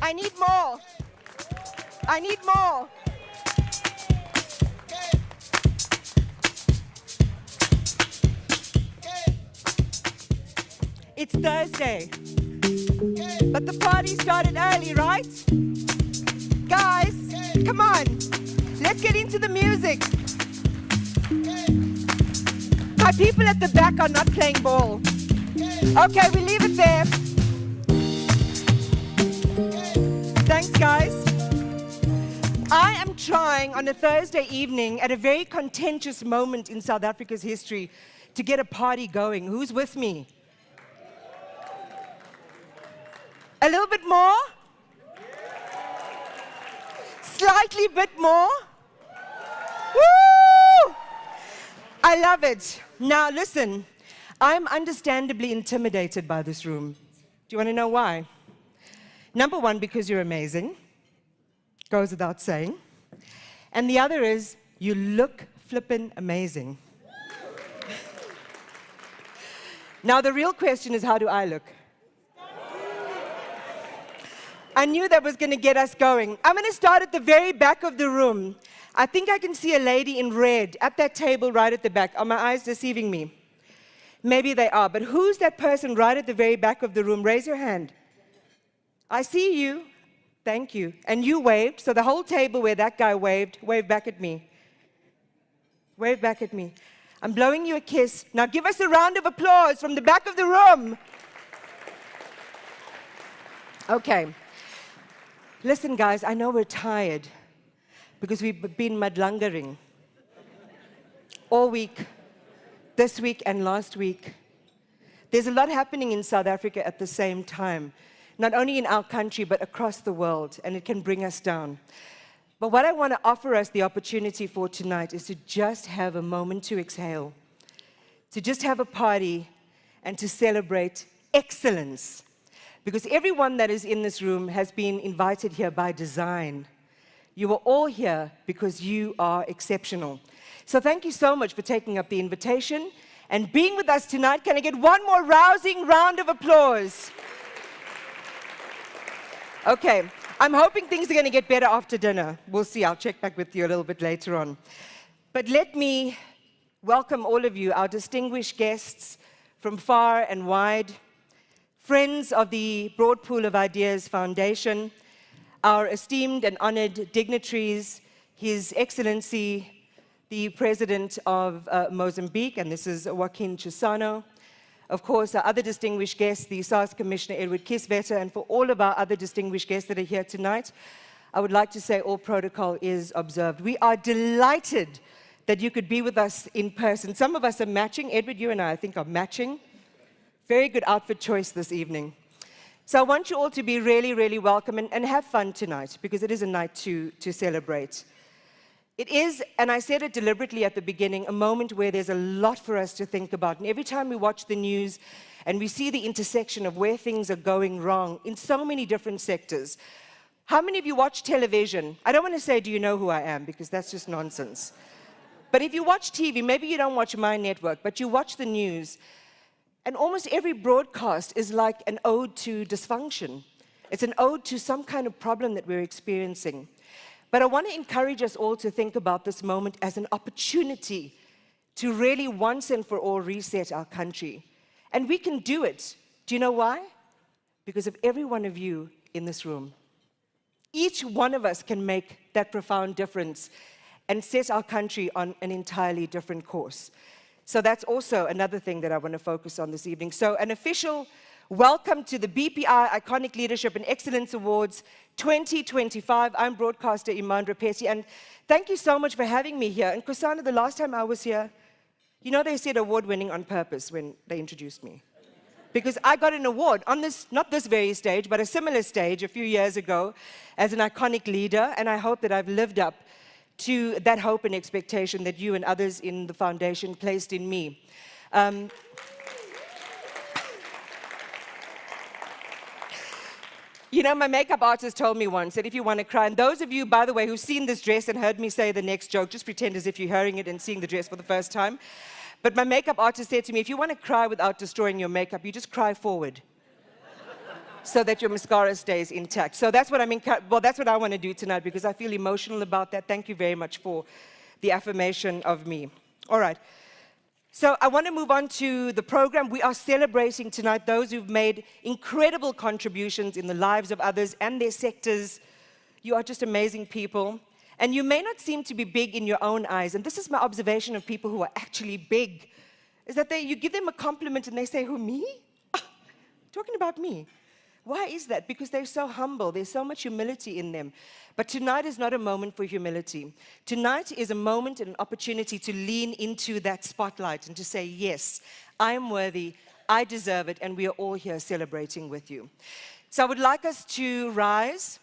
I need more. I need more. It's Thursday, but the party started early, right? Guys, come on. Let's get into the music. My people at the back are not playing ball. Okay, we leave it there. Thanks, guys. I am trying on a Thursday evening at a very contentious moment in South Africa's history to get a party going. Who's with me? A little bit more? Slightly bit more? Woo! I love it. Now listen, I'm understandably intimidated by this room. Do you want to know why? Number one, because you're amazing. Goes without saying. And the other is, you look flippin' amazing. Now the real question is, how do I look? I knew that was going to get us going. I'm going to start at the very back of the room. I think I can see a lady in red at that table right at the back. Are my eyes deceiving me? Maybe they are, but who's that person right at the very back of the room? Raise your hand. I see you. Thank you. And you waved, so the whole table where that guy waved, wave back at me. Wave back at me. I'm blowing you a kiss. Now give us a round of applause from the back of the room. Okay. Listen, guys, I know we're tired because we've been mudlungering all week, this week and last week. There's a lot happening in South Africa at the same time, not only in our country, but across the world, and it can bring us down. But what I want to offer us the opportunity for tonight is to just have a moment to exhale, to just have a party and to celebrate excellence. Because everyone that is in this room has been invited here by design. You are all here because you are exceptional. So thank you so much for taking up the invitation and being with us tonight. Can I get one more rousing round of applause? Okay, I'm hoping things are going to get better after dinner. We'll see. I'll check back with you a little bit later on. But let me welcome all of you, our distinguished guests from far and wide, friends of the Broad Pool of Ideas Foundation, our esteemed and honored dignitaries, His Excellency, the President of Mozambique, and this is Joaquin Chissano. Of course, our other distinguished guests, the SARS Commissioner, Edward Kisvetter, and for all of our other distinguished guests that are here tonight, I would like to say all protocol is observed. We are delighted that you could be with us in person. Some of us are matching. Edward, you and I think, are matching. Very good outfit choice this evening. So I want you all to be really, really welcome and have fun tonight, because it is a night to celebrate. It is, and I said it deliberately at the beginning, a moment where there's a lot for us to think about. And every time we watch the news and we see the intersection of where things are going wrong in so many different sectors. How many of you watch television? I don't want to say, do you know who I am? Because that's just nonsense. But if you watch TV, maybe you don't watch my network, but you watch the news, and almost every broadcast is like an ode to dysfunction. It's an ode to some kind of problem that we're experiencing. But I want to encourage us all to think about this moment as an opportunity to really once and for all reset our country. And we can do it. Do you know why? Because of every one of you in this room. Each one of us can make that profound difference and set our country on an entirely different course. So that's also another thing that I want to focus on this evening. So an official welcome to the BPI Iconic Leadership and Excellence Awards 2025. I'm broadcaster Iman Rapesi, and thank you so much for having me here. And Kusana, the last time I was here, you know, they said award-winning on purpose when they introduced me. Because I got an award on this, not this very stage, but a similar stage a few years ago as an iconic leader, and I hope that I've lived up to that hope and expectation that you and others in the foundation placed in me. You know, my makeup artist told me once that if you want to cry, and those of you, by the way, who've seen this dress and heard me say the next joke, just pretend as if you're hearing it and seeing the dress for the first time. But my makeup artist said to me, if you want to cry without destroying your makeup, you just cry forward. so that your mascara stays intact. So that's what that's what I want to do tonight because I feel emotional about that. Thank you very much for the affirmation of me. All right. So I want to move on to the program. We are celebrating tonight those who've made incredible contributions in the lives of others and their sectors. You are just amazing people. And you may not seem to be big in your own eyes. And this is my observation of people who are actually big, is that you give them a compliment and they say, who, me? Talking about me. Why is that? Because they're so humble. There's so much humility in them. But tonight is not a moment for humility. Tonight is a moment and an opportunity to lean into that spotlight and to say, yes, I am worthy, I deserve it, and we are all here celebrating with you. So I would like us to rise.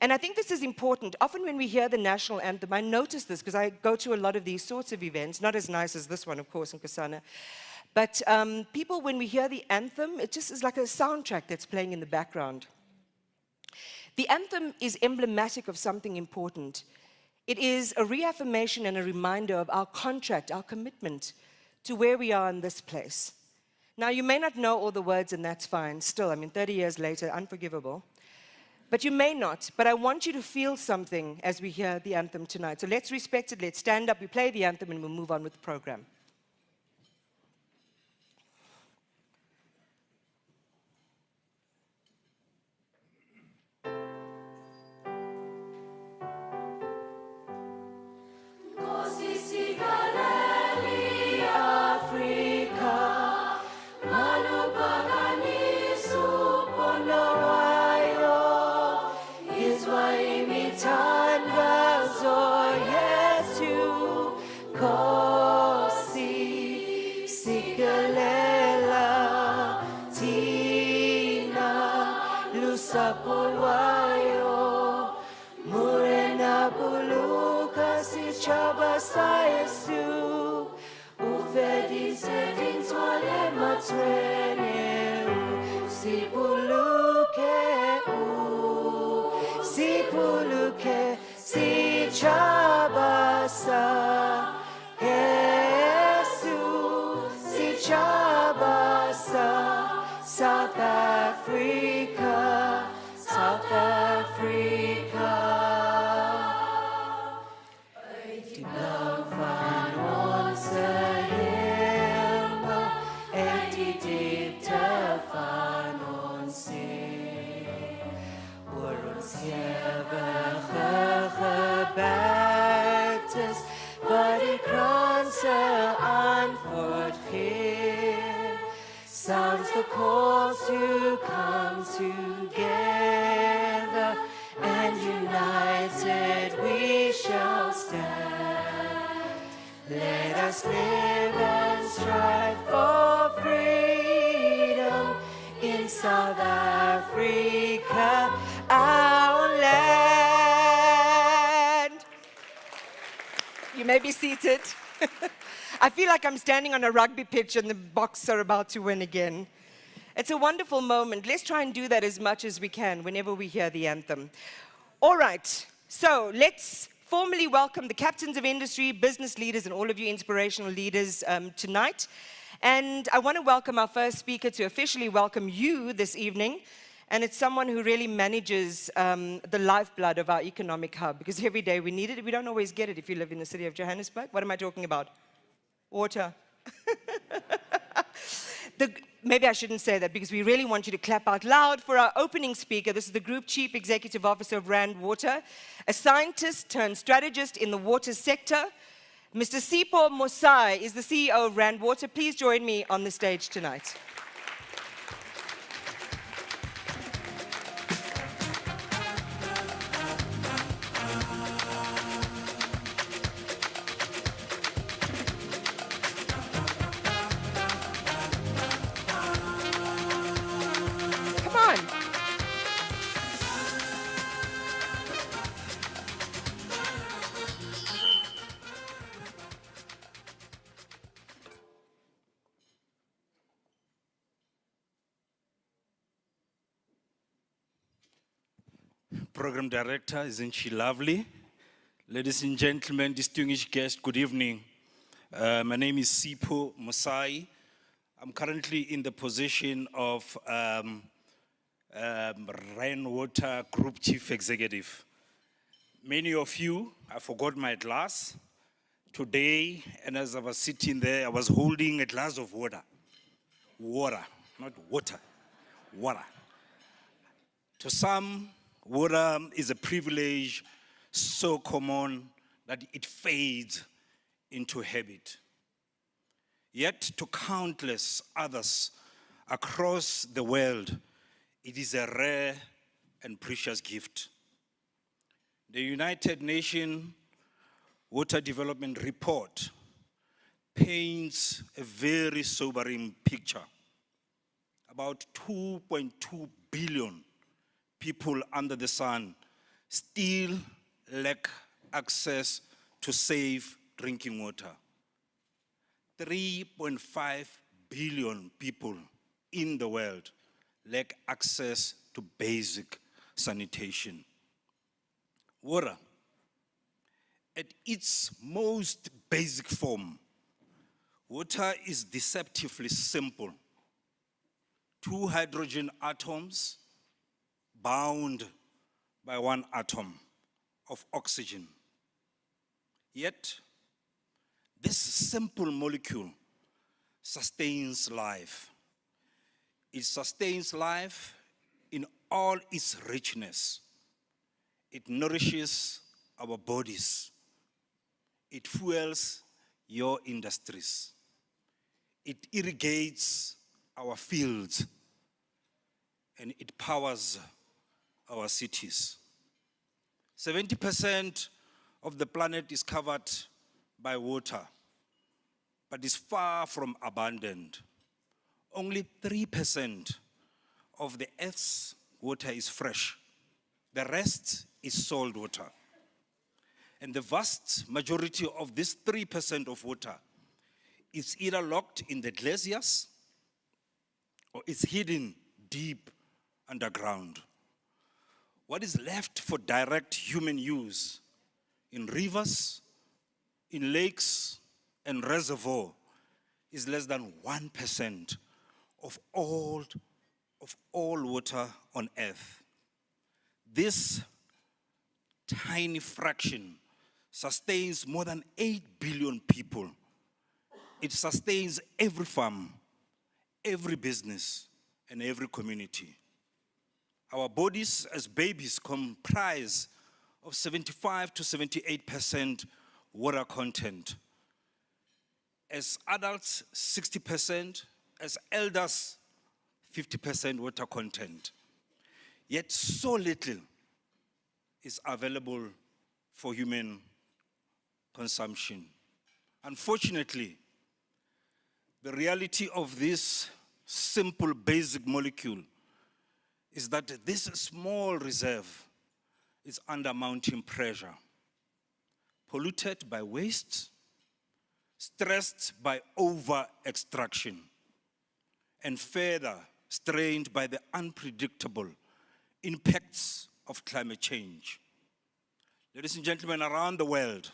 And I think this is important. Often when we hear the national anthem, I notice this because I go to a lot of these sorts of events, not as nice as this one, of course, in Kusana. But people, when we hear the anthem, it just is like a soundtrack that's playing in the background. The anthem is emblematic of something important. It is a reaffirmation and a reminder of our contract, our commitment to where we are in this place. Now, you may not know all the words, and that's fine. Still, 30 years later, unforgivable. But you may not. But I want you to feel something as we hear the anthem tonight. So let's respect it. Let's stand up. We play the anthem, and we'll move on with the program. South Africa, South Africa. Die blauw van onze hemel en die diepte van ons zee. Oor ons eeuwige gebergtes, waar die kranse antwoord geeft. Sounds the call to come together, and united we shall stand. Let us live and strive for freedom in South Africa, our land. You may be seated. I feel like I'm standing on a rugby pitch and the Boks are about to win again. It's a wonderful moment. Let's try and do that as much as we can whenever we hear the anthem. All right, so let's formally welcome the captains of industry, business leaders, and all of you inspirational leaders tonight. And I want to welcome our first speaker to officially welcome you this evening. And it's someone who really manages the lifeblood of our economic hub, because every day we need it. We don't always get it if you live in the city of Johannesburg. What am I talking about? Water. Maybe I shouldn't say that because we really want you to clap out loud for our opening speaker. This is the Group Chief Executive Officer of Rand Water, a scientist turned strategist in the water sector. Mr. Sipho Mosai is the CEO of Rand Water. Please join me on the stage tonight. Program Director, isn't she lovely? Ladies and gentlemen, distinguished guests, good evening. My name is Sipho Mosai. I'm currently in the position of Rainwater Group Chief Executive. Many of you, I forgot my glass today, and as I was sitting there, I was holding a glass of water. Water, not water, water. To some, water is a privilege so common that it fades into habit. Yet to countless others across the world, it is a rare and precious gift. The United Nations Water Development Report paints a very sobering picture. About 2.2 billion people under the sun still lack access to safe drinking water. 3.5 billion people in the world lack access to basic sanitation. Water, at its most basic form, water is deceptively simple. 2 hydrogen atoms bound by 1 atom of oxygen. Yet, this simple molecule sustains life. It sustains life in all its richness. It nourishes our bodies. It fuels your industries. It irrigates our fields, and it powers our cities. 70% of the planet is covered by water, but is far from abundant. Only 3% of the Earth's water is fresh. The rest is salt water. And the vast majority of this 3% of water is either locked in the glaciers or is hidden deep underground. What is left for direct human use in rivers, in lakes, and reservoirs is less than 1% of all water on Earth. This tiny fraction sustains more than 8 billion people. It sustains every farm, every business, and every community. Our bodies as babies comprise of 75 to 78% water content. As adults, 60%, as elders, 50% water content. Yet so little is available for human consumption. Unfortunately, the reality of this simple basic molecule is that this small reserve is under mounting pressure, polluted by waste, stressed by over-extraction, and further strained by the unpredictable impacts of climate change. Ladies and gentlemen, around the world,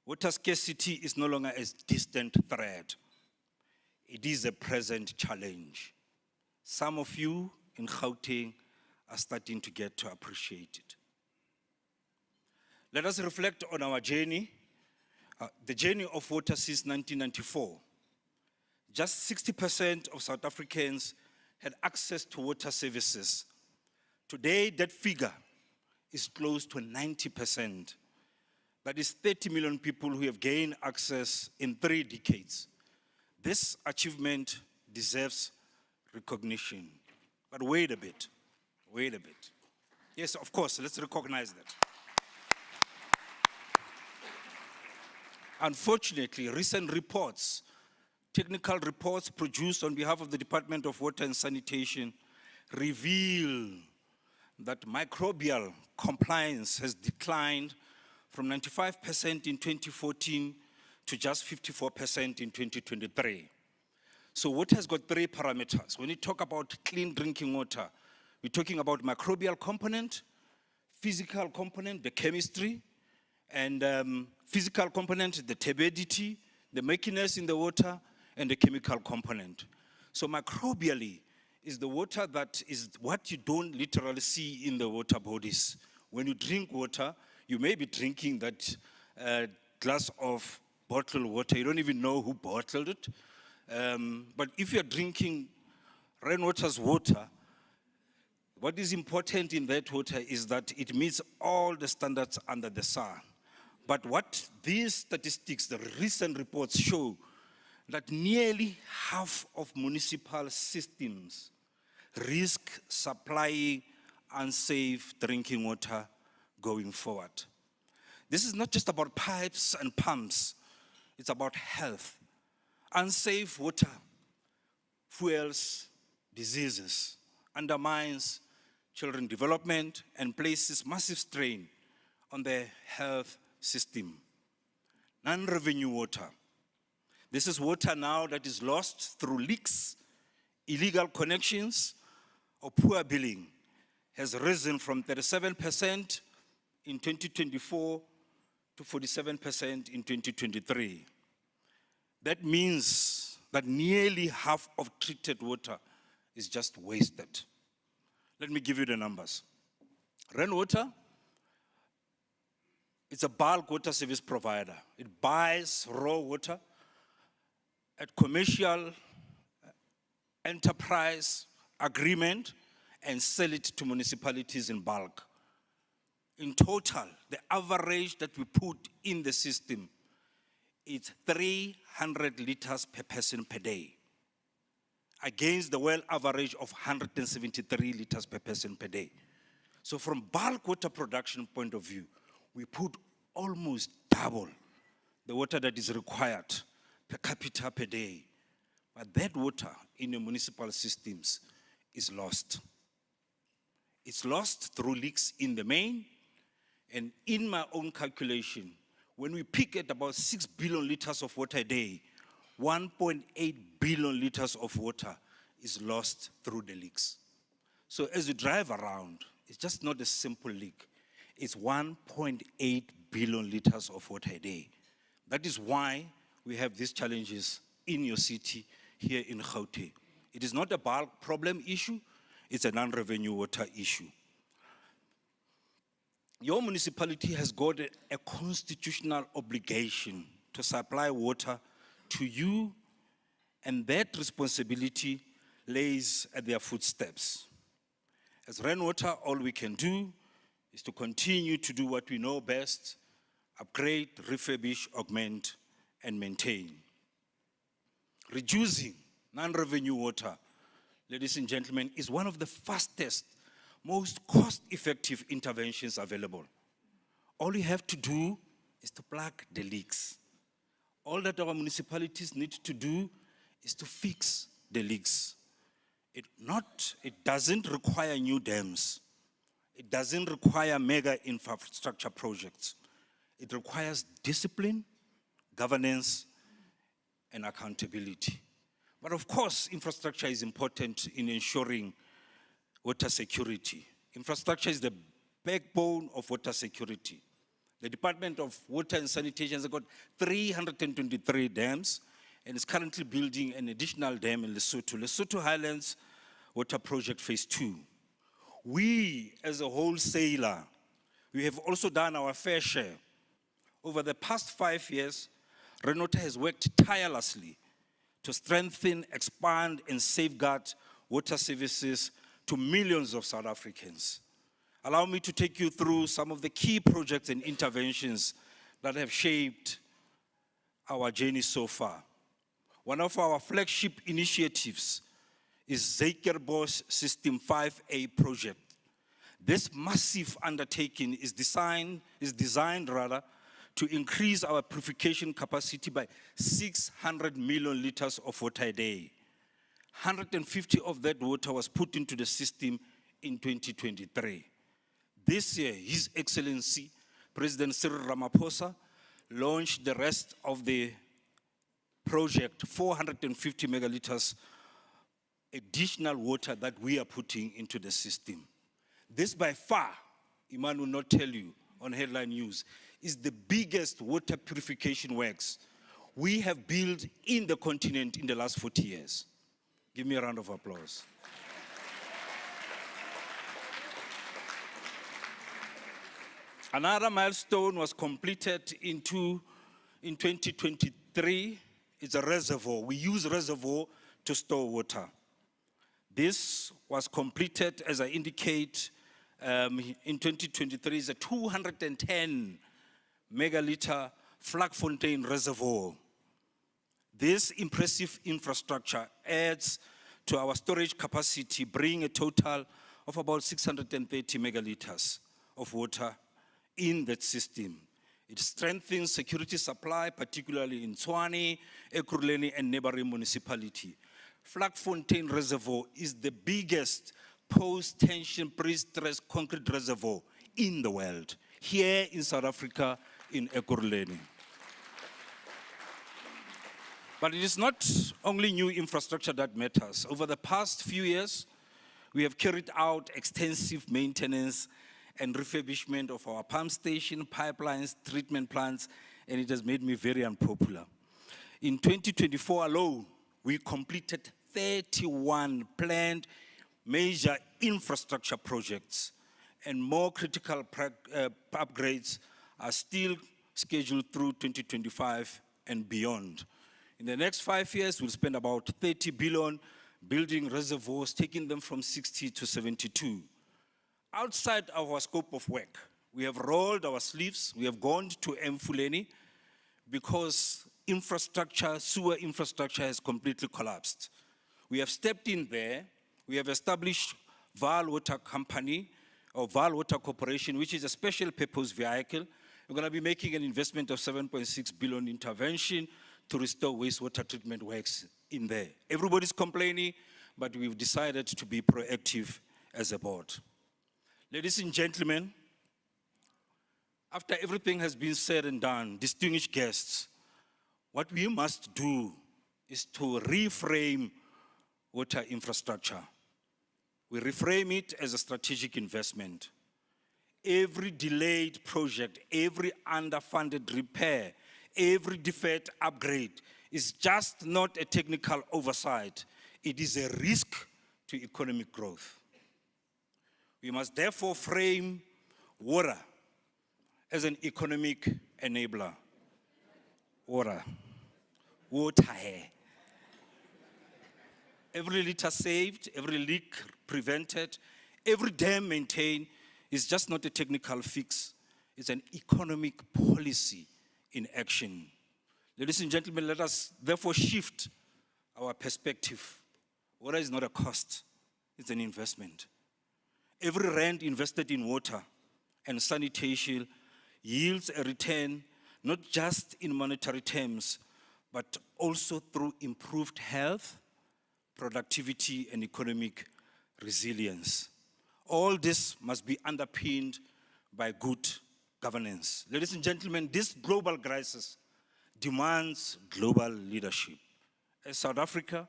water scarcity is no longer a distant threat. It is a present challenge. Some of you in Gauteng are starting to get to appreciate it. Let us reflect on our journey, the journey of water since 1994. Just 60% of South Africans had access to water services. Today, that figure is close to 90%. That is 30 million people who have gained access in 3 decades. This achievement deserves recognition. But wait a bit. Yes, of course, let's recognize that. Unfortunately, recent reports, technical reports produced on behalf of the Department of Water and Sanitation reveal that microbial compliance has declined from 95% in 2014 to just 54% in 2023. So water has got 3 parameters. When you talk about clean drinking water, we're talking about microbial component, physical component, the chemistry, and physical component, the turbidity, the murkiness in the water, and the chemical component. So microbially, is the water that is what you don't literally see in the water bodies. When you drink water, you may be drinking that glass of bottled water. You don't even know who bottled it. But if you're drinking rainwater's water, what is important in that water is that it meets all the standards under the sun. But what these statistics, the recent reports show, that nearly half of municipal systems risk supplying unsafe drinking water going forward. This is not just about pipes and pumps, it's about health. Unsafe water fuels diseases, undermines children's development, and places massive strain on their health system. Non-revenue water. This is water now that is lost through leaks, illegal connections, or poor billing, has risen from 37% in 2024 to 47% in 2023. That means that nearly half of treated water is just wasted. Let me give you the numbers. Rainwater, it's a bulk water service provider. It buys raw water at commercial enterprise agreement and sell it to municipalities in bulk. In total, the average that we put in the system is 300 liters per person per day, against the world average of 173 liters per person per day. So from bulk water production point of view, we put almost double the water that is required per capita per day. But that water in the municipal systems is lost. It's lost through leaks in the main, and in my own calculation, when we peak at about 6 billion liters of water a day, 1.8 billion liters of water is lost through the leaks. So as you drive around, it's just not a simple leak. It's 1.8 billion liters of water a day. That is why we have these challenges in your city here in Gauteng. It is not a bulk problem issue, it's a non-revenue water issue. Your municipality has got a constitutional obligation to supply water to you, and that responsibility lays at their footsteps. As rainwater, all we can do is to continue to do what we know best: upgrade, refurbish, augment, and maintain. Reducing non-revenue water, ladies and gentlemen, is one of the fastest, most cost-effective interventions available. All you have to do is to plug the leaks. All that our municipalities need to do is to fix the leaks. It doesn't require new dams. It doesn't require mega infrastructure projects. It requires discipline, governance, and accountability. But of course, infrastructure is important in ensuring water security. Infrastructure is the backbone of water security. The Department of Water and Sanitation has got 323 dams and is currently building an additional dam in Lesotho, Lesotho Highlands Water Project Phase 2. We, as a wholesaler, we have also done our fair share. Over the past 5 years, Renota has worked tirelessly to strengthen, expand, and safeguard water services to millions of South Africans. Allow me to take you through some of the key projects and interventions that have shaped our journey so far. One of our flagship initiatives is Zeikerbos System 5A project. This massive undertaking is designed to increase our purification capacity by 600 million liters of water a day. 150 of that water was put into the system in 2023. This year, His Excellency, President Cyril Ramaphosa, launched the rest of the project, 450 megaliters additional water that we are putting into the system. This by far, Iman will not tell you on headline news, is the biggest water purification works we have built in the continent in the last 40 years. Give me a round of applause. Another milestone was completed in 2023. It's a reservoir. We use reservoir to store water. This was completed, as I indicate, in 2023. It's a 210 megaliter Vlakfontein reservoir. This impressive infrastructure adds to our storage capacity, bringing a total of about 630 megaliters of water in that system. It strengthens security supply, particularly in Tshwane, Ekurhuleni, and neighboring municipality. Vlakfontein Reservoir is the biggest post-tension, pre-stress concrete reservoir in the world, here in South Africa, in Ekurhuleni. But it is not only new infrastructure that matters. Over the past few years, we have carried out extensive maintenance and refurbishment of our pump station, pipelines, treatment plants, and it has made me very unpopular. In 2024 alone, we completed 31 planned major infrastructure projects, and more critical upgrades are still scheduled through 2025 and beyond. In the next 5 years, we'll spend about 30 billion building reservoirs, taking them from 60 to 72. Outside our scope of work, we have rolled our sleeves. We have gone to Mfuleni because infrastructure, sewer infrastructure has completely collapsed. We have stepped in there. We have established Vaal Water Company, or Vaal Water Corporation, which is a special purpose vehicle. We're going to be making an investment of 7.6 billion intervention to restore wastewater treatment works in there. Everybody's complaining, but we've decided to be proactive as a board. Ladies and gentlemen, after everything has been said and done, distinguished guests, what we must do is to reframe water infrastructure. We reframe it as a strategic investment. Every delayed project, every underfunded repair, every deferred upgrade is just not a technical oversight. It is a risk to economic growth. We must therefore frame water as an economic enabler. Water. Every liter saved, every leak prevented, every dam maintained is just not a technical fix. It's an economic policy in action. Ladies and gentlemen, let us therefore shift our perspective. Water is not a cost, it's an investment. Every rand invested in water and sanitation yields a return, not just in monetary terms, but also through improved health, productivity, and economic resilience. All this must be underpinned by good governance. Ladies and gentlemen, this global crisis demands global leadership. As South Africa,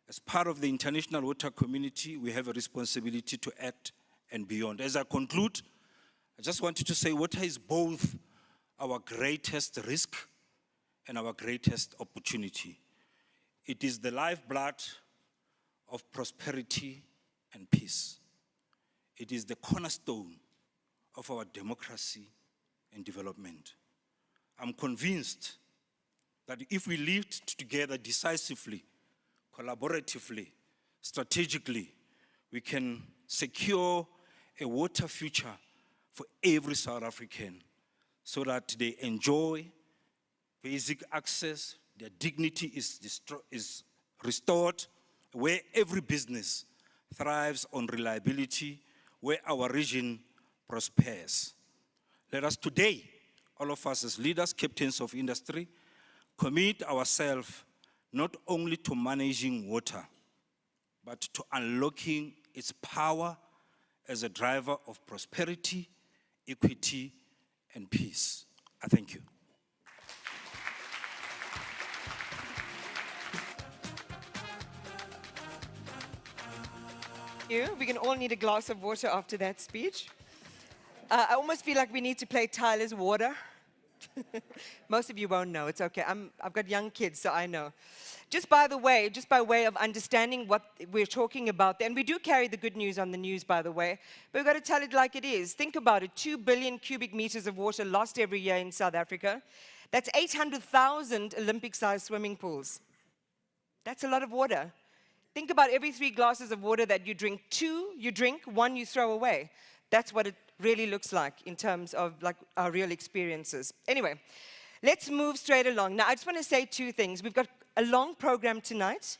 as part of the international water community, we have a responsibility to act and beyond. As I conclude, I just wanted to say water is both our greatest risk and our greatest opportunity. It is the lifeblood of prosperity and peace. It is the cornerstone of our democracy and development. I'm convinced that if we lived together decisively, collaboratively, strategically, we can secure a water future for every South African so that they enjoy basic access, their dignity is restored, where every business thrives on reliability, where our region prospers. Let us today, all of us as leaders, captains of industry, commit ourselves not only to managing water, but to unlocking its power as a driver of prosperity, equity, and peace. I thank you. We can all need a glass of water after that speech. I almost feel like we need to play Tyler's Water. Most of you won't know. It's okay. I've got young kids, so I know. Just by the way, just by way of understanding what we're talking about, and we do carry the good news on the news, by the way, but we've got to tell it like it is. Think about it. 2 billion cubic meters of water lost every year in South Africa. That's 800,000 Olympic-sized swimming pools. That's a lot of water. Think about every 3 glasses of water that you drink, 2 you drink, 1 you throw away. That's what it really looks like in terms of like our real experiences. Anyway, let's move straight along. Now, I just want to say 2 things. We've got a long program tonight.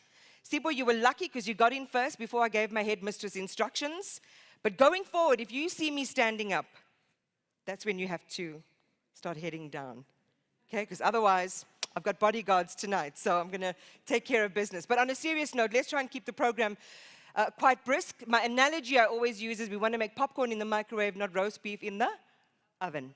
Sibo, you were lucky because you got in first before I gave my headmistress instructions. But going forward, if you see me standing up, that's when you have to start heading down. Okay, because otherwise, I've got bodyguards tonight, so I'm going to take care of business. But on a serious note, let's try and keep the program quite brisk. My analogy I always use is we want to make popcorn in the microwave, not roast beef in the oven.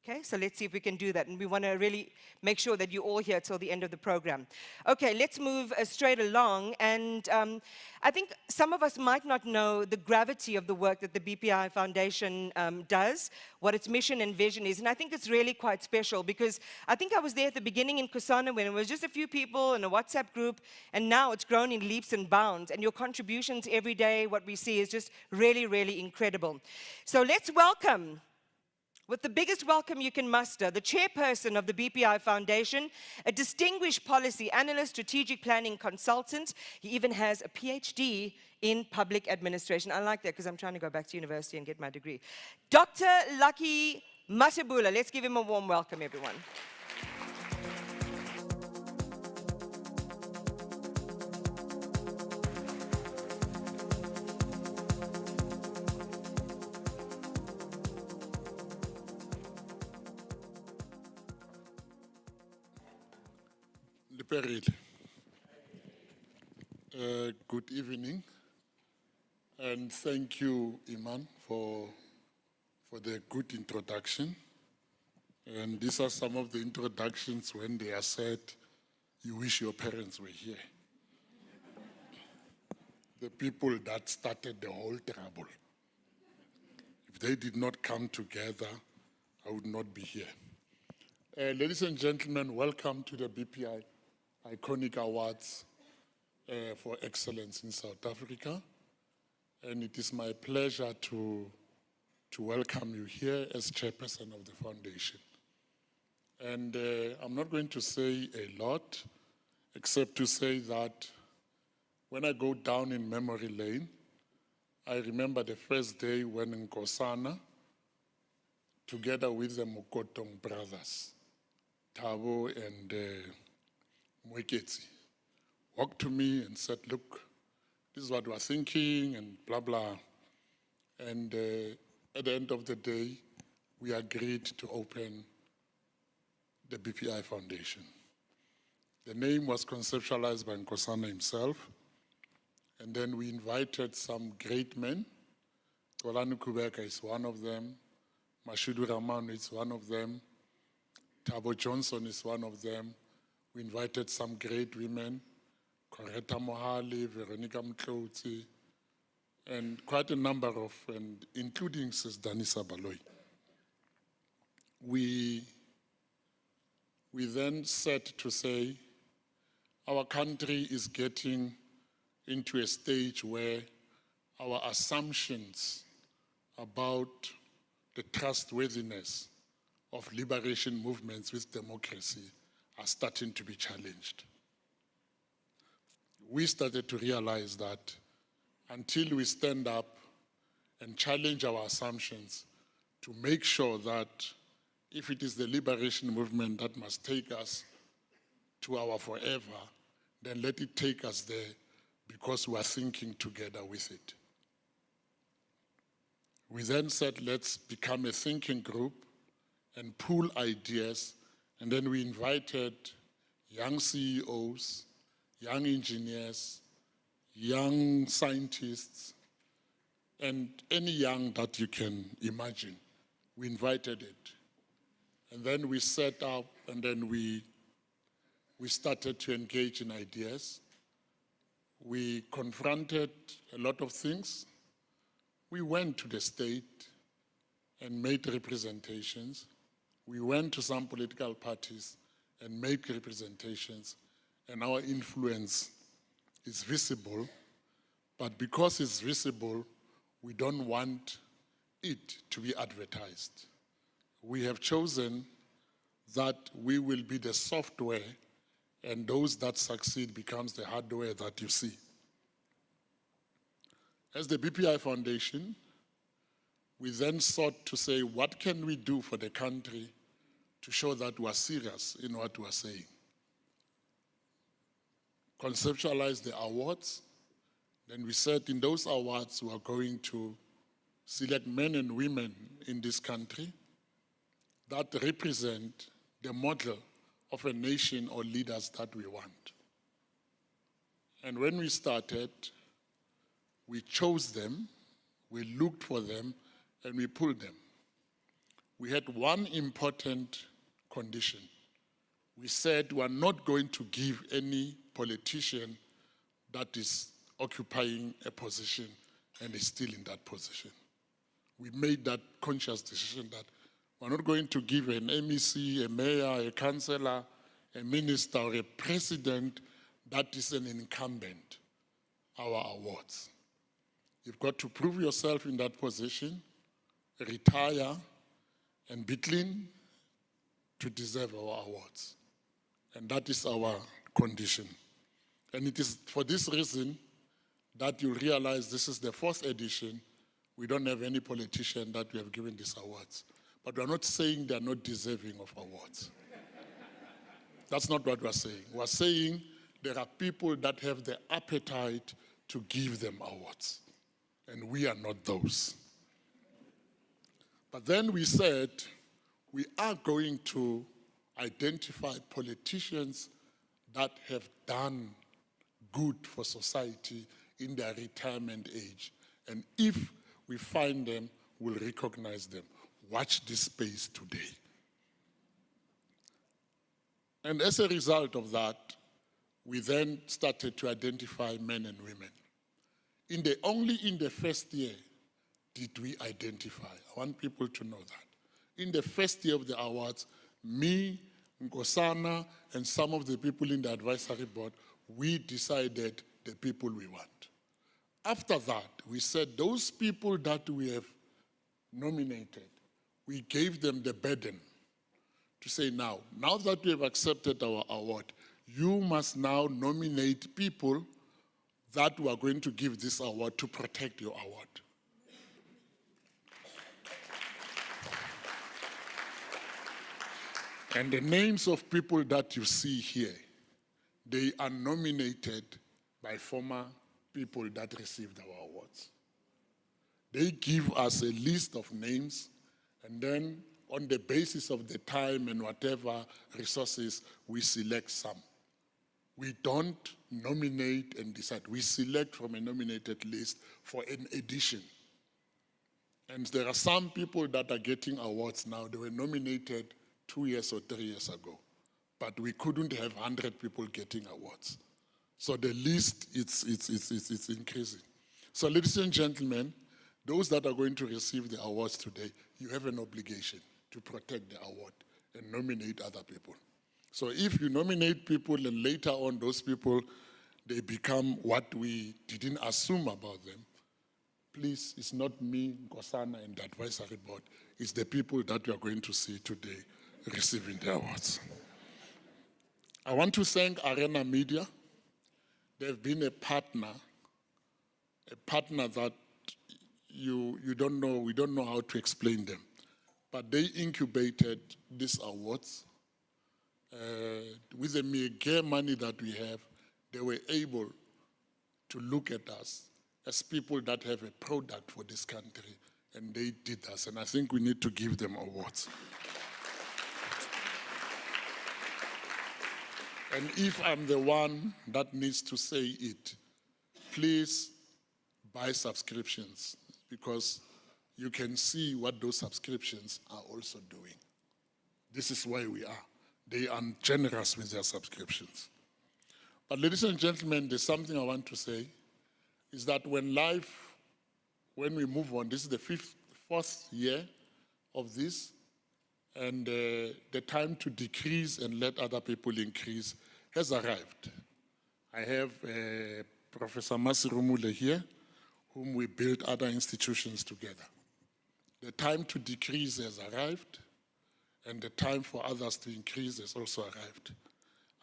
Okay, so let's see if we can do that. And we want to really make sure that you're all here till the end of the program. Okay, let's move straight along. And I think some of us might not know the gravity of the work that the BPI Foundation does, what its mission and vision is. And I think it's really quite special because I think I was there at the beginning in Kusana when it was just a few people in a WhatsApp group. And now it's grown in leaps and bounds. And your contributions every day, what we see is just really, really incredible. So let's welcome, with the biggest welcome you can muster, the chairperson of the BPI Foundation, a distinguished policy analyst, strategic planning consultant. He even has a PhD in public administration. I like that because I'm trying to go back to university and get my degree. Dr. Lucky Matabula. Let's give him a warm welcome, everyone. Good evening, and thank you, Iman, for the good introduction. And these are some of the introductions when they are said, you wish your parents were here. The people that started the whole trouble. If they did not come together, I would not be here. Ladies and gentlemen, welcome to the BPI Iconic Awards for Excellence in South Africa. And it is my pleasure to welcome you here as chairperson of the foundation. And I'm not going to say a lot, except to say that when I go down in memory lane, I remember the first day when in Nkosana, together with the Mokotong brothers, Thabo and Mweketsi, walked to me and said, look, this is what we're thinking and blah, blah. And at the end of the day, we agreed to open the BPI Foundation. The name was conceptualized by Nkosana himself. And then we invited some great men. Xolani Kubeka is one of them. Mashudu Raman is one of them. Thabo Johnson is one of them. We invited some great women. Coretta Mohali, Veronica Mtlotsi, and quite a number of, and including Sis Danisa Baloyi. We then set to say, our country is getting into a stage where our assumptions about the trustworthiness of liberation movements with democracy are starting to be challenged. We started to realize that until we stand up and challenge our assumptions to make sure that if it is the liberation movement that must take us to our forever, then let it take us there because we are thinking together with it. We then said, let's become a thinking group and pool ideas, and then we invited young CEOs, young engineers, young scientists, and any young that you can imagine. We invited it. And then we set up, and then we started to engage in ideas. We confronted a lot of things. We went to the state and made representations. we went to some political parties and made representations, and our influence is visible. But because it's visible, we don't want it to be advertised. We have chosen that we will be the software, and those that succeed becomes the hardware that you see. As the BPI Foundation, we then sought to say, what can we do for the country to show that we are serious in what we are saying? Conceptualize the awards. Then we said in those awards, we are going to select men and women in this country that represent the model of a nation or leaders that we want. And when we started, we chose them, we looked for them, and we pulled them. We had one important condition. We said we are not going to give any politician that is occupying a position and is still in that position. We made that conscious decision that we're not going to give an MEC, a mayor, a councillor, a minister, or a president that is an incumbent our awards. You've got to prove yourself in that position, retire, and be clean to deserve our awards. And that is our condition. And it is for this reason that you'll realize this is the 4th edition. We don't have any politician that we have given these awards. But we're not saying they're not deserving of awards. That's not what we're saying. We're saying there are people that have the appetite to give them awards. And we are not those. But then we said, we are going to identify politicians that have done good for society in their retirement age. And if we find them, we'll recognize them. Watch this space today. And as a result of that, we then started to identify men and women. Only in the first year did we identify. I want people to know that. In the first year of the awards, me, Nkosana, and some of the people in the advisory board, we decided the people we want. After that, we said those people that we have nominated, we gave them the burden to say now that we have accepted our award, you must now nominate people that we are going to give this award to protect your award. And the names of people that you see here, they are nominated by former people that received our awards. They give us a list of names, and then on the basis of the time and whatever resources, we select some. We don't nominate and decide. We select from a nominated list for an edition. And there are some people that are getting awards now. They were nominated 2 years or 3 years ago. But we couldn't have 100 people getting awards. So the list, it's increasing. So ladies and gentlemen, those that are going to receive the awards today, you have an obligation to protect the award and nominate other people. So if you nominate people and later on those people, they become what we didn't assume about them, please, it's not me, Nkosana, and the advisory board. It's the people that you are going to see today receiving the awards. I want to thank Arena Media. They've been a partner that you don't know, we don't know how to explain them. But they incubated these awards. With the mere money that we have, they were able to look at us as people that have a product for this country, and they did us. And I think we need to give them awards. And if I'm the one that needs to say it, please buy subscriptions, because you can see what those subscriptions are also doing. This is where we are. They are generous with their subscriptions. But ladies and gentlemen, there's something I want to say, is that when we move on, this is the 4th year of this, And the time to decrease and let other people increase has arrived. I have Professor Masirumule here, whom we built other institutions together. The time to decrease has arrived, and the time for others to increase has also arrived.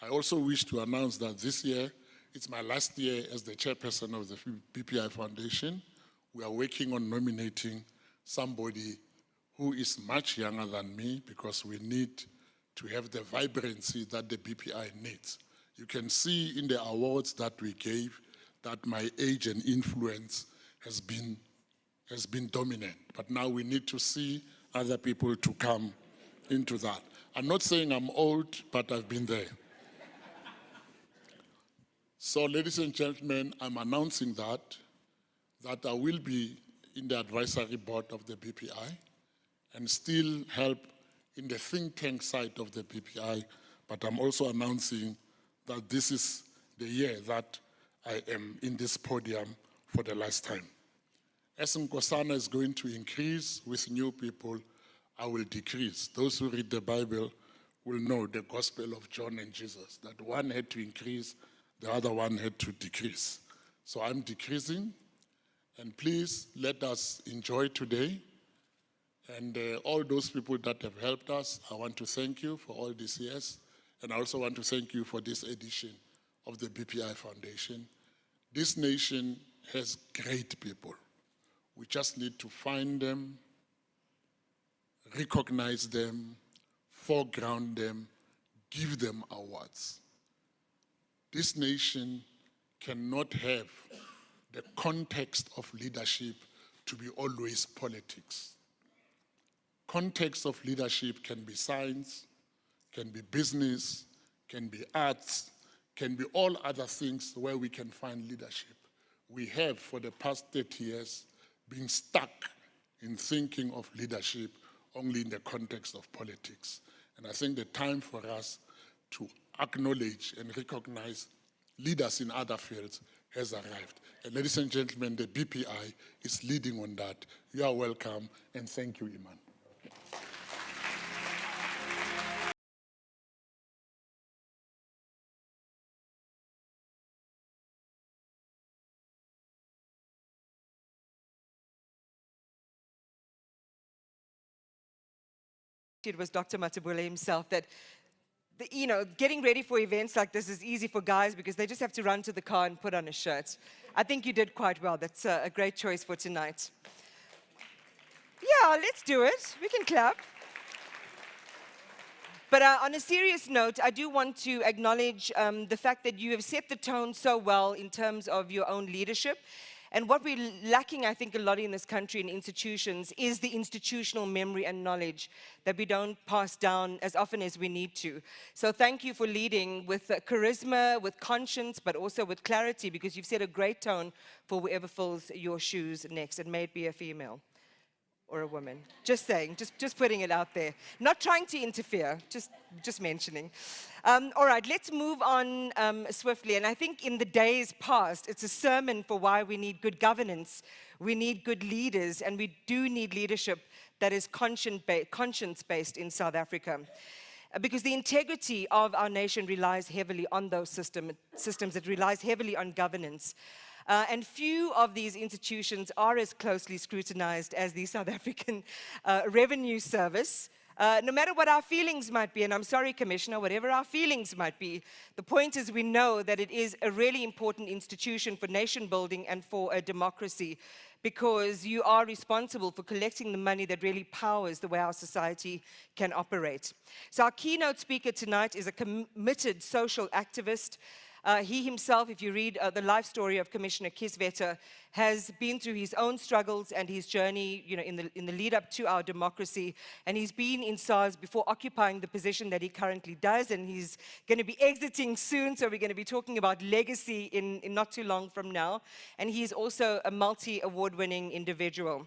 I also wish to announce that this year, it's my last year as the chairperson of the BPI Foundation. We are working on nominating somebody who is much younger than me, because we need to have the vibrancy that the BPI needs. You can see in the awards that we gave that my age and influence has been dominant. But now we need to see other people to come into that. I'm not saying I'm old, but I've been there. So, ladies and gentlemen, I'm announcing that I will be in the advisory board of the BPI and still help in the think tank side of the BPI, but I'm also announcing that this is the year that I am in this podium for the last time. As Nkosana is going to increase with new people, I will decrease. Those who read the Bible will know the Gospel of John and Jesus, that one had to increase, the other one had to decrease. So I'm decreasing, and please let us enjoy today. And all those people that have helped us, I want to thank you for all these years. And I also want to thank you for this edition of the BPI Foundation. This nation has great people. We just need to find them, recognize them, foreground them, give them awards. This nation cannot have the context of leadership to be always politics. Context of leadership can be science, can be business, can be arts, can be all other things where we can find leadership. We have, for the past 30 years, been stuck in thinking of leadership only in the context of politics. And I think the time for us to acknowledge and recognize leaders in other fields has arrived. And ladies and gentlemen, the BPI is leading on that. You are welcome, and thank you, Iman. It was Dr. Matabule himself that, getting ready for events like this is easy for guys because they just have to run to the car and put on a shirt. I think you did quite well. That's a great choice for tonight. Yeah, let's do it. We can clap. But on a serious note, I do want to acknowledge the fact that you have set the tone so well in terms of your own leadership. And what we're lacking, I think, a lot in this country in institutions is the institutional memory and knowledge that we don't pass down as often as we need to. So thank you for leading with charisma, with conscience, but also with clarity, because you've set a great tone for whoever fills your shoes next. It may be a female or a woman. Just saying, just putting it out there. Not trying to interfere, just mentioning. All right, let's move on swiftly. And I think in the days past, it's a sermon for why we need good governance, we need good leaders, and we do need leadership that is conscience-based in South Africa. Because the integrity of our nation relies heavily on those systems. It relies heavily on governance. And few of these institutions are as closely scrutinized as the South African Revenue Service. No matter what our feelings might be, and I'm sorry, Commissioner, whatever our feelings might be, the point is we know that it is a really important institution for nation building and for a democracy, because you are responsible for collecting the money that really powers the way our society can operate. So our keynote speaker tonight is a committed social activist. He himself, if you read the life story of Commissioner Kisveta, has been through his own struggles and his journey, in the lead up to our democracy. And he's been in SARS before occupying the position that he currently does. And he's going to be exiting soon, so we're going to be talking about legacy in not too long from now. And he's also a multi-award-winning individual.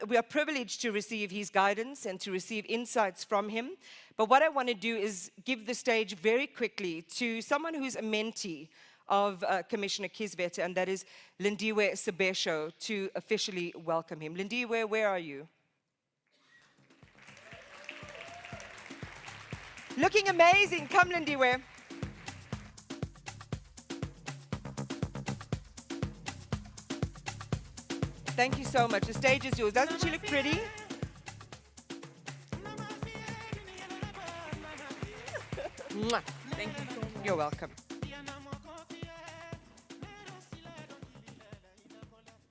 We are privileged to receive his guidance and to receive insights from him. But what I want to do is give the stage very quickly to someone who's a mentee of Commissioner Kisveta, and that is Lindiwe Sebesho, to officially welcome him. Lindiwe, where are you? Looking amazing. Come, Lindiwe. Thank you so much. The stage is yours. Doesn't she look pretty? Mwah. Thank you so much. You're welcome.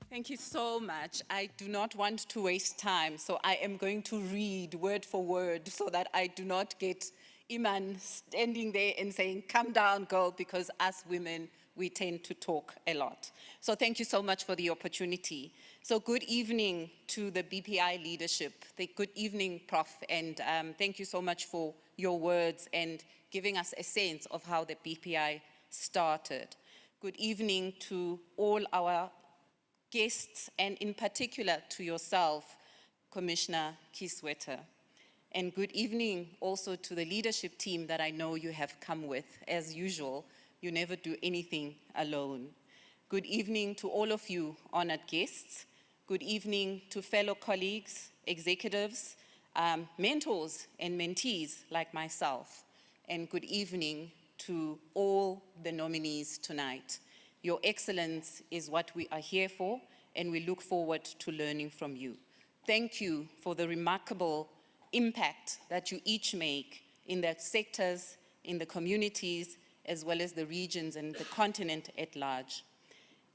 Thank you so much. I do not want to waste time, so I am going to read word for word so that I do not get Iman standing there and saying, "Come down, girl," because us women, we tend to talk a lot. So thank you so much for the opportunity. So good evening to the BPI leadership. Good evening, Prof, and thank you so much for your words and giving us a sense of how the BPI started. Good evening to all our guests, and in particular to yourself, Commissioner Kisweta. And good evening also to the leadership team that I know you have come with. As usual, you never do anything alone. Good evening to all of you honored guests. Good evening to fellow colleagues, executives, mentors and mentees like myself. And good evening to all the nominees tonight. Your excellence is what we are here for, and we look forward to learning from you. Thank you for the remarkable impact that you each make in the sectors, in the communities, as well as the regions and the continent at large.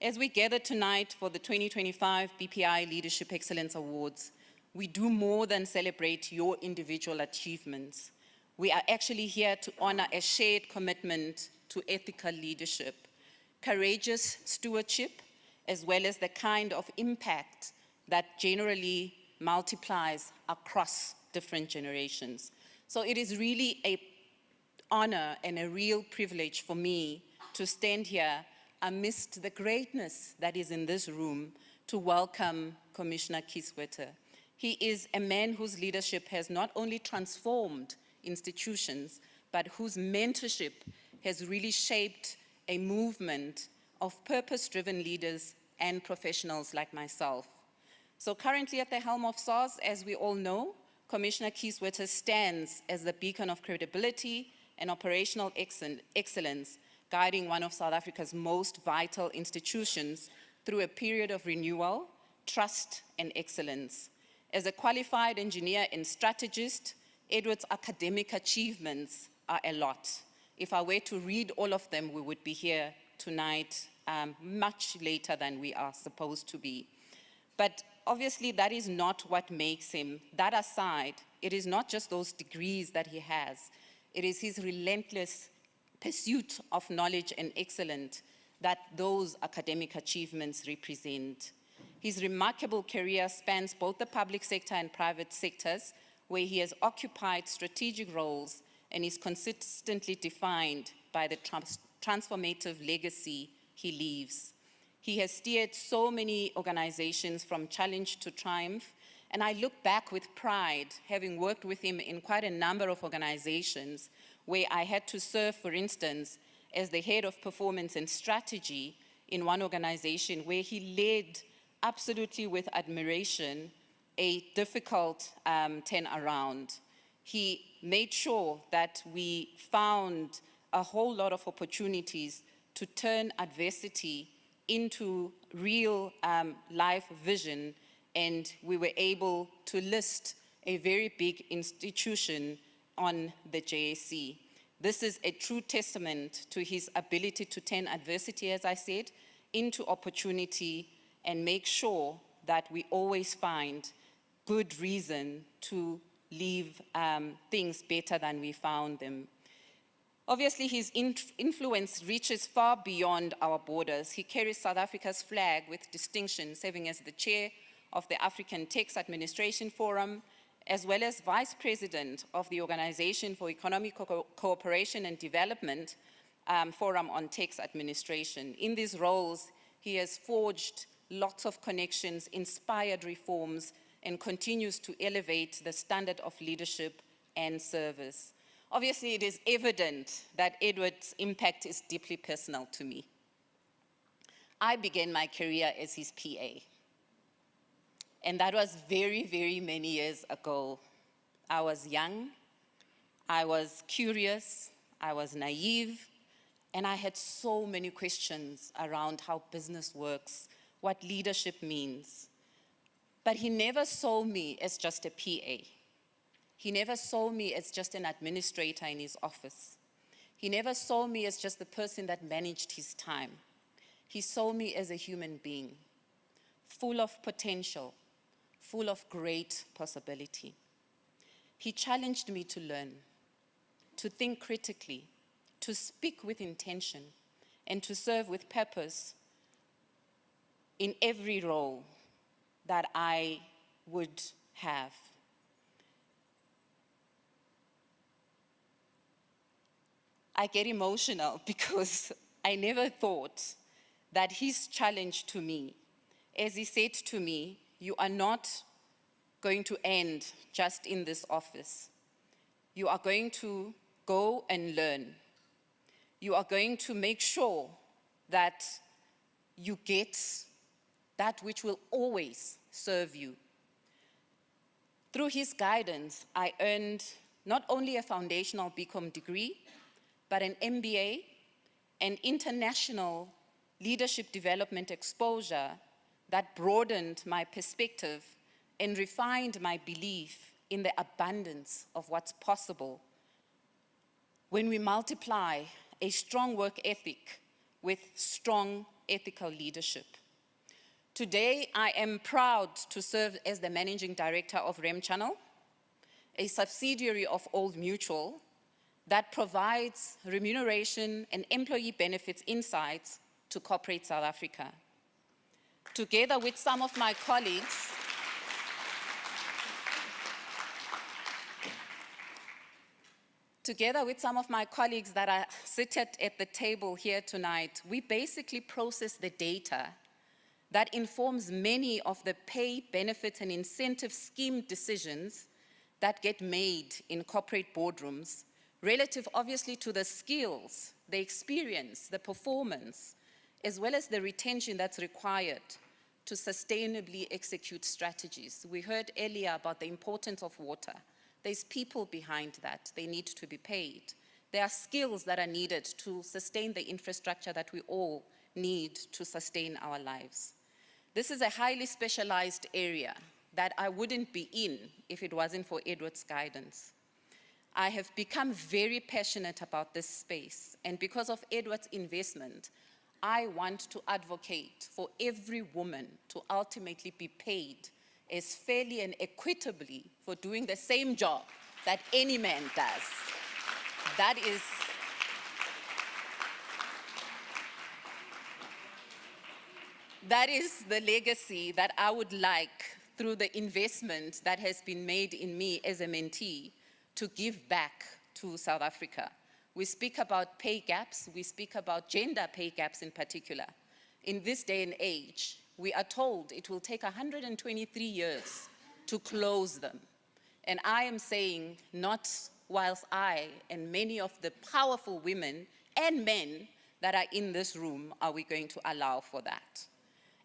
As we gather tonight for the 2025 BPI Leadership Excellence Awards, we do more than celebrate your individual achievements. We are actually here to honor a shared commitment to ethical leadership, courageous stewardship, as well as the kind of impact that generally multiplies across different generations. So it is really an honor and a real privilege for me to stand here amidst the greatness that is in this room to welcome Commissioner Kisweta. He is a man whose leadership has not only transformed institutions, but whose mentorship has really shaped a movement of purpose-driven leaders and professionals like myself. So currently at the helm of SARS, as we all know, Commissioner Kisweta stands as the beacon of credibility and operational excellence, guiding one of South Africa's most vital institutions through a period of renewal, trust, and excellence. As a qualified engineer and strategist, Edward's academic achievements are a lot. If I were to read all of them, we would be here tonight much later than we are supposed to be. But obviously that is not what makes him. That aside, it is not just those degrees that he has. It is his relentless pursuit of knowledge and excellence that those academic achievements represent. His remarkable career spans both the public sector and private sectors, where he has occupied strategic roles and is consistently defined by the transformative legacy he leaves. He has steered so many organizations from challenge to triumph, and I look back with pride, having worked with him in quite a number of organizations where I had to serve, for instance, as the head of performance and strategy in one organization where he led absolutely with admiration a difficult turnaround. He made sure that we found a whole lot of opportunities to turn adversity into real life vision, and we were able to list a very big institution on the JSE. This is a true testament to his ability to turn adversity, as I said, into opportunity and make sure that we always find good reason to leave things better than we found them. Obviously, his influence reaches far beyond our borders. He carries South Africa's flag with distinction, serving as the chair of the African Tax Administration Forum, as well as vice president of the Organization for Economic Cooperation and Development Forum on Tax Administration. In these roles, he has forged lots of connections, inspired reforms, and continues to elevate the standard of leadership and service. Obviously, it is evident that Edward's impact is deeply personal to me. I began my career as his PA. And that was very, very many years ago. I was young, I was curious, I was naive, and I had so many questions around how business works, what leadership means. But he never saw me as just a PA. He never saw me as just an administrator in his office. He never saw me as just the person that managed his time. He saw me as a human being, full of potential, full of great possibility. He challenged me to learn, to think critically, to speak with intention, and to serve with purpose in every role that I would have. I get emotional because I never thought that his challenge to me, as he said to me, you are not going to end just in this office. You are going to go and learn. You are going to make sure that you get that which will always serve you. Through his guidance, I earned not only a foundational BCom degree, but an MBA and international leadership development exposure that broadened my perspective and refined my belief in the abundance of what's possible when we multiply a strong work ethic with strong ethical leadership. Today, I am proud to serve as the Managing Director of REM Channel, a subsidiary of Old Mutual that provides remuneration and employee benefits insights to corporate South Africa. Together with some of my colleagues, that are seated at the table here tonight, we basically process the data that informs many of the pay, benefits, and incentive scheme decisions that get made in corporate boardrooms, relative obviously to the skills, the experience, the performance, as well as the retention that's required to sustainably execute strategies. We heard earlier about the importance of water. There's people behind that. They need to be paid. There are skills that are needed to sustain the infrastructure that we all need to sustain our lives. This is a highly specialized area that I wouldn't be in if it wasn't for Edward's guidance. I have become very passionate about this space, and because of Edward's investment, I want to advocate for every woman to ultimately be paid as fairly and equitably for doing the same job that any man does. That is the legacy that I would like, through the investment that has been made in me as a mentee, to give back to South Africa. We speak about pay gaps, we speak about gender pay gaps in particular. In this day and age, we are told it will take 123 years to close them. And I am saying, not whilst I and many of the powerful women and men that are in this room are we going to allow for that.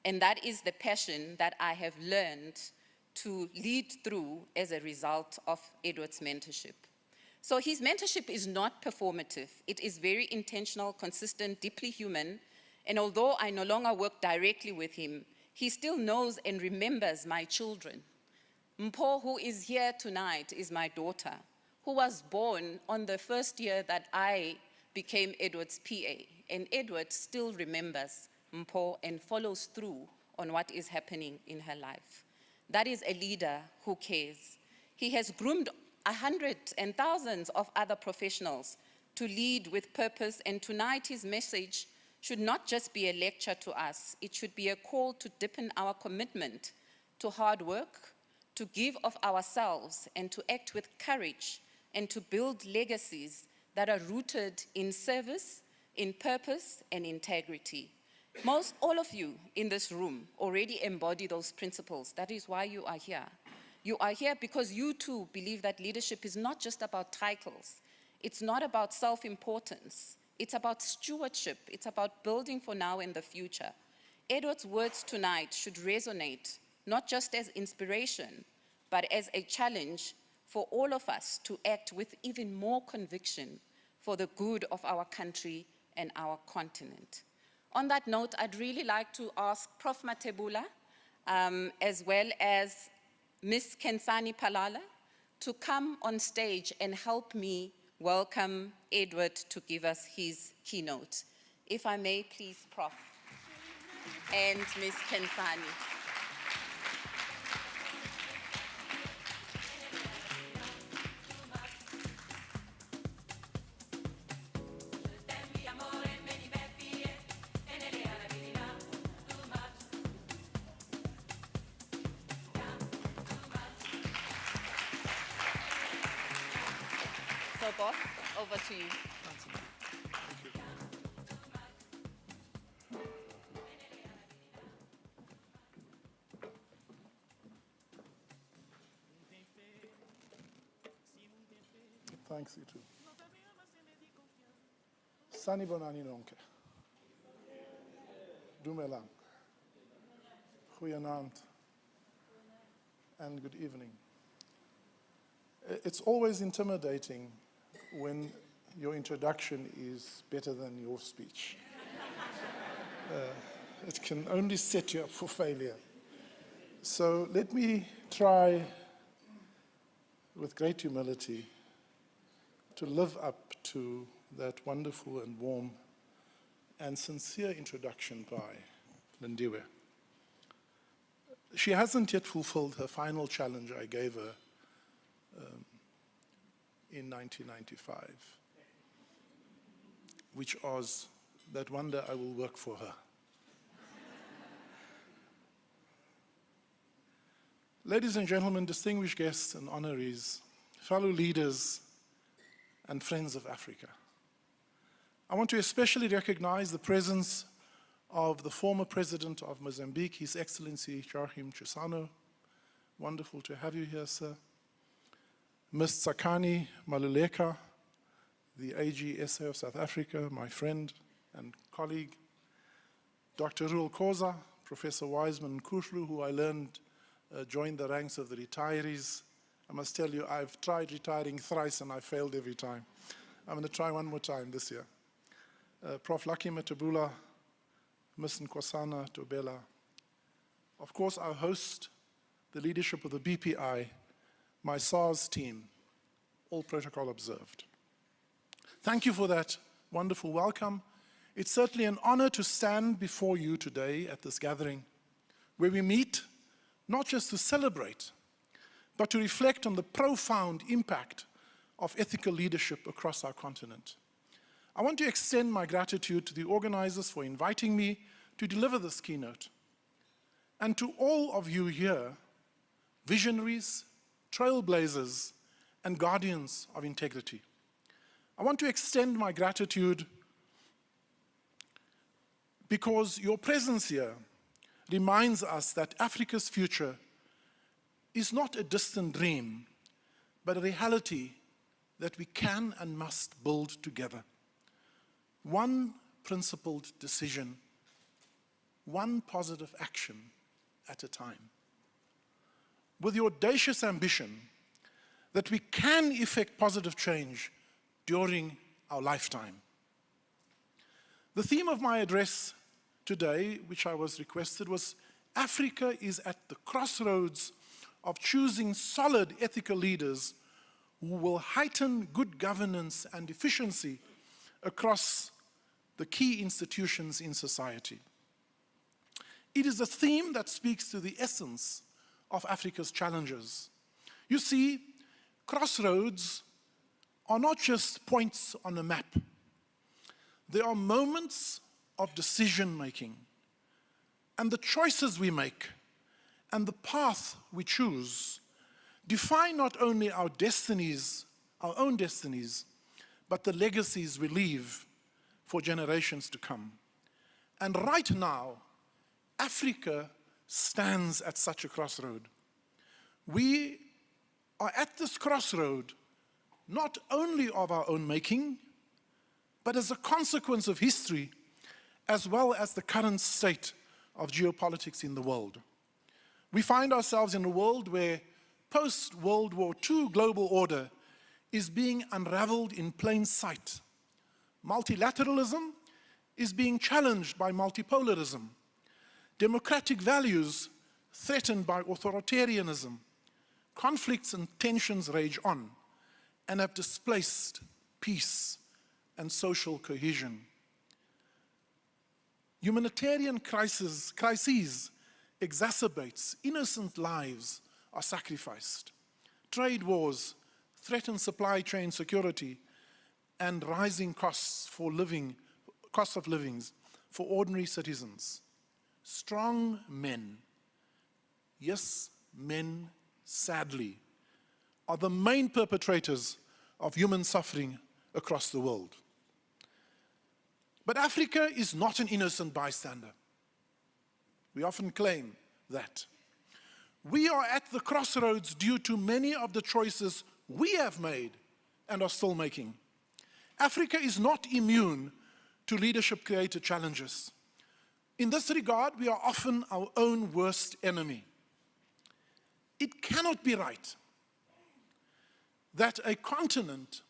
And that is the passion that I have learned to lead through as a result of Edward's mentorship. So his mentorship is not performative. It is very intentional, consistent, deeply human. And although I no longer work directly with him, he still knows and remembers my children. Mpho, who is here tonight, is my daughter, who was born on the first year that I became Edward's PA. And Edward still remembers Mpho and follows through on what is happening in her life. That is a leader who cares. He has groomed hundreds and thousands of other professionals to lead with purpose, and tonight his message should not just be a lecture to us, it should be a call to deepen our commitment to hard work, to give of ourselves, and to act with courage, and to build legacies that are rooted in service, in purpose, and integrity. Most all of you in this room already embody those principles. That is why you are here. You are here because you too believe that leadership is not just about titles. It's not about self-importance. It's about stewardship. It's about building for now and the future. Edward's words tonight should resonate not just as inspiration, but as a challenge for all of us to act with even more conviction for the good of our country and our continent. On that note, I'd really like to ask Prof. Matebula, as well as Ms. Kensani Palala, to come on stage and help me welcome Edward to give us his keynote. If I may, please, Prof. and Ms. Kensani. So, boss, over to you. Thanks, you too. Sanibonani nonke. Dumelang. Goeienaand. And good evening. It's always intimidating when your introduction is better than your speech. It can only set you up for failure. So let me try, with great humility, to live up to that wonderful and warm and sincere introduction by Lindiwe. She hasn't yet fulfilled her final challenge I gave her in 1995, which was that one day I will work for her. Ladies and gentlemen, distinguished guests and honorees, fellow leaders, and friends of Africa, I want to especially recognize the presence of the former president of Mozambique, His Excellency Joachim Chissano. Wonderful to have you here, sir. Ms. Tsakani Maluleka, the AGSA of South Africa, my friend and colleague. Dr. Ruel Khoza, Professor Wiseman Kushlu, who I learned joined the ranks of the retirees. I must tell you, I've tried retiring thrice and I failed every time. I'm going to try one more time this year. Prof. Lucky Matebula, Ms. Nkosana Tobela. Of course, our host, the leadership of the BPI, my SARS team, all protocol observed. Thank you for that wonderful welcome. It's certainly an honor to stand before you today at this gathering, where we meet not just to celebrate, but to reflect on the profound impact of ethical leadership across our continent. I want to extend my gratitude to the organizers for inviting me to deliver this keynote, and to all of you here, visionaries, trailblazers, and guardians of integrity. I want to extend my gratitude because your presence here reminds us that Africa's future is not a distant dream, but a reality that we can and must build together. One principled decision, one positive action at a time, with the audacious ambition that we can effect positive change during our lifetime. The theme of my address today, which I was requested, was Africa is at the crossroads of choosing solid ethical leaders who will heighten good governance and efficiency across the key institutions in society. It is a theme that speaks to the essence of Africa's challenges. You see, crossroads are not just points on a map. They are moments of decision-making. And the choices we make and the path we choose define not only our destinies, our own destinies, but the legacies we leave for generations to come. And right now, Africa stands at such a crossroad. We are at this crossroad not only of our own making, but as a consequence of history, as well as the current state of geopolitics in the world. We find ourselves in a world where post-World War II global order is being unraveled in plain sight. Multilateralism is being challenged by multipolarism. Democratic values threatened by authoritarianism. Conflicts and tensions rage on and have displaced peace and social cohesion. Humanitarian crises exacerbates, innocent lives are sacrificed. Trade wars threaten supply chain security and rising costs of living for ordinary citizens. Strong men, yes, men, sadly, are the main perpetrators of human suffering across the world. But Africa is not an innocent bystander. We often claim that. We are at the crossroads due to many of the choices we have made and are still making. Africa is not immune to leadership-created challenges. In this regard, we are often our own worst enemy. It cannot be right that a continent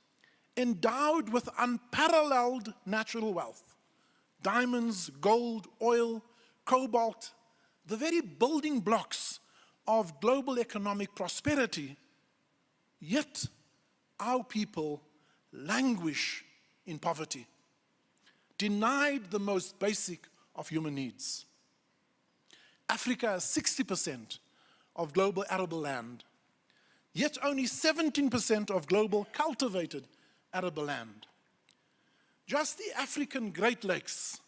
endowed with unparalleled natural wealth, diamonds, gold, oil, cobalt, the very building blocks of global economic prosperity, yet our people languish in poverty, denied the most basic of human needs. Africa has 60% of global arable land, yet only 17% of global cultivated arable land. Just the African Great Lakes,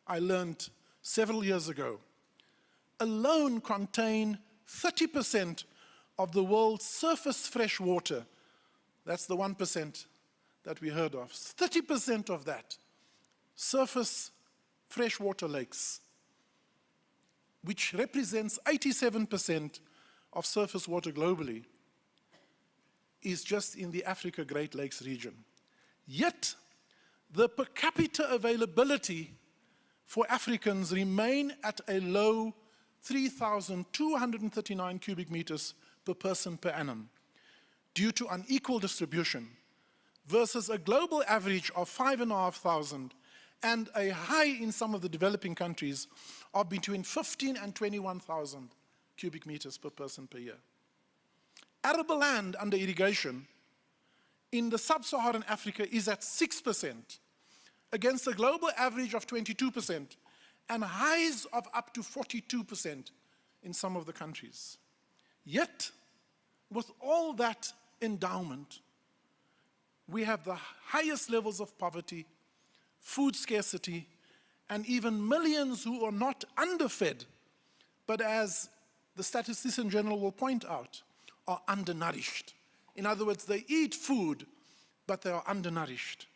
I learned several years ago, alone contain 30% of the world's surface fresh water. That's the 1% that we heard of. 30% of that surface freshwater lakes, which represents 87% of surface water globally, is just in the Africa Great Lakes region. Yet, the per capita availability for Africans remain at a low 3,239 cubic meters per person per annum due to unequal distribution versus a global average of 5,500 and a high in some of the developing countries of between 15 and 21,000 cubic meters per person per year. Arable land under irrigation in the sub-Saharan Africa is at 6%, against a global average of 22%, and highs of up to 42% in some of the countries. Yet, with all that endowment, we have the highest levels of poverty, food scarcity, and even millions who are not underfed, but as the Statistician General will point out, are undernourished. In other words, they eat food, but they are undernourished.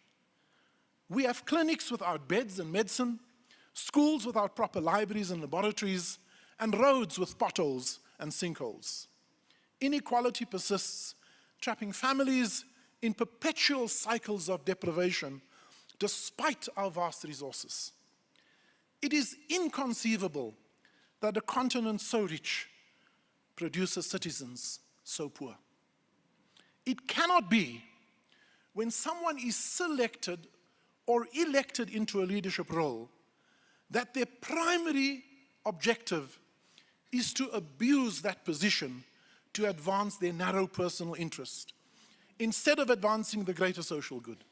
We have clinics without beds and medicine, schools without proper libraries and laboratories, and roads with potholes and sinkholes. Inequality persists, trapping families in perpetual cycles of deprivation despite our vast resources. It is inconceivable that a continent so rich produces citizens so poor. It cannot be when someone is selected or elected into a leadership role that their primary objective is to abuse that position to advance their narrow personal interest, instead of advancing the greater social good.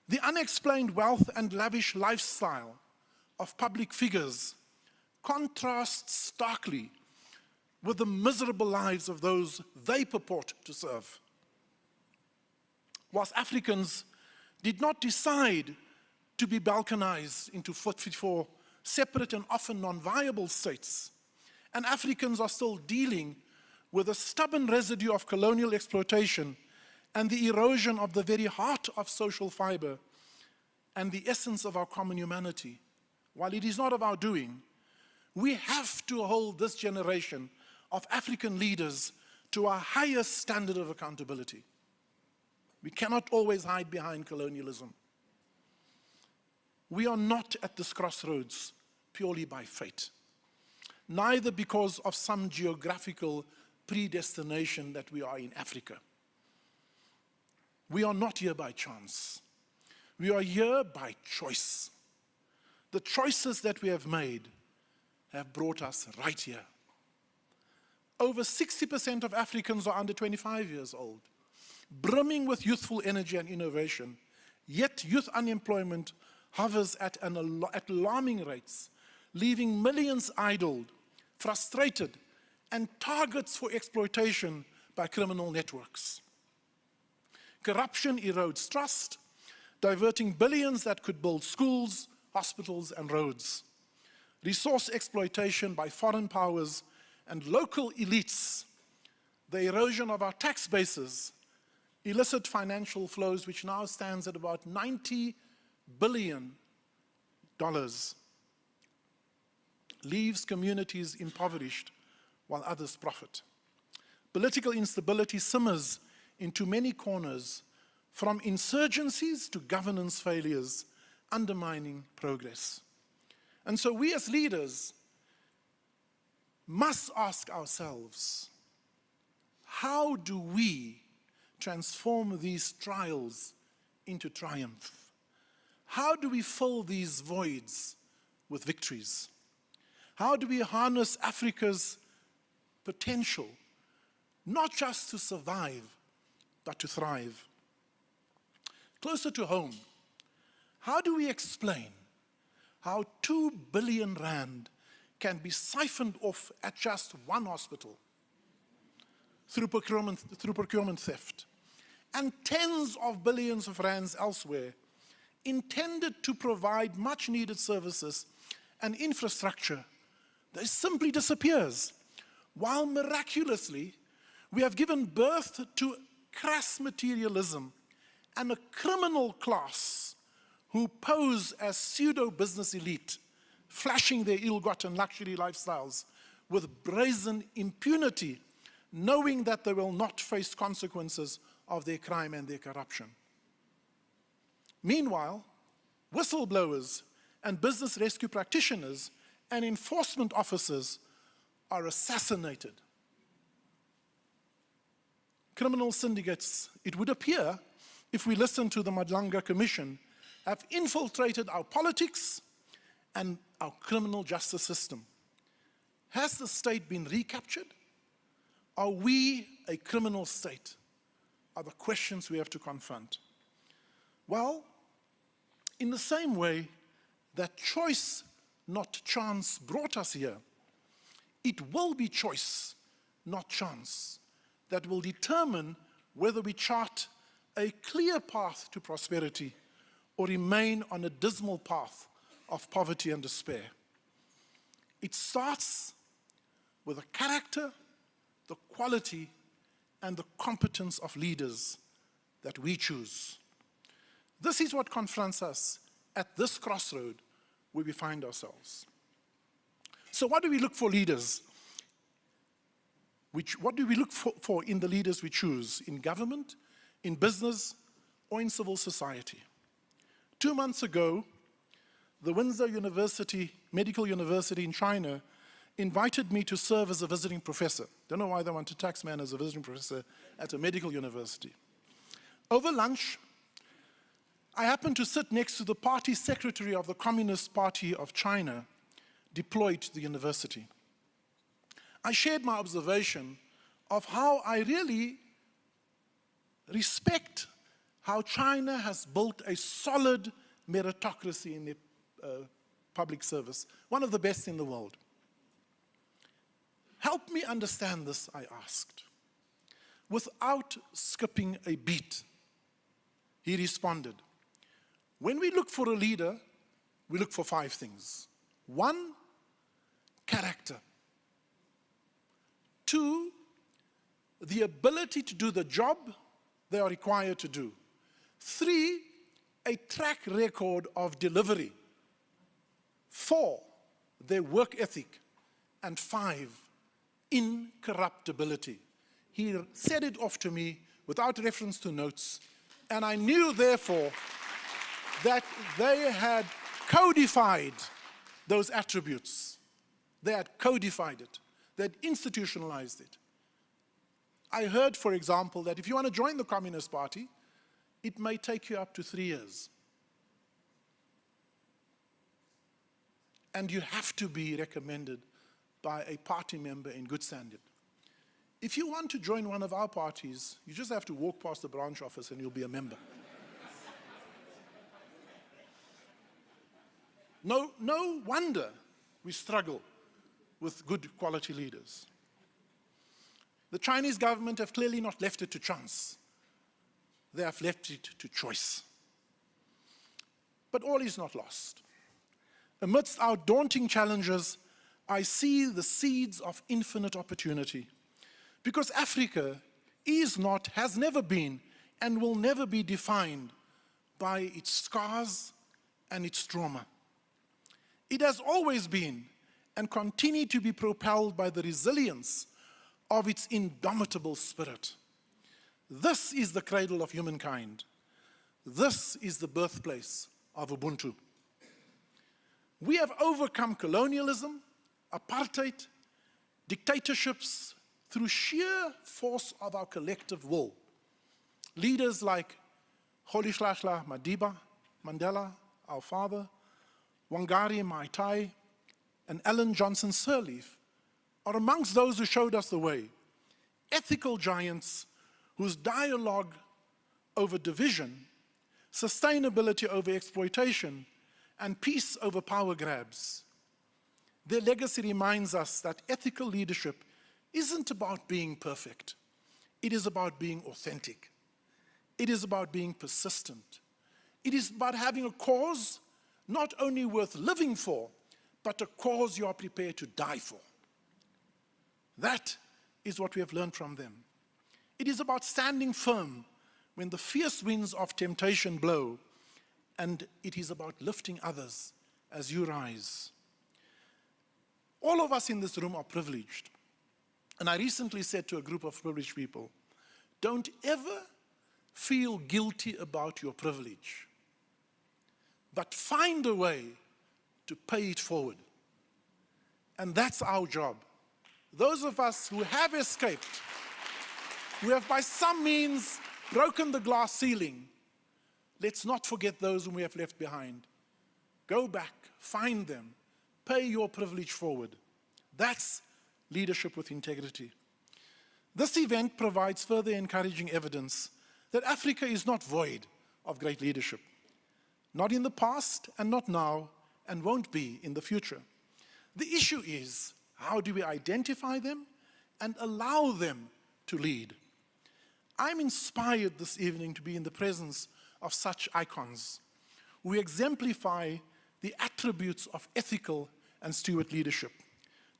The unexplained wealth and lavish lifestyle of public figures contrasts starkly with the miserable lives of those they purport to serve. Whilst Africans did not decide to be balkanized into 44 separate and often non-viable states, and Africans are still dealing with a stubborn residue of colonial exploitation and the erosion of the very heart of social fiber and the essence of our common humanity. While it is not of our doing, we have to hold this generation of African leaders to a higher standard of accountability. We cannot always hide behind colonialism. We are not at this crossroads purely by fate, neither because of some geographical predestination that we are in Africa. We are not here by chance. We are here by choice. The choices that we have made have brought us right here. Over 60% of Africans are under 25 years old, brimming with youthful energy and innovation, yet youth unemployment hovers at alarming rates, leaving millions idled, frustrated, and targets for exploitation by criminal networks. Corruption erodes trust, diverting billions that could build schools, hospitals, and roads. Resource exploitation by foreign powers and local elites, the erosion of our tax bases, illicit financial flows, which now stands at about $90 billion, leaves communities impoverished while others profit. Political instability simmers into many corners, from insurgencies to governance failures, undermining progress. And so we as leaders must ask ourselves, how do we transform these trials into triumph? How do we fill these voids with victories? How do we harness Africa's potential, not just to survive, but to thrive? Closer to home, how do we explain how 2 billion rand can be siphoned off at just one hospital through procurement theft, and tens of billions of rands elsewhere, intended to provide much needed services and infrastructure, that simply disappears, while miraculously we have given birth to crass materialism and a criminal class who pose as pseudo-business elite, flashing their ill-gotten luxury lifestyles with brazen impunity, knowing that they will not face consequences of their crime and their corruption. Meanwhile, whistleblowers and business rescue practitioners and enforcement officers are assassinated. Criminal syndicates, it would appear, if we listen to the Madlanga Commission, have infiltrated our politics and our criminal justice system. Has the state been recaptured? Are we a criminal state? Are the questions we have to confront. Well, in the same way that choice, not chance, brought us here, it will be choice, not chance, that will determine whether we chart a clear path to prosperity or remain on a dismal path of poverty and despair. It starts with the character, the quality, and the competence of leaders that we choose. This is what confronts us at this crossroad where we find ourselves. So what do we look for leaders? What do we look for in the leaders we choose, in government, in business, or in civil society? 2 months ago, the Windsor Medical University in China invited me to serve as a visiting professor. Don't know why they want to tax man as a visiting professor at a medical university. Over lunch, I happened to sit next to the party secretary of the Communist Party of China, deployed to the university. I shared my observation of how I really respect how China has built a solid meritocracy in their public service, one of the best in the world. Help me understand this, I asked. Without skipping a beat, he responded, when we look for a leader, we look for 5 things. 1, character. 2, the ability to do the job they are required to do. 3, a track record of delivery. 4, their work ethic. And 5, incorruptibility. He said it off to me without reference to notes, and I knew, therefore, that they had codified those attributes. They had codified it. They had institutionalized it. I heard, for example, that if you want to join the Communist Party, it may take you up to 3 years. And you have to be recommended by a party member in good standing. If you want to join one of our parties, you just have to walk past the branch office and you'll be a member. No wonder we struggle with good quality leaders. The Chinese government have clearly not left it to chance. They have left it to choice. But all is not lost. Amidst our daunting challenges, I see the seeds of infinite opportunity. Because Africa is not, has never been, and will never be defined by its scars and its trauma. It has always been and continue to be propelled by the resilience of its indomitable spirit. This is the cradle of humankind. This is the birthplace of Ubuntu. We have overcome colonialism, apartheid, dictatorships through sheer force of our collective will. Leaders like Rolihlahla Madiba, Mandela, our father, Wangari Maathai, and Ellen Johnson Sirleaf are amongst those who showed us the way. Ethical giants whose dialogue over division, sustainability over exploitation, and peace over power grabs. Their legacy reminds us that ethical leadership isn't about being perfect. It is about being authentic. It is about being persistent. It is about having a cause not only worth living for, but a cause you are prepared to die for. That is what we have learned from them. It is about standing firm when the fierce winds of temptation blow, and it is about lifting others as you rise. All of us in this room are privileged. And I recently said to a group of privileged people, don't ever feel guilty about your privilege, but find a way to pay it forward. And that's our job. Those of us who have escaped, who have by some means broken the glass ceiling, let's not forget those whom we have left behind. Go back, find them, pay your privilege forward. That's leadership with integrity. This event provides further encouraging evidence that Africa is not void of great leadership. Not in the past and not now, and won't be in the future. The issue is, how do we identify them and allow them to lead? I'm inspired this evening to be in the presence of such icons who exemplify the attributes of ethical and steward leadership.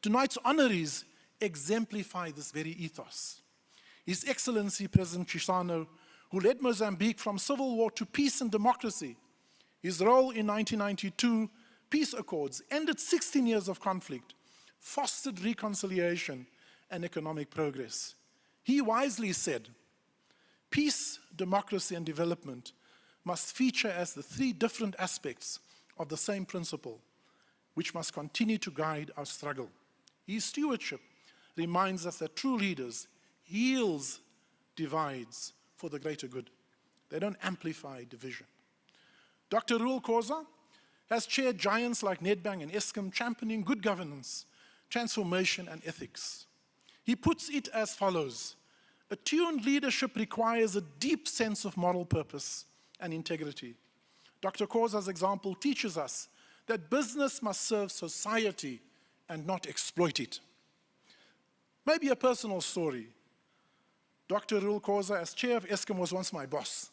Tonight's honorees exemplify this very ethos. His Excellency President Chissano, who led Mozambique from civil war to peace and democracy. His role in 1992 peace accords ended 16 years of conflict, fostered reconciliation and economic progress. He wisely said, peace, democracy, and development must feature as the three different aspects of the same principle, which must continue to guide our struggle. His stewardship reminds us that true leaders heals divides for the greater good. They don't amplify division. Dr. Rul Khoza has chaired giants like Nedbank and Eskom, championing good governance, transformation, and ethics. He puts it as follows: attuned leadership requires a deep sense of moral purpose and integrity. Dr. Khoza's example teaches us that business must serve society and not exploit it. Maybe a personal story. Dr. Rul Khoza, as chair of Eskom, was once my boss.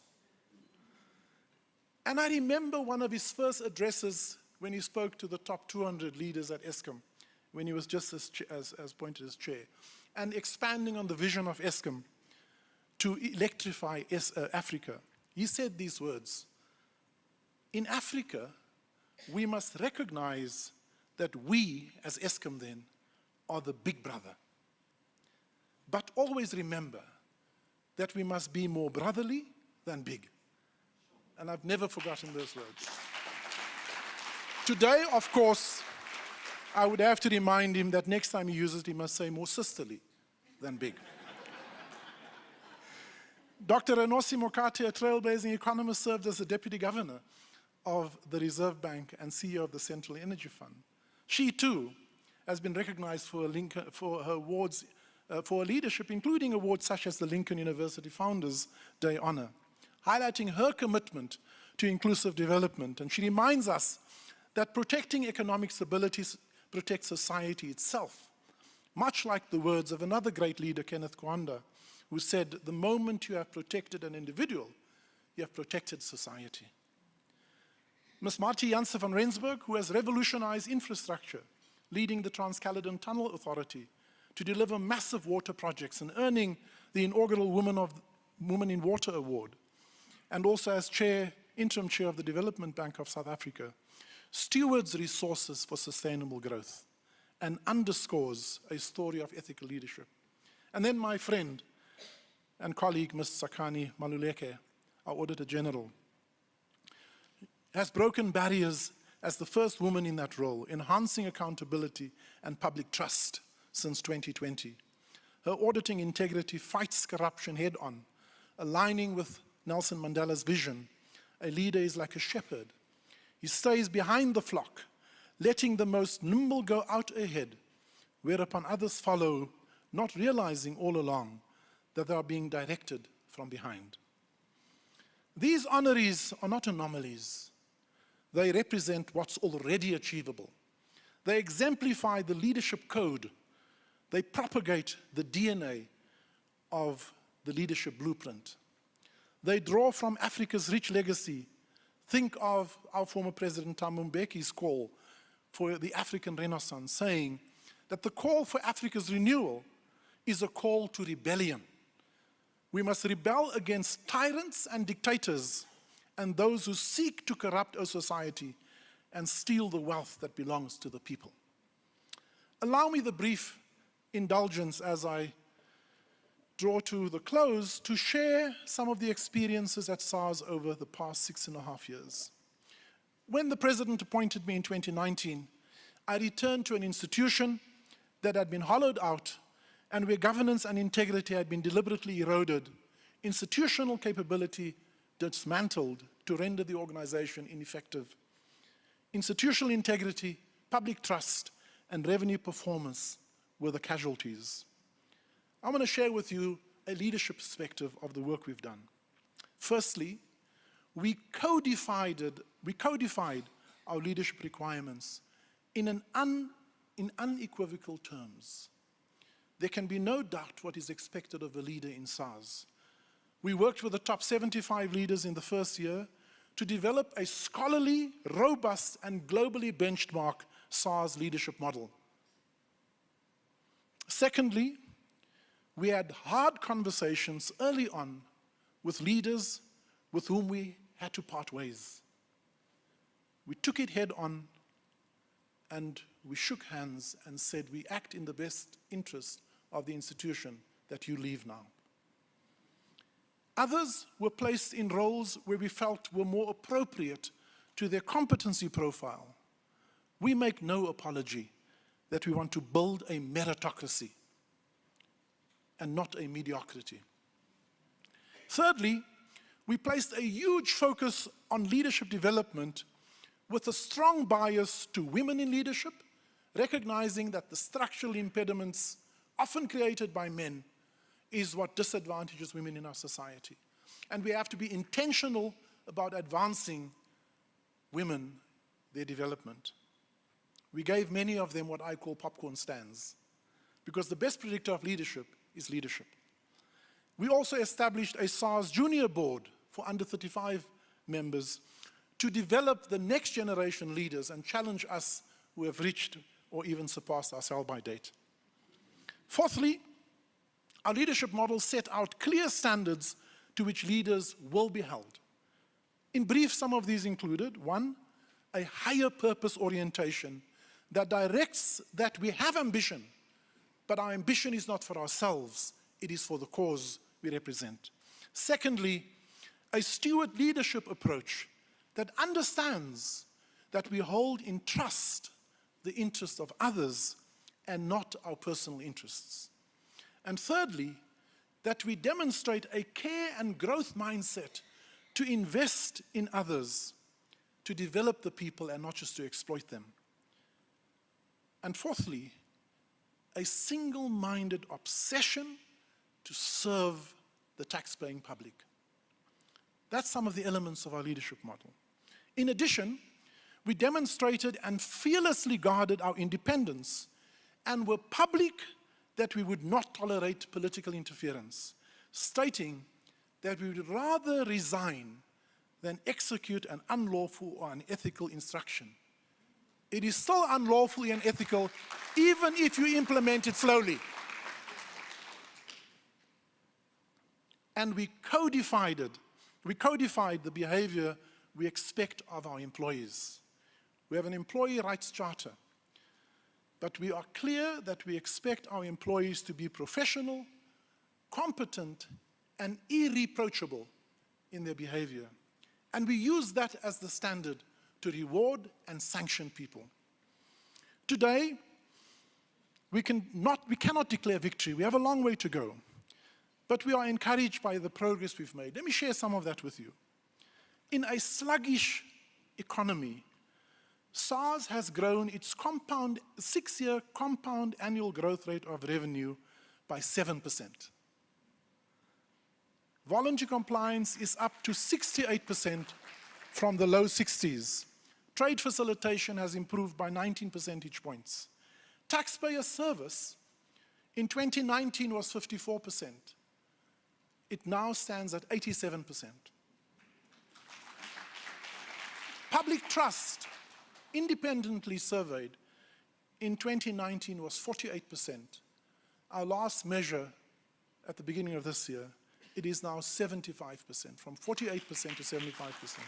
And I remember one of his first addresses when he spoke to the top 200 leaders at Eskom, when he was just as appointed as chair, and expanding on the vision of Eskom to electrify Africa. He said these words: in Africa, we must recognize that we, as Eskom then, are the big brother. But always remember that we must be more brotherly than big. And I've never forgotten those words. Today, of course, I would have to remind him that next time he uses it, he must say more sisterly than big. Dr. Enosi Mokate, a trailblazing economist, served as the deputy governor of the Reserve Bank and CEO of the Central Energy Fund. She too has been recognized for her awards for her leadership, including awards such as the Lincoln University Founders Day Honor, highlighting her commitment to inclusive development. And she reminds us that protecting economic stability protects society itself, much like the words of another great leader, Kenneth Kaunda, who said, "The moment you have protected an individual, you have protected society." Ms. Martie Janse van Rensburg, who has revolutionized infrastructure, leading the Trans-Caledon Tunnel Authority to deliver massive water projects and earning the inaugural Woman in Water Award, and also as interim chair of the Development Bank of South Africa, stewards resources for sustainable growth and underscores a story of ethical leadership. And then my friend and colleague, Ms. Sakani Maluleke, our Auditor General, has broken barriers as the first woman in that role, enhancing accountability and public trust since 2020. Her auditing integrity fights corruption head-on, aligning with Nelson Mandela's vision. A leader is like a shepherd. He stays behind the flock, letting the most nimble go out ahead, whereupon others follow, not realizing all along that they are being directed from behind. These honorees are not anomalies. They represent what's already achievable. They exemplify the leadership code. They propagate the DNA of the leadership blueprint. They draw from Africa's rich legacy. Think of our former President Thabo Mbeki's call for the African Renaissance, saying that the call for Africa's renewal is a call to rebellion. We must rebel against tyrants and dictators and those who seek to corrupt our society and steal the wealth that belongs to the people. Allow me the brief indulgence as I draw to the close to share some of the experiences at SARS over the past 6.5 years. When the President appointed me in 2019, I returned to an institution that had been hollowed out and where governance and integrity had been deliberately eroded, institutional capability dismantled to render the organization ineffective. Institutional integrity, public trust, and revenue performance were the casualties. I want to share with you a leadership perspective of the work we've done. Firstly, we codified our leadership requirements in unequivocal terms. There can be no doubt what is expected of a leader in SARS. We worked with the top 75 leaders in the first year to develop a scholarly, robust, and globally benchmark SARS leadership model. Secondly, we had hard conversations early on with leaders with whom we had to part ways. We took it head on and we shook hands and said, we act in the best interest of the institution that you leave now. Others were placed in roles where we felt were more appropriate to their competency profile. We make no apology that we want to build a meritocracy and not a mediocrity. Thirdly, we placed a huge focus on leadership development with a strong bias to women in leadership, recognizing that the structural impediments often created by men is what disadvantages women in our society. And we have to be intentional about advancing women, their development. We gave many of them what I call popcorn stands, because the best predictor of leadership is leadership. We also established a SARS junior board for under 35 members to develop the next generation leaders and challenge us who have reached or even surpassed our sell-by date. Fourthly, our leadership model set out clear standards to which leaders will be held. In brief, some of these included, 1, a higher purpose orientation that directs that we have ambition, but our ambition is not for ourselves, it is for the cause we represent. Secondly, a steward leadership approach that understands that we hold in trust the interests of others and not our personal interests. And thirdly, that we demonstrate a care and growth mindset to invest in others, to develop the people and not just to exploit them. And fourthly, a single-minded obsession to serve the tax-paying public. That's some of the elements of our leadership model. In addition, we demonstrated and fearlessly guarded our independence and were public that we would not tolerate political interference, stating that we would rather resign than execute an unlawful or unethical instruction. It is still unlawful and unethical, even if you implement it slowly. And we codified it. We codified the behavior we expect of our employees. We have an employee rights charter, but we are clear that we expect our employees to be professional, competent, and irreproachable in their behavior. And we use that as the standard to reward and sanction people. Today, we cannot declare victory. We have a long way to go. But we are encouraged by the progress we've made. Let me share some of that with you. In a sluggish economy, SARS has grown its 6-year compound annual growth rate of revenue by 7%. Voluntary compliance is up to 68% from the low 60s. Trade facilitation has improved by 19 percentage points. Taxpayer service in 2019 was 54%. It now stands at 87%. Public trust, independently surveyed, in 2019 was 48%. Our last measure at the beginning of this year, it is now 75%, from 48% to 75%.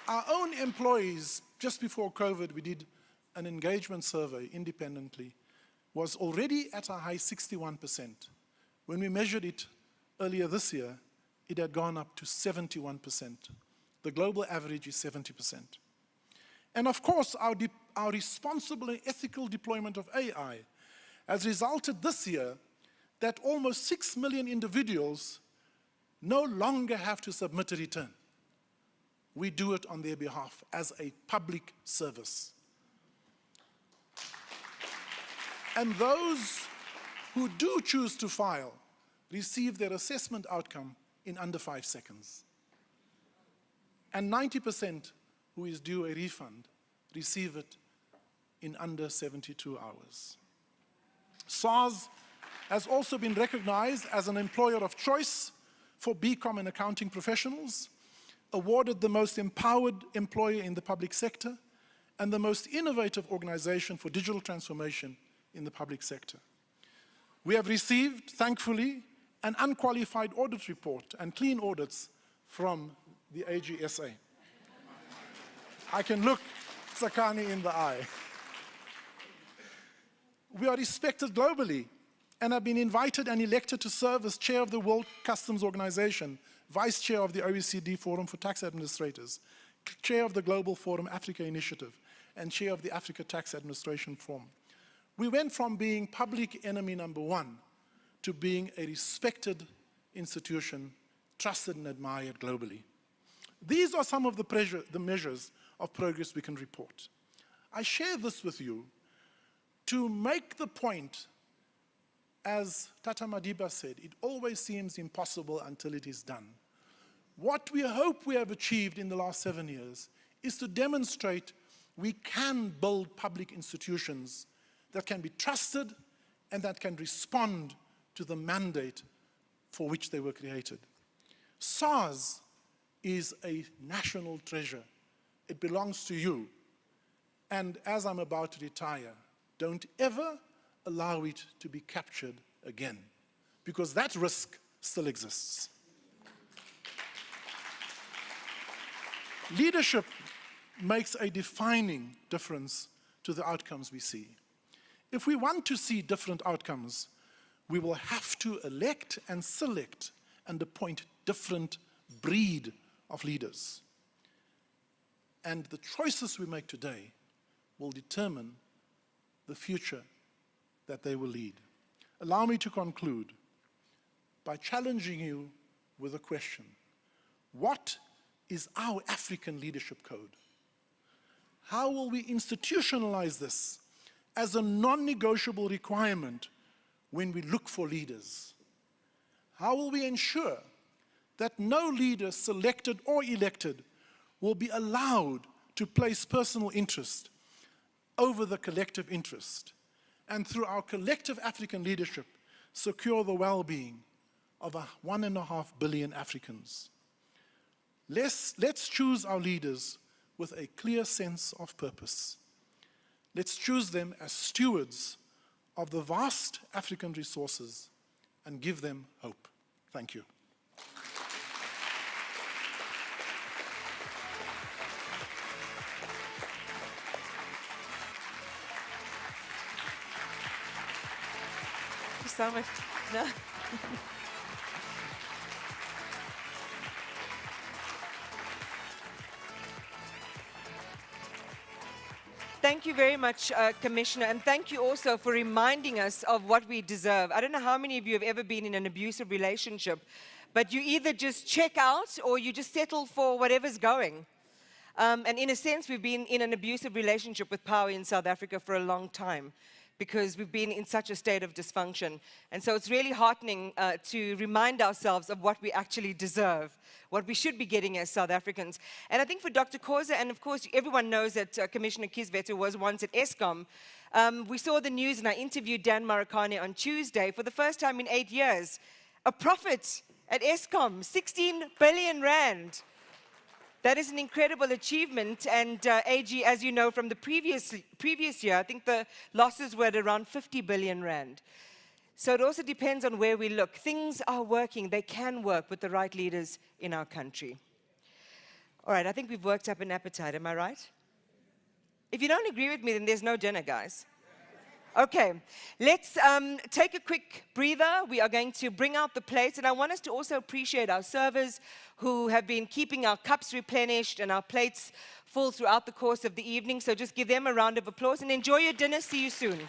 Our own employees, just before COVID, we did an engagement survey independently, was already at a high 61%. When we measured it earlier this year, it had gone up to 71%. The global average is 70%. And of course, our responsible and ethical deployment of AI has resulted this year that almost 6 million individuals no longer have to submit a return. We do it on their behalf as a public service. And those who do choose to file receive their assessment outcome in under 5 seconds. And 90% who is due a refund receive it in under 72 hours. SARS has also been recognized as an employer of choice for BCom and accounting professionals, awarded the most empowered employer in the public sector, and the most innovative organization for digital transformation in the public sector. We have received, thankfully, an unqualified audit report and clean audits from the AGSA. I can look Tsakani in the eye. We are respected globally and have been invited and elected to serve as chair of the World Customs Organization, vice chair of the OECD Forum for Tax Administrators, chair of the Global Forum Africa Initiative, and chair of the Africa Tax Administration Forum. We went from being public enemy number 1 to being a respected institution, trusted and admired globally. These are some of the measures of progress we can report. I share this with you to make the point, as Tata Madiba said, it always seems impossible until it is done. What we hope we have achieved in the last 7 years is to demonstrate we can build public institutions that can be trusted and that can respond to the mandate for which they were created. SARS is a national treasure. It belongs to you. And as I'm about to retire, don't ever allow it to be captured again, because that risk still exists. Leadership makes a defining difference to the outcomes we see. If we want to see different outcomes, we will have to elect and select and appoint different breed of leaders. And the choices we make today will determine the future that they will lead. Allow me to conclude. by challenging you with a question. What is our African leadership code? How will we institutionalize this as a non-negotiable requirement when we look for leaders? How will we ensure that no leader, selected or elected, will be allowed to place personal interest over the collective interest, and through our collective African leadership, secure the well-being of 1.5 billion Africans? Let's choose our leaders with a clear sense of purpose. Let's choose them as stewards of the vast African resources and give them hope. Thank you. Thank you so much. No. Thank you very much, Commissioner, and thank you also for reminding us of what we deserve. I don't know how many of you have ever been in an abusive relationship, but you either just check out or you just settle for whatever's going. And in a sense, we've been in an abusive relationship with power in South Africa for a long time, because we've been in such a state of dysfunction. And so it's really heartening to remind ourselves of what we actually deserve, what we should be getting as South Africans. And I think for Dr. Khoza, and of course everyone knows that Commissioner Kisvethu was once at Eskom, we saw the news and I interviewed Dan Marikane on Tuesday for the first time in 8 years. A profit at Eskom, 16 billion rand. That is an incredible achievement, and AG, as you know from the previous year, I think the losses were at around 50 billion rand. So it also depends on where we look. Things are working, they can work with the right leaders in our country. All right, I think we've worked up an appetite, am I right? If you don't agree with me, then there's no dinner, guys. Okay, let's take a quick breather. We are going to bring out the plates, and I want us to also appreciate our servers who have been keeping our cups replenished and our plates full throughout the course of the evening. So just give them a round of applause and enjoy your dinner. See you soon.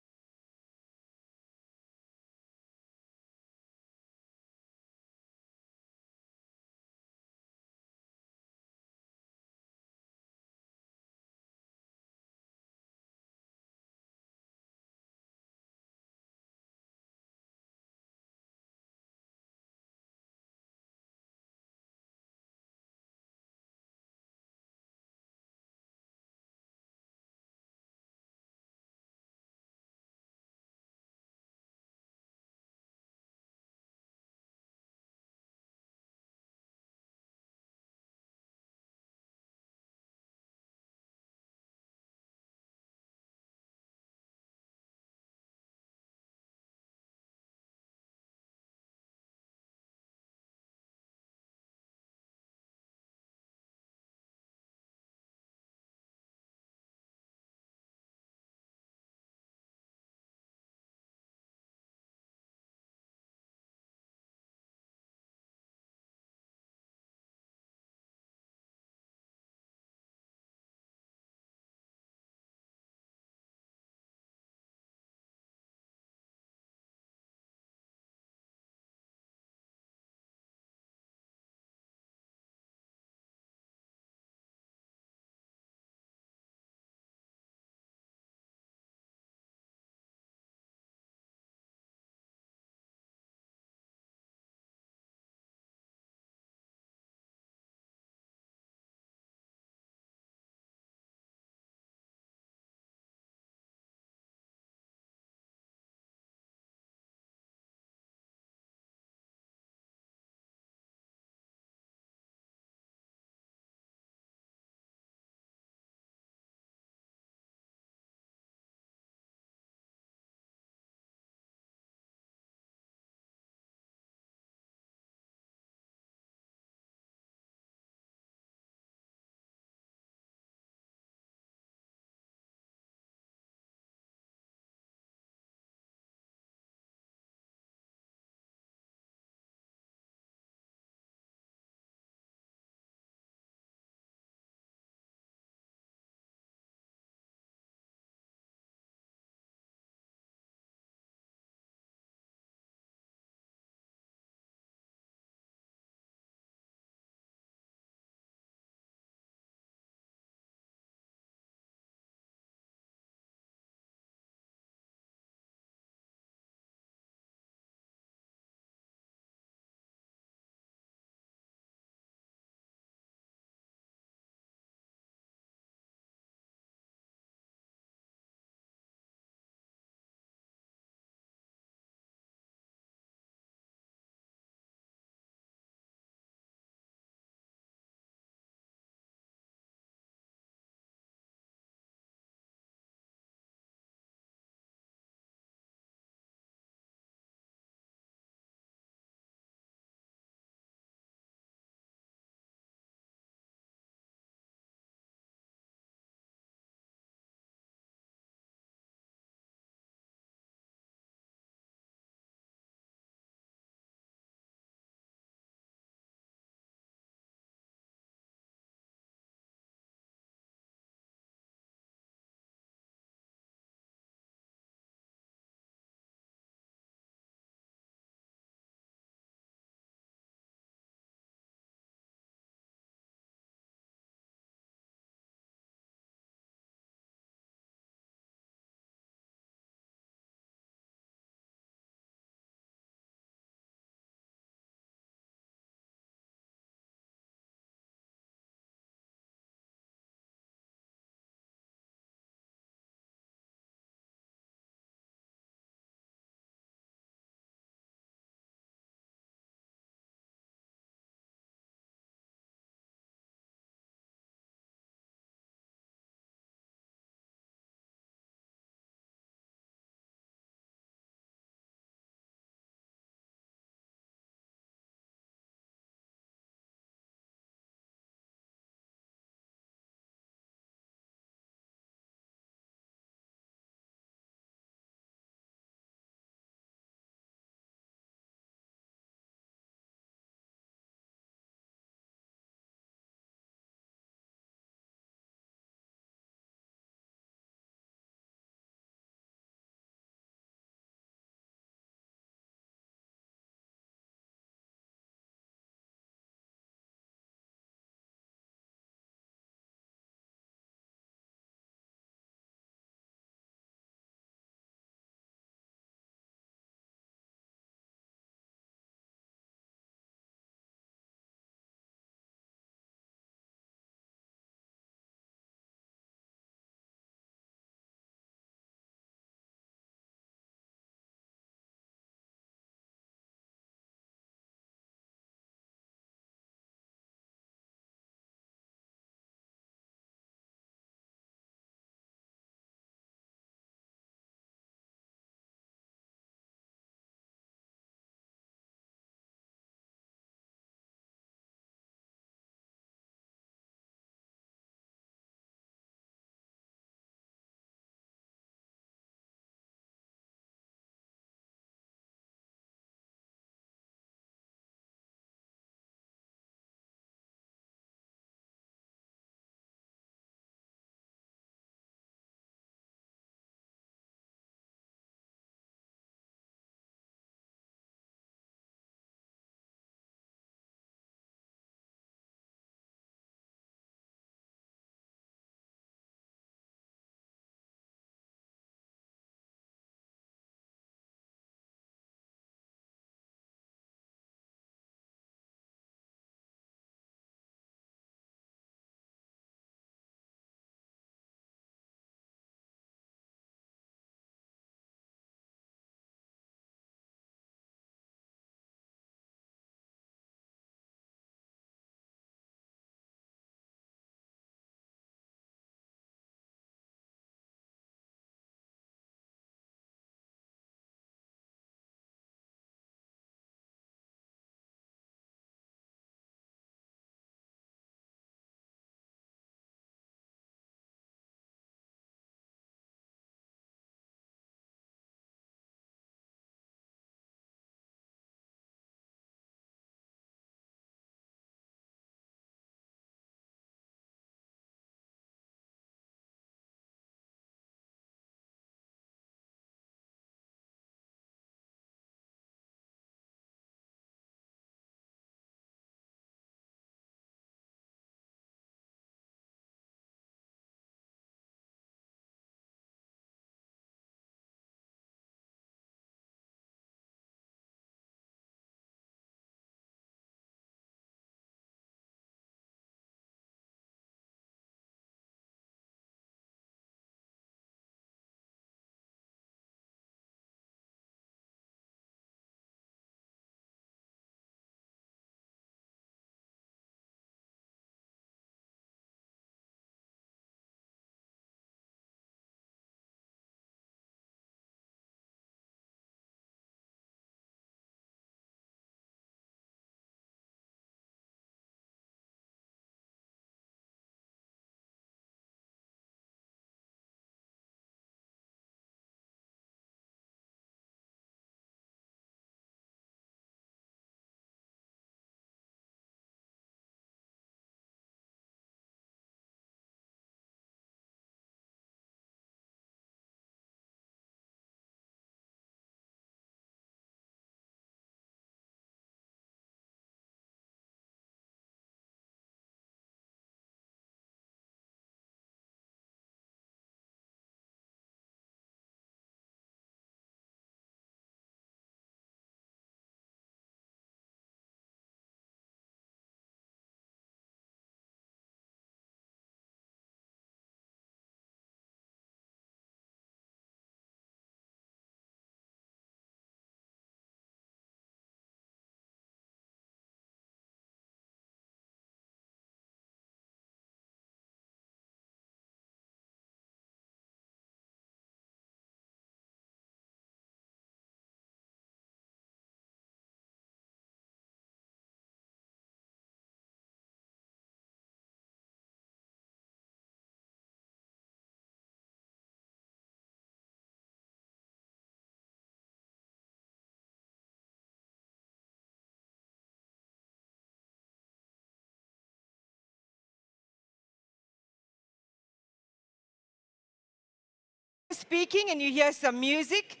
speaking and you hear some music,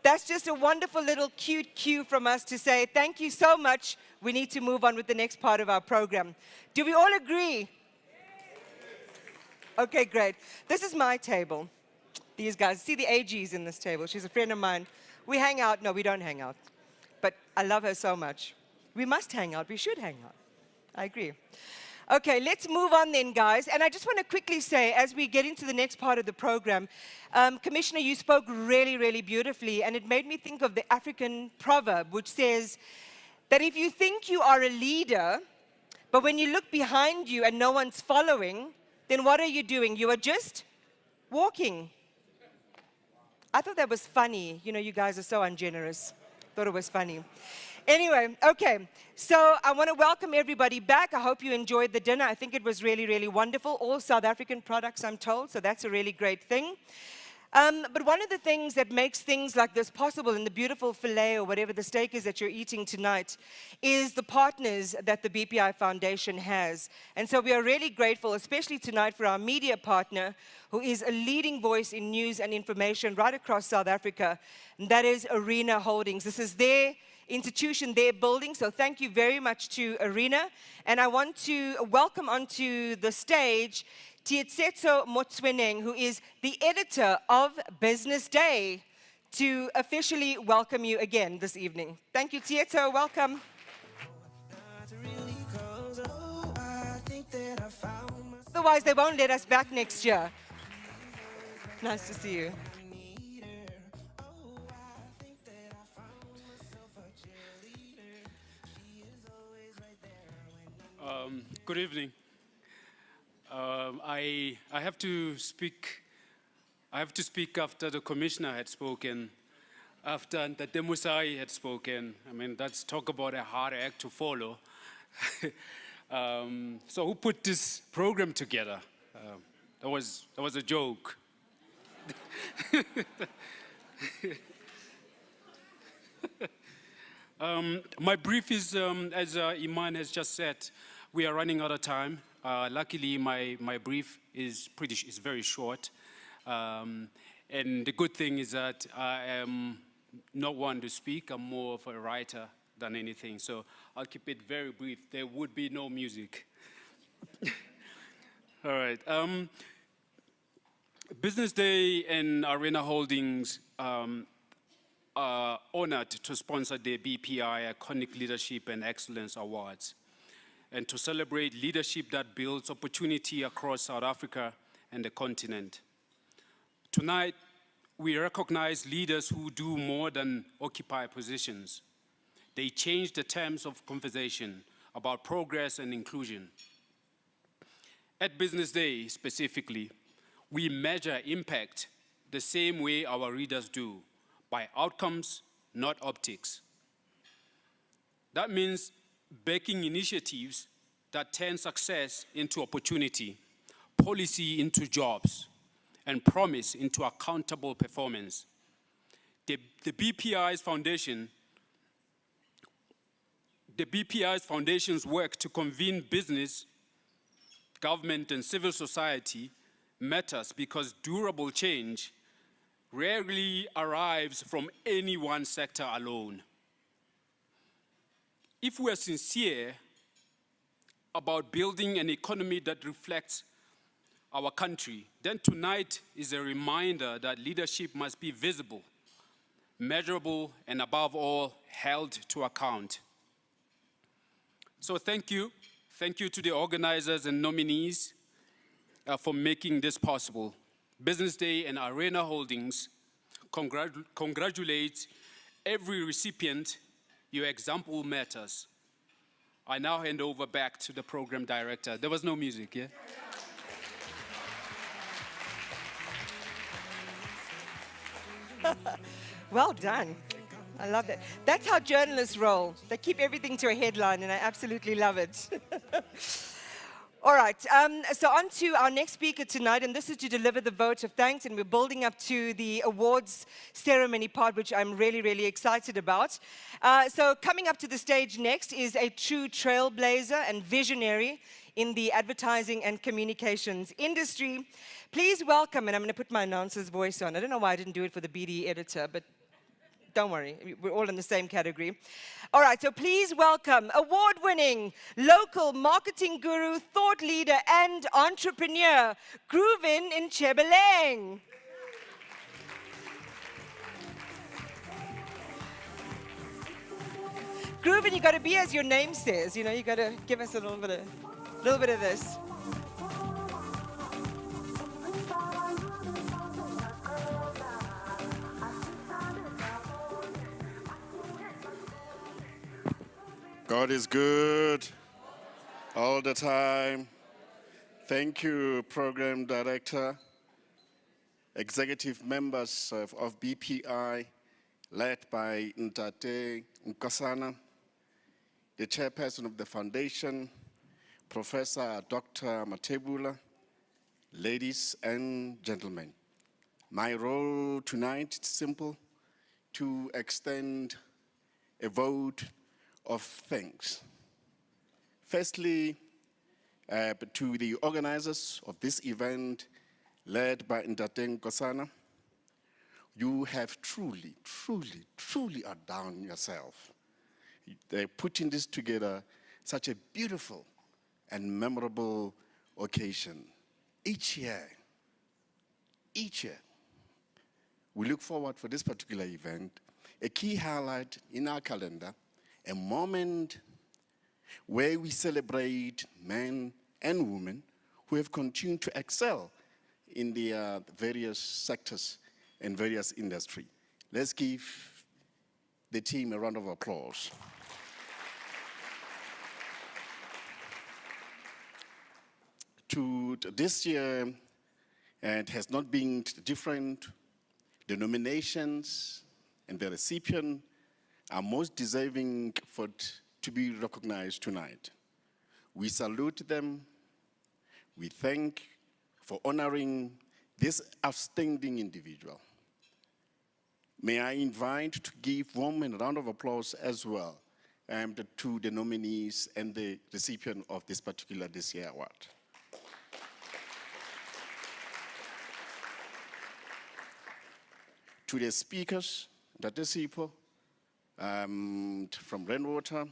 that's just a wonderful little cute cue from us to say thank you so much. We need to move on with the next part of our program. Do we all agree? Okay, great. This is my table. These guys, see the AG's in this table. She's a friend of mine. We hang out. No, we don't hang out. But I love her so much. We must hang out. We should hang out. I agree. Okay, let's move on then, guys. And I just want to quickly say, as we get into the next part of the program, Commissioner, you spoke really, really beautifully, and it made me think of the African proverb, which says that if you think you are a leader, but when you look behind you and no one's following, then what are you doing? You are just walking. I thought that was funny. You know, you guys are so ungenerous. Thought it was funny. Anyway, okay, so I want to welcome everybody back. I hope you enjoyed the dinner. I think it was really, really wonderful. All South African products, I'm told, so that's a really great thing. But one of the things that makes things like this possible, and the beautiful filet or whatever the steak is that you're eating tonight, is the partners that the BPI Foundation has. And so we are really grateful, especially tonight, for our media partner, who is a leading voice in news and information right across South Africa, and that is Arena Holdings. This is their institution, their building, so thank you very much to Arena. And I want to welcome onto the stage Tietsetso Motsweneng, who is the editor of Business Day, to officially welcome you again this evening. Thank you, Tietso. Welcome. Otherwise, they won't let us back next year. Nice to see you. Good evening. I have to speak. I have to speak after the commissioner had spoken, after the Demusai had spoken. I mean, that's talk about a hard act to follow. So who put this program together? That was a joke. My brief is, as Iman has just said, we are running out of time. Luckily, my brief is very short. And the good thing is that I am not one to speak. I'm more of a writer than anything. So I'll keep it very brief. There would be no music. All right. Business Day and Arena Holdings are honored to sponsor the BPI Iconic Leadership and Excellence Awards, and to celebrate leadership that builds opportunity across South Africa and the continent. Tonight, we recognize leaders who do more than occupy positions. They change the terms of conversation about progress and inclusion. At Business Day, specifically, we measure impact the same way our readers do, by outcomes, not optics. That means backing initiatives that turn success into opportunity, policy into jobs, and promise into accountable performance. The BPI's foundation's work to convene business, government, and civil society matters because durable change rarely arrives from any one sector alone. If we are sincere about building an economy that reflects our country, then tonight is a reminder that leadership must be visible, measurable, and above all, held to account. So thank you. Thank you to the organizers and nominees for making this possible. Business Day and Arena Holdings congratulate every recipient. Your example matters. I now hand over back to the program director. There was no music, yeah? Well done. I love that. That's how journalists roll. They keep everything to a headline, and I absolutely love it. All right, so on to our next speaker tonight, and this is to deliver the vote of thanks, and we're building up to the awards ceremony part, which I'm really, really excited about. So coming up to the stage next is a true trailblazer and visionary in the advertising and communications industry. Please welcome, and I'm going to put my announcer's voice on. I don't know why I didn't do it for the BD editor, but don't worry, we're all in the same category. All right, so please welcome award-winning local marketing guru, thought leader, and entrepreneur, Groovin in Chebeleng. Groovin, you got to be as your name says. You know, you got to give us a little bit of this. God is good all the time. Thank you, Program Director, executive members of BPI, led by Ntate Nkosana, the chairperson of the foundation, Professor Dr. Matebula, ladies and gentlemen. My role tonight is simple, to extend a vote of thanks. Firstly, to the organizers of this event, led by Ntate Nkosana. You have truly outdone yourself. They're putting this together, such a beautiful and memorable occasion. Each year, we look forward for this particular event, a key highlight in our calendar, a moment where we celebrate men and women who have continued to excel in the various sectors and various industries. Let's give the team a round of applause. To this year, it has not been different. The nominations and the recipient are most deserving to be recognized tonight. We salute them. We thank for honoring this outstanding individual. May I invite to give warm and round of applause as well to the nominees and the recipient of this particular this year award. To the speakers, Dr. Sipo, from Rainwater,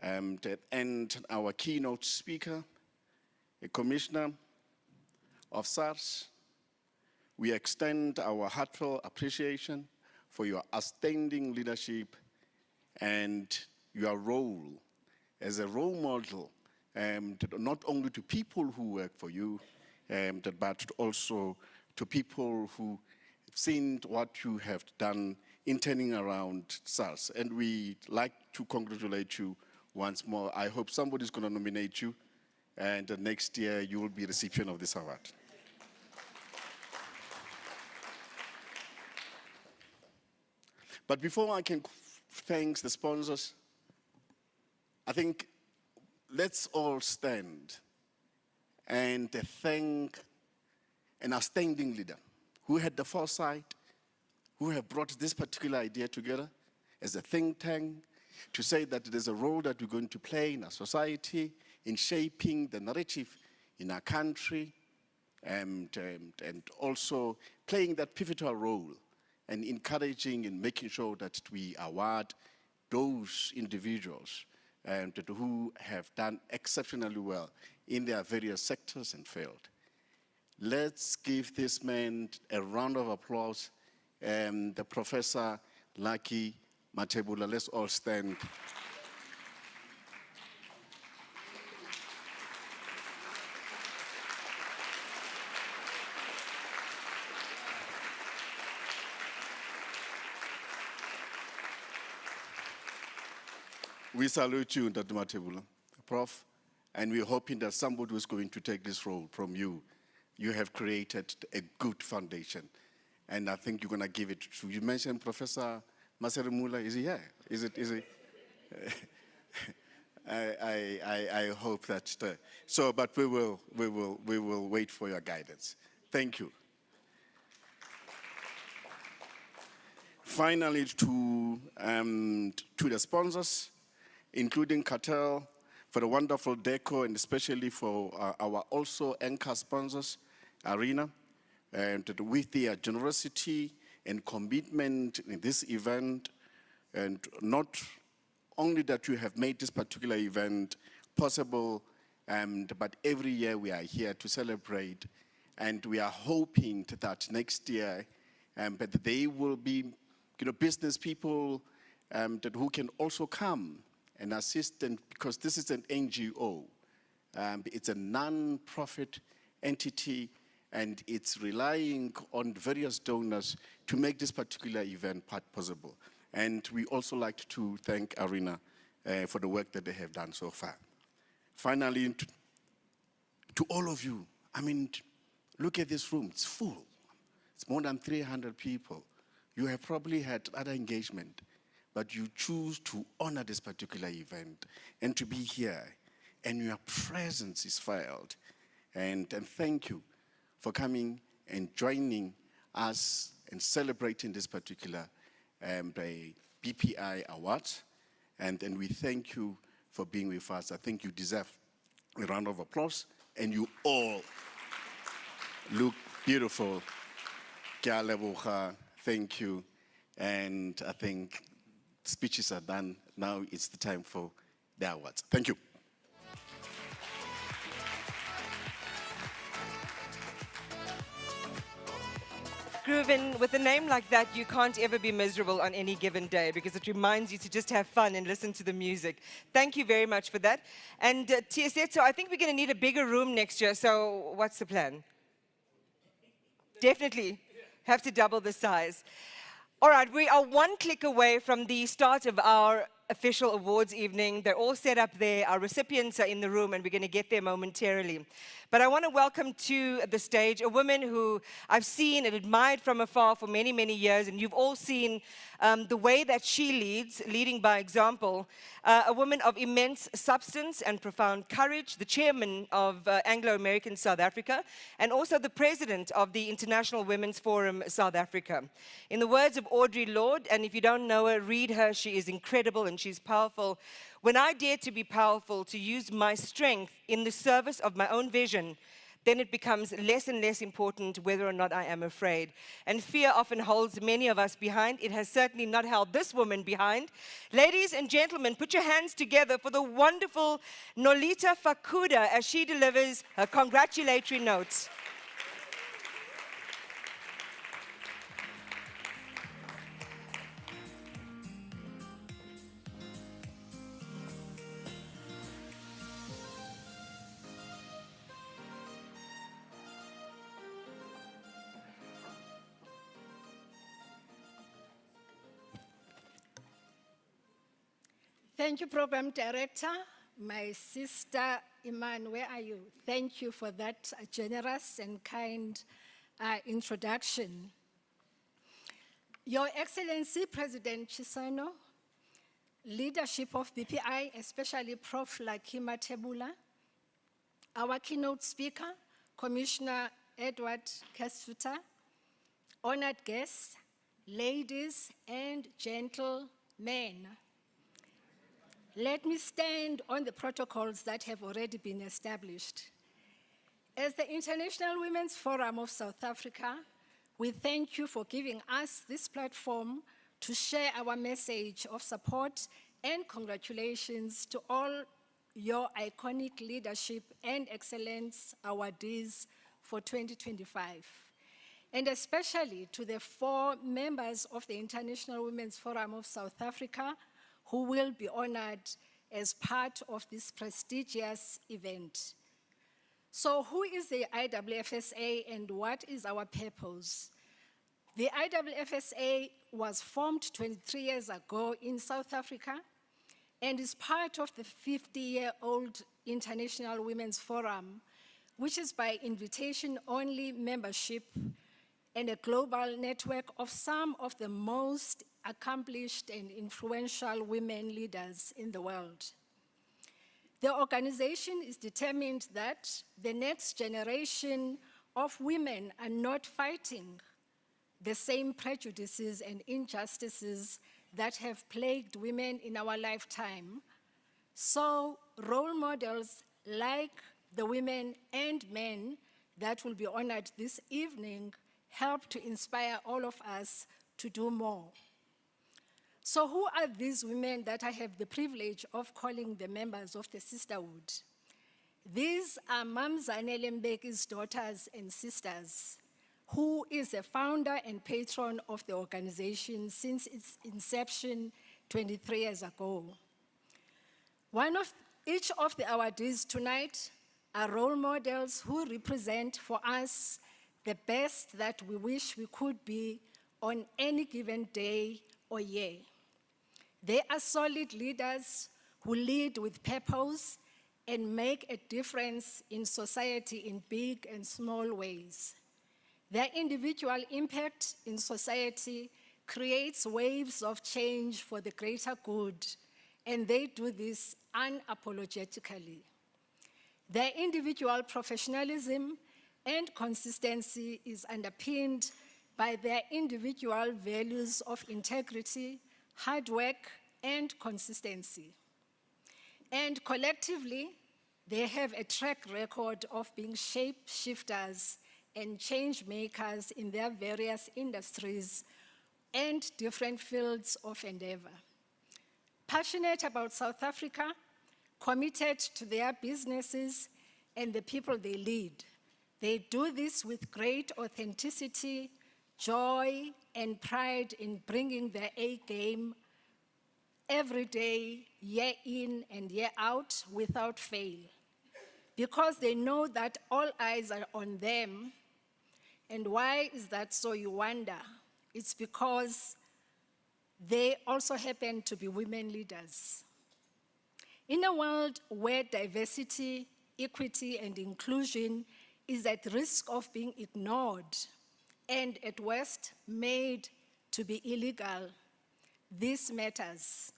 and our keynote speaker, a commissioner of SARS, we extend our heartfelt appreciation for your outstanding leadership and your role as a role model, not only to people who work for you, but also to people who have seen what you have done in turning around SARS. And we'd like to congratulate you once more. I hope somebody's going to nominate you, and next year you will be recipient of this award. But before I can thank the sponsors, I think let's all stand and thank an outstanding leader who had the foresight, who have brought this particular idea together as a think tank to say that there's a role that we're going to play in our society, in shaping the narrative in our country, and also playing that pivotal role and encouraging and making sure that we award those individuals who have done exceptionally well in their various sectors and field. Let's give this man a round of applause, the Professor Lucky Matebula. Let's all stand. We salute you, Dr. Matebula, Prof, and we're hoping that somebody who's going to take this role from you. You have created a good foundation, and I think you're going to give it to, you mentioned Professor Maseremula, is he here? Is it? I hope that, but we will wait for your guidance. Thank you. Finally, to the sponsors, including Cartel, for the wonderful deco, and especially for our also anchor sponsors, Arena, and with their generosity and commitment in this event, and not only that you have made this particular event possible, but every year we are here to celebrate, and we are hoping that next year, but they will be, business people that who can also come and assist, and because this is an NGO, it's a non-profit entity, and it's relying on various donors to make this particular event possible. And we also like to thank Arena for the work that they have done so far. Finally, to all of you, look at this room, it's full. It's more than 300 people. You have probably had other engagement, but you choose to honor this particular event and to be here, and your presence is felt. And thank you for coming and joining us and celebrating this particular BPI award. And we thank you for being with us. I think you deserve a round of applause, and you all look beautiful. Thank you. And I think speeches are done. Now it's the time for the awards. Thank you. Groovin, with a name like that, you can't ever be miserable on any given day because it reminds you to just have fun and listen to the music. Thank you very much for that. And Tiesetso, I think we're going to need a bigger room next year, so what's the plan? Definitely have to double the size. All right, we are one click away from the start of our official awards evening. They're all set up there. Our recipients are in the room, and we're going to get there momentarily. But I want to welcome to the stage a woman who I've seen and admired from afar for many, many years, and you've all seen the way that she leads, leading by example, a woman of immense substance and profound courage, the chairman of Anglo-American South Africa, and also the president of the International Women's Forum South Africa. In the words of Audre Lorde, and if you don't know her, read her, she is incredible and she's powerful. When I dare to be powerful, to use my strength in the service of my own vision, then it becomes less and less important whether or not I am afraid. And fear often holds many of us behind. It has certainly not held this woman behind. Ladies and gentlemen, put your hands together for the wonderful Nolita Fakuda as she delivers her congratulatory notes. Thank you, Program Director. My sister, Iman, where are you? Thank you for that generous and kind introduction. Your Excellency, President Chisano, leadership of BPI, especially Prof. Lakima Tebula, our keynote speaker, Commissioner Edward Kesuta, honored guests, ladies and gentlemen. Let me stand on the protocols that have already been established. As the International Women's Forum of South Africa, we thank you for giving us this platform to share our message of support and congratulations to all your iconic leadership and excellence awardees for 2025. And especially to the 4 members of the International Women's Forum of South Africa who will be honored as part of this prestigious event. So who is the IWFSA and what is our purpose? The IWFSA was formed 23 years ago in South Africa and is part of the 50-year-old International Women's Forum, which is by invitation-only membership and a global network of some of the most accomplished and influential women leaders in the world. The organization is determined that the next generation of women are not fighting the same prejudices and injustices that have plagued women in our lifetime. So role models like the women and men that will be honored this evening help to inspire all of us to do more. So who are these women that I have the privilege of calling the members of the sisterhood? These are Mam Zanele Mbeki's daughters and sisters, who is a founder and patron of the organization since its inception 23 years ago. Each of the awardees tonight are role models who represent for us the best that we wish we could be on any given day or year. They are solid leaders who lead with purpose and make a difference in society in big and small ways. Their individual impact in society creates waves of change for the greater good, and they do this unapologetically. Their individual professionalism and consistency is underpinned by their individual values of integrity, hard work, and consistency. And collectively, they have a track record of being shape-shifters and change makers in their various industries and different fields of endeavor. Passionate about South Africa, committed to their businesses and the people they lead. They do this with great authenticity, joy, and pride in bringing their A game every day, year in and year out, without fail. Because they know that all eyes are on them. And why is that so, you wonder? It's because they also happen to be women leaders. In a world where diversity, equity, and inclusion is at risk of being ignored and at worst made to be illegal, this matters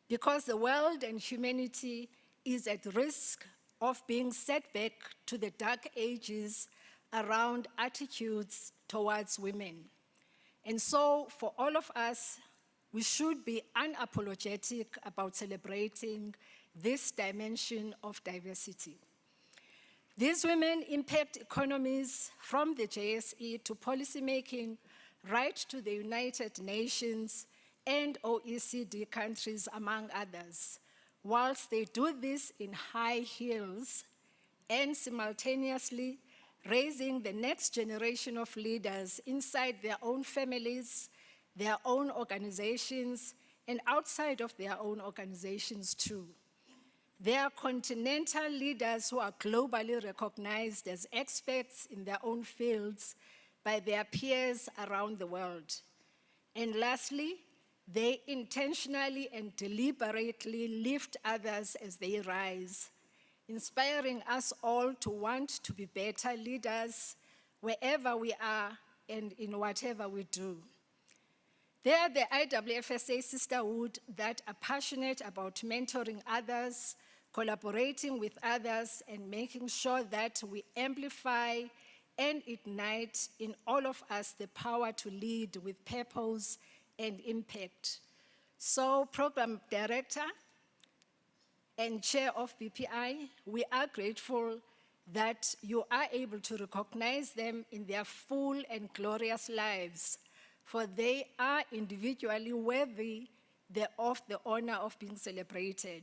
because the world and humanity is at risk of being set back to the dark ages around attitudes towards women. And so for all of us, we should be unapologetic about celebrating this dimension of diversity. These women impact economies from the JSE to policymaking, right to the United Nations and OECD countries, among others, whilst they do this in high heels and simultaneously raising the next generation of leaders inside their own families, their own organizations, and outside of their own organizations too. They are continental leaders who are globally recognized as experts in their own fields by their peers around the world. And lastly, they intentionally and deliberately lift others as they rise, inspiring us all to want to be better leaders wherever we are and in whatever we do. They are the IWFSA sisterhood that are passionate about mentoring others, collaborating with others, and making sure that we amplify and ignite in all of us the power to lead with purpose and impact. So, Program Director and Chair of BPI, we are grateful that you are able to recognize them in their full and glorious lives, for they are individually worthy of the honor of being celebrated.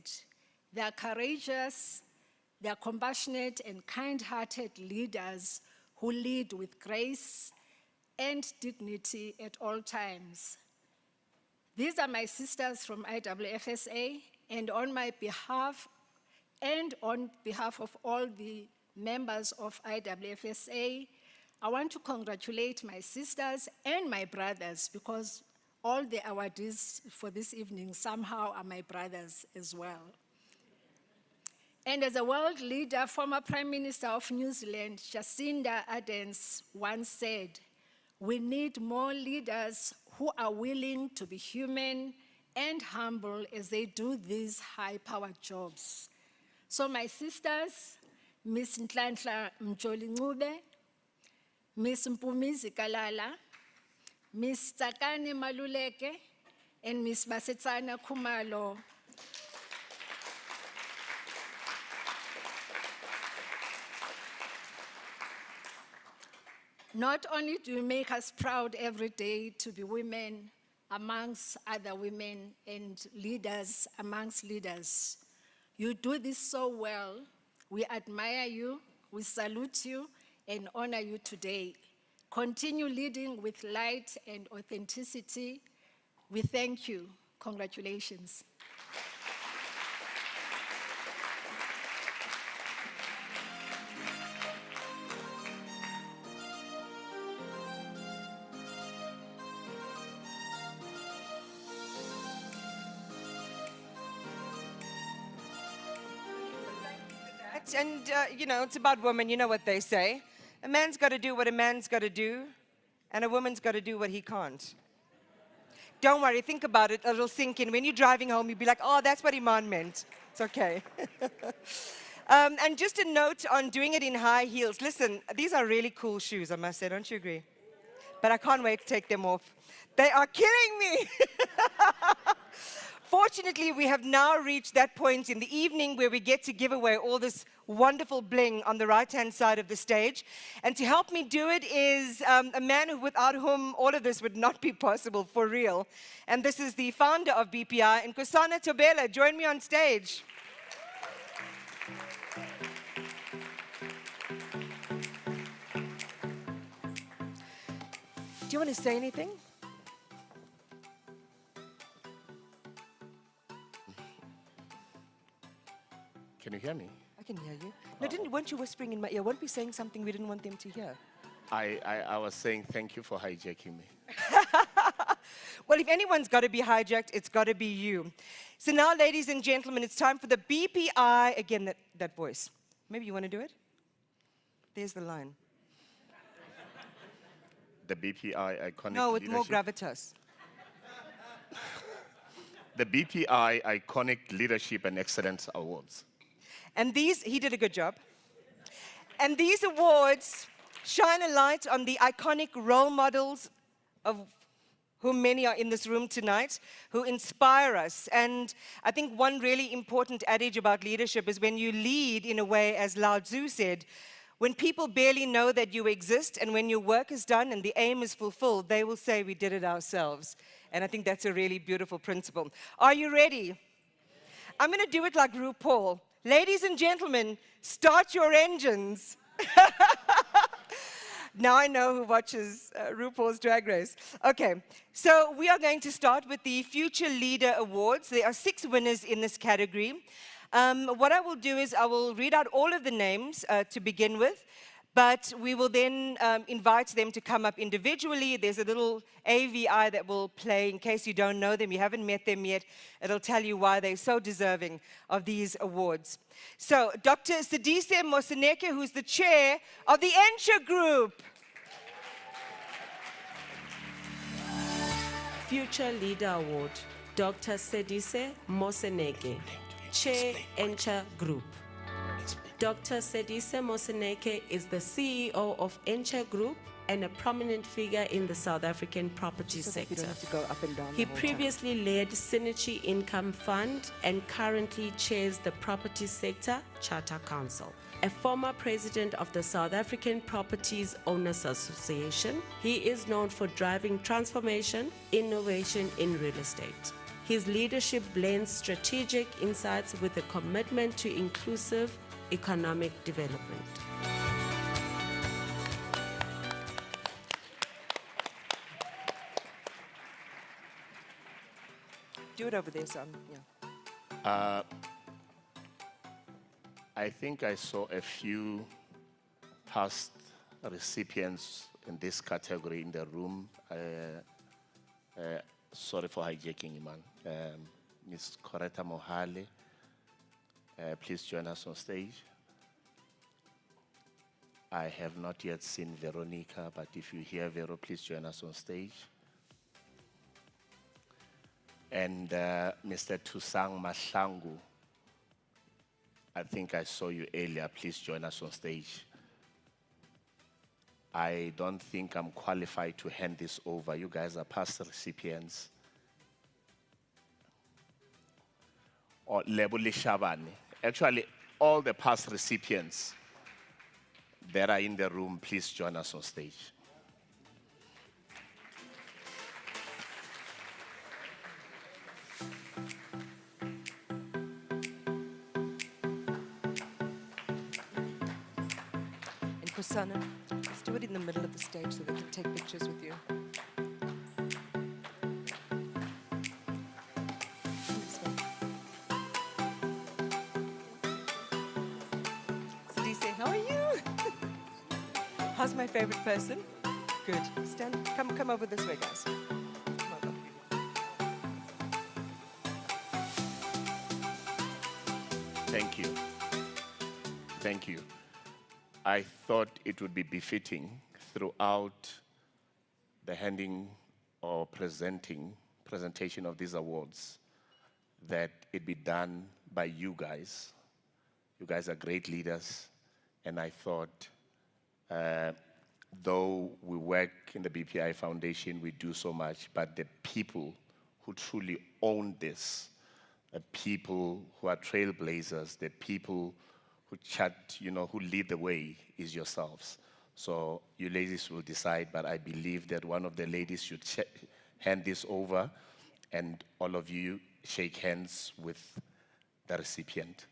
They are courageous, they are compassionate and kind-hearted leaders who lead with grace and dignity at all times. These are my sisters from IWFSA, and on my behalf and on behalf of all the members of IWFSA, I want to congratulate my sisters and my brothers, because all the awardees for this evening somehow are my brothers as well. And as a world leader, former Prime Minister of New Zealand, Jacinda Ardern, once said, "We need more leaders who are willing to be human and humble as they do these high-powered jobs." So my sisters, Miss Nhlanhla Mjoli Ncube, Miss Mpumizi Kalala, Miss Tsakani Maluleke, and Miss Basetsana Kumalo. Not only do you make us proud every day to be women amongst other women and leaders amongst leaders, you do this so well. We admire you, we salute you, and honor you today. Continue leading with light and authenticity. We thank you. Congratulations. And, you know, it's about women, you know what they say. A man's got to do what a man's got to do, and a woman's got to do what he can't. Don't worry, think about it, it'll sink in. When you're driving home, you'll be like, oh, that's what Iman meant. It's okay. And just a note on doing it in high heels. Listen, these are really cool shoes, I must say, don't you agree? But I can't wait to take them off. They are killing me. Fortunately, we have now reached that point in the evening where we get to give away all this wonderful bling on the right-hand side of the stage. And to help me do it is a man without whom all of this would not be possible, for real. And this is the founder of BPI, Nkosana Tobela. Join me on stage. Do you want to say anything? Can you hear me? I can hear you. No, weren't you whispering in my ear? Weren't we saying something we didn't want them to hear? I was saying thank you for hijacking me. Well, if anyone's got to be hijacked, it's got to be you. So now, ladies and gentlemen, it's time for the BPI. Again, that voice. Maybe you want to do it? There's the line. The BPI Iconic No, with more Leadership. gravitas. The BPI Iconic Leadership and Excellence Awards. And these, he did a good job. And these awards shine a light on the iconic role models of whom many are in this room tonight, who inspire us. And I think one really important adage about leadership is when you lead in a way, as Lao Tzu said, when people barely know that you exist and when your work is done and the aim is fulfilled, they will say, we did it ourselves. And I think that's a really beautiful principle. Are you ready? I'm going to do it like RuPaul. Ladies and gentlemen, start your engines. Now I know who watches RuPaul's Drag Race. Okay, so we are going to start with the Future Leader Awards. There are 6 winners in this category. What I will do is I will read out all of the names to begin with, but we will then invite them to come up individually. There's a little AVI that will play in case you don't know them, you haven't met them yet. It'll tell you why they're so deserving of these awards. So, Dr. Sidise Moseneke, who's the chair of the ENCHA Group. Future Leader Award, Dr. Sidise Moseneke, Chair ENCHA Group. Dr. Sidise Moseneke is the CEO of ENCHA Group and a prominent figure in the South African property sector. You don't have to go up and down He the whole previously led Synergy Income Fund and currently chairs the Property Sector Charter Council. A former president of the South African Properties Owners Association, he is known for driving transformation, innovation in real estate. His leadership blends strategic insights with a commitment to inclusive economic development. Do it over there, son. Yeah. I think I saw a few past recipients in this category in the room. Sorry for hijacking, Iman. Ms. Coretta Mohale, please join us on stage. I have not yet seen Veronica, but if you hear Vero, please join us on stage. And Mr. Tusang Mahlangu, I think I saw you earlier. Please join us on stage. I don't think I'm qualified to hand this over. You guys are past recipients. Or Lebuli Shabani. Actually, all the past recipients that are in the room, please join us on stage. And Kusana, let's do it in the middle of the stage so they can take pictures with you. This way. Sidise, how are you? How's my favorite person? Good. Stand. Come over this way, guys. Come over. Thank you. Thank you. I thought it would be befitting throughout the handing or presentation of these awards that it be done by you guys. You guys are great leaders, and I thought, though we work in the BPI Foundation, we do so much, but the people who truly own this, the people who are trailblazers, the people who who lead the way is yourselves. So you ladies will decide, but I believe that one of the ladies should hand this over, and all of you shake hands with the recipient.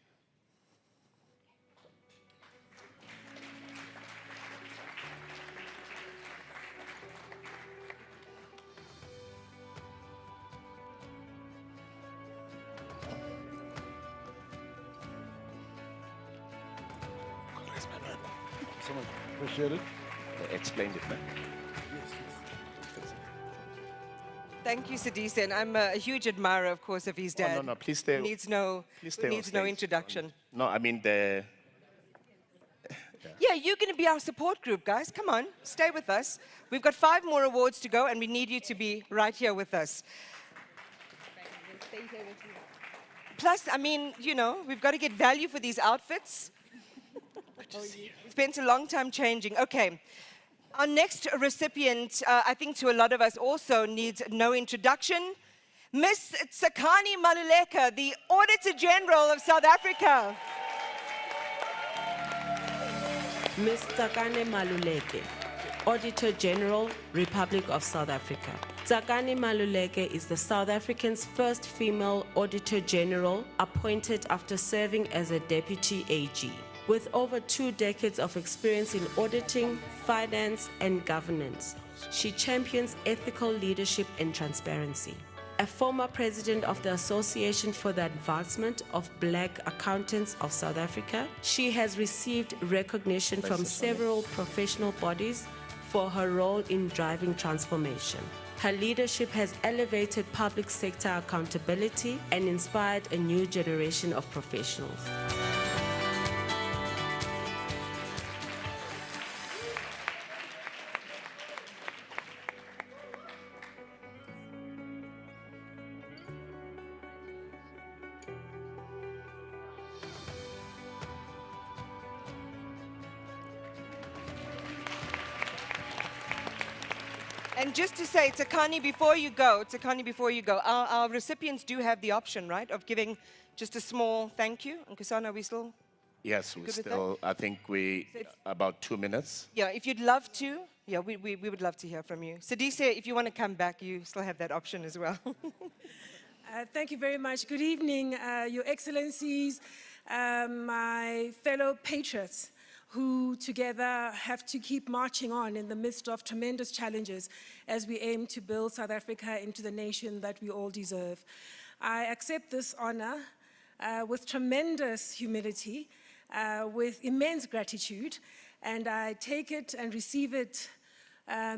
Appreciate it. I explained it, man. Thank you, Sidise, and I'm a huge admirer, of course, of his dad. No, please stay. Needs no on stage. introduction. No, I mean Yeah, you're going to be our support group, guys. Come on, stay with us. We've got 5 more awards to go, and we need you to be right here with us. Plus, I mean, we've got to get value for these outfits. Spent a long time changing. Okay. Our next recipient, I think to a lot of us also needs no introduction. Miss Tsakani Maluleka, the Auditor General of South Africa. Ms. Tsakani Maluleke, Auditor General, Republic of South Africa. Tsakani Maluleke is the South African's first female Auditor General appointed after serving as a Deputy AG. With over 2 decades of experience in auditing, finance, and governance, she champions ethical leadership and transparency. A former president of the Association for the Advancement of Black Accountants of South Africa, she has received recognition from several professional bodies for her role in driving transformation. Her leadership has elevated public sector accountability and inspired a new generation of professionals. And just to say, Tsakani, before you go, our recipients do have the option, right, of giving just a small thank you. And Kusana, are we still? Yes, we still, I think about 2 minutes. Yeah, if you'd love to, yeah, we would love to hear from you. Sidise, if you want to come back, you still have that option as well. Thank you very much. Good evening, Your Excellencies, my fellow patriots, who together have to keep marching on in the midst of tremendous challenges as we aim to build South Africa into the nation that we all deserve. I accept this honor with tremendous humility, with immense gratitude, and I take it and receive it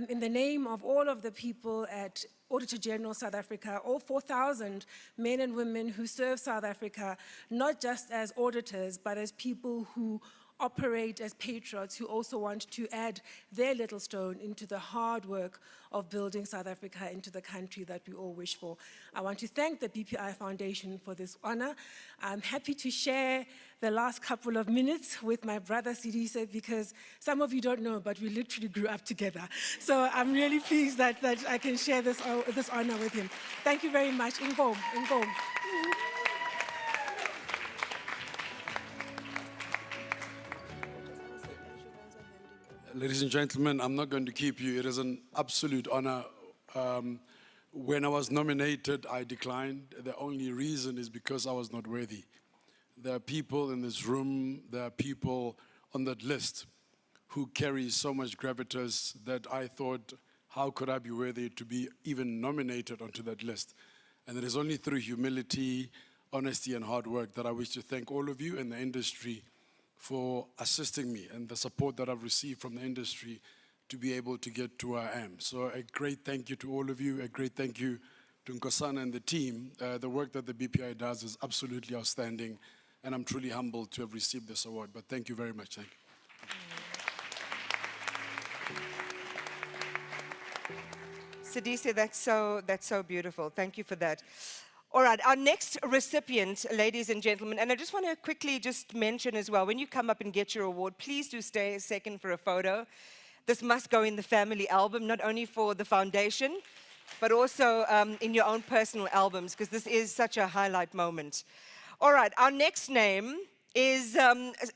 in the name of all of the people at Auditor General South Africa, all 4,000 men and women who serve South Africa, not just as auditors, but as people who operate as patriots who also want to add their little stone into the hard work of building South Africa into the country that we all wish for. I want to thank the BPI Foundation for this honor. I'm happy to share the last couple of minutes with my brother Sidise, because some of you don't know, but we literally grew up together. So I'm really pleased that I can share this honor with him. Thank you very much. Inkom, inkom. Ladies and gentlemen, I'm not going to keep you. It is an absolute honor. When I was nominated, I declined. The only reason is because I was not worthy. There are people in this room, there are people on that list who carry so much gravitas that I thought, how could I be worthy to be even nominated onto that list? And it is only through humility, honesty, and hard work that I wish to thank all of you in the industry for assisting me and the support that I've received from the industry to be able to get to where I am. So a great thank you to all of you, a great thank you to Nkosana and the team. The work that the BPI does is absolutely outstanding, and I'm truly humbled to have received this award. But thank you very much. Thank you. Sidise, that's so beautiful. Thank you for that. All right, our next recipient, ladies and gentlemen, and I just want to quickly just mention as well, when you come up and get your award, please do stay a second for a photo. This must go in the family album, not only for the foundation, but also in your own personal albums, because this is such a highlight moment. All right, our next name is,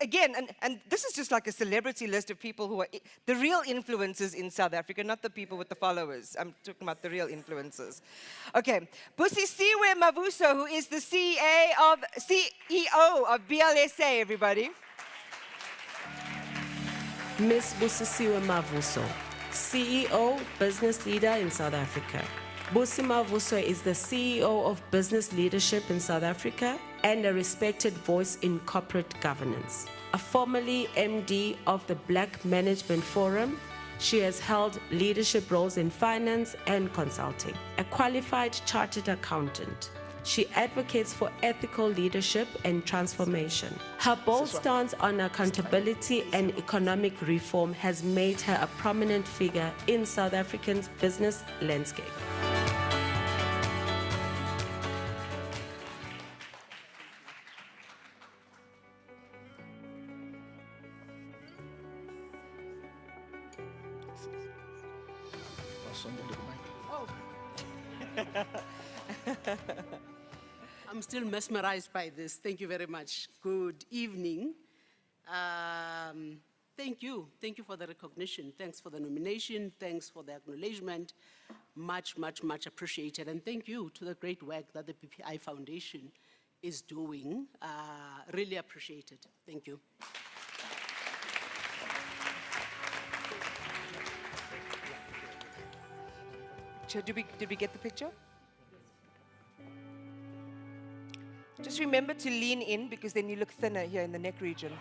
again, and this is just like a celebrity list of people who are the real influencers in South Africa, not the people with the followers. I'm talking about the real influencers. Okay, Busisiwe Mavuso, who is the CEO of BLSA, everybody. Ms. Busisiwe Mavuso, CEO, business leader in South Africa. Busi Mavuso is the CEO of Business Leadership in South Africa and a respected voice in corporate governance. A formerly MD of the Black Management Forum, she has held leadership roles in finance and consulting. A qualified chartered accountant, she advocates for ethical leadership and transformation. Her bold stance on accountability and economic reform has made her a prominent figure in South Africa's business landscape. I'm still mesmerized by this. Thank you very much. Good evening. Thank you. Thank you for the recognition. Thanks for the nomination. Thanks for the acknowledgement. Much, much, much appreciated. And thank you to the great work that the BPI Foundation is doing. Really appreciated. Thank you. Did we get the picture? Just remember to lean in, because then you look thinner here in the neck region.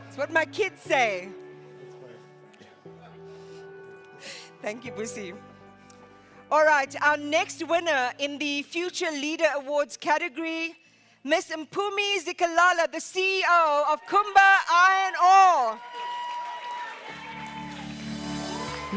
It's what my kids say. Thank you, Busi. All right, our next winner in the Future Leader Awards category, Ms. Mpumi Zikalala, the CEO of Kumba Iron Ore.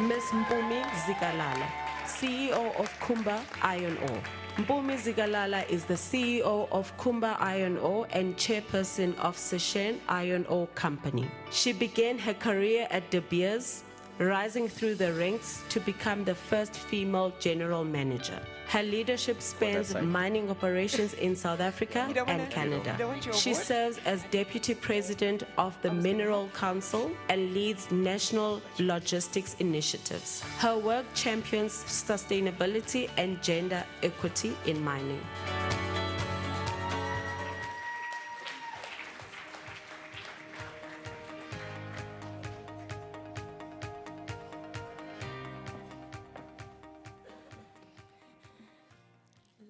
Ms. Mpumi Zikalala, CEO of Kumba Iron Ore. Mpumi Zikalala is the CEO of Kumba Iron Ore and chairperson of Seshen Iron Ore Company. She began her career at De Beers, rising through the ranks to become the first female general manager. Her leadership spans mining operations in South Africa and Canada. She serves as Deputy President of the Mineral Council and leads national logistics initiatives. Her work champions sustainability and gender equity in mining.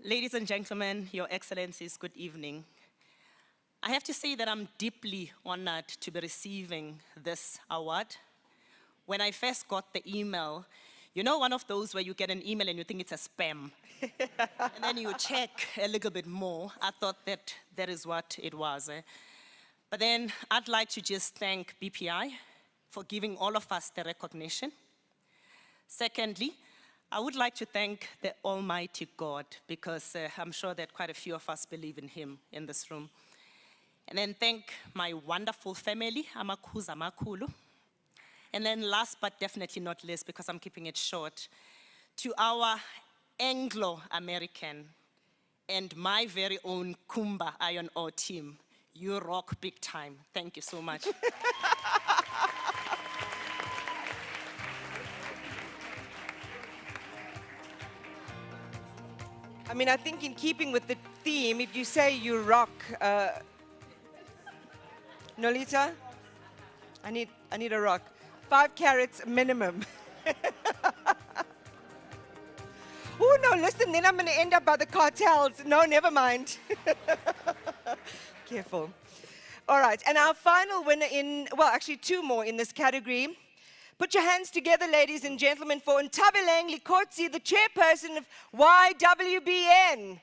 Ladies and gentlemen, Your Excellencies, good evening. I have to say that I'm deeply honored to be receiving this award. When I first got the email, You know, one of those where you get an email and you think it's a spam. And then you check a little bit more. I thought that that is what it was. But then I'd like to just thank BPI for giving all of us the recognition. Secondly, I would like to thank the Almighty God, because I'm sure that quite a few of us believe in Him in this room. And then thank my wonderful family, Amakhuza Makulu. And then last but definitely not least, because I'm keeping it short, to our Anglo-American and my very own Kumba Iron Ore team. You rock big time. Thank you so much. I mean, I think in keeping with the theme, if you say you rock, Nolita, I need a rock. 5 carats minimum. Oh, no, listen, then I'm going to end up by the cartels. No, never mind. Careful. All right, and our final winner well, actually 2 more in this category. Put your hands together, ladies and gentlemen, for Ntabeleng Likotsi, the chairperson of YWBN.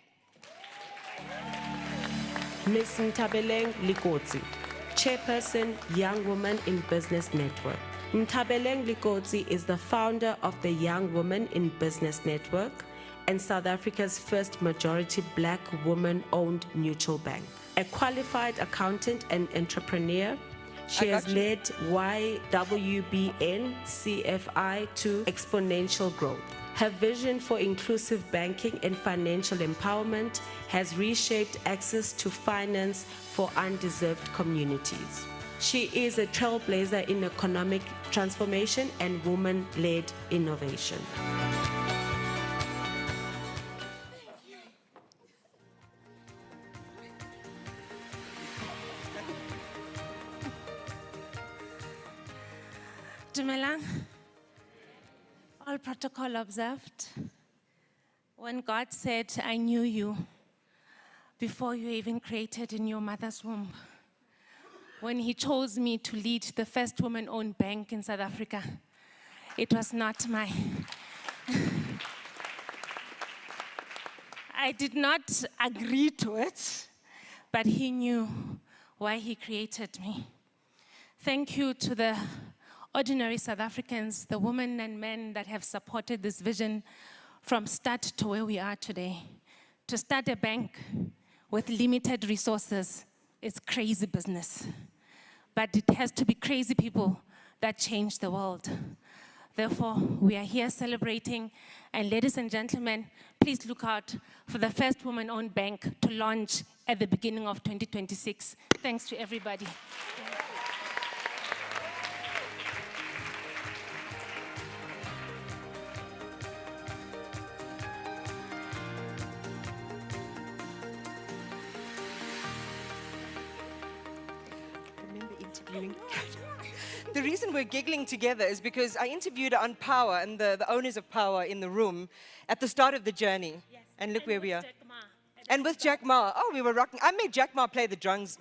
Ms. Ntabeleng Likotsi, chairperson, Young Women in Business Network. Ntabeleng Likotsi is the founder of the Young Women in Business Network and South Africa's first majority Black woman-owned mutual bank. A qualified accountant and entrepreneur, she has led YWBN CFI to exponential growth. Her vision for inclusive banking and financial empowerment has reshaped access to finance for undeserved communities. She is a trailblazer in economic transformation and woman-led innovation. Dumelang. All protocol observed. When God said, I knew you before you even created in your mother's womb, when He chose me to lead the first woman-owned bank in South Africa, it was not my... I did not agree to it, but He knew why He created me. Thank you to the ordinary South Africans, the women and men that have supported this vision from start to where we are today. To start a bank with limited resources is crazy business. But it has to be crazy people that change the world. Therefore, we are here celebrating. And ladies and gentlemen, please look out for the first woman-owned bank to launch at the beginning of 2026. Thanks to everybody. The reason we're giggling together is because I interviewed her on Power and the owners of Power in the room at the start of the journey. Yes. And look where we are. And with Jack Ma. Oh, we were rocking. I made Jack Ma play the drums,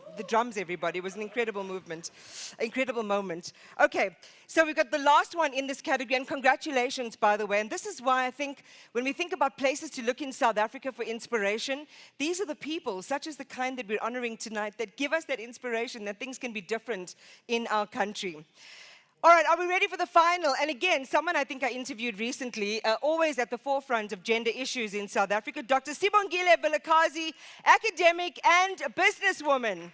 everybody. It was an incredible movement, incredible moment. Okay, so we've got the last one in this category, and congratulations, by the way. And this is why I think when we think about places to look in South Africa for inspiration, these are the people, such as the kind that we're honoring tonight, that give us that inspiration that things can be different in our country. All right, are we ready for the final? And again, someone I think I interviewed recently, always at the forefront of gender issues in South Africa, Dr. Sibongile Vilakazi, academic and businesswoman.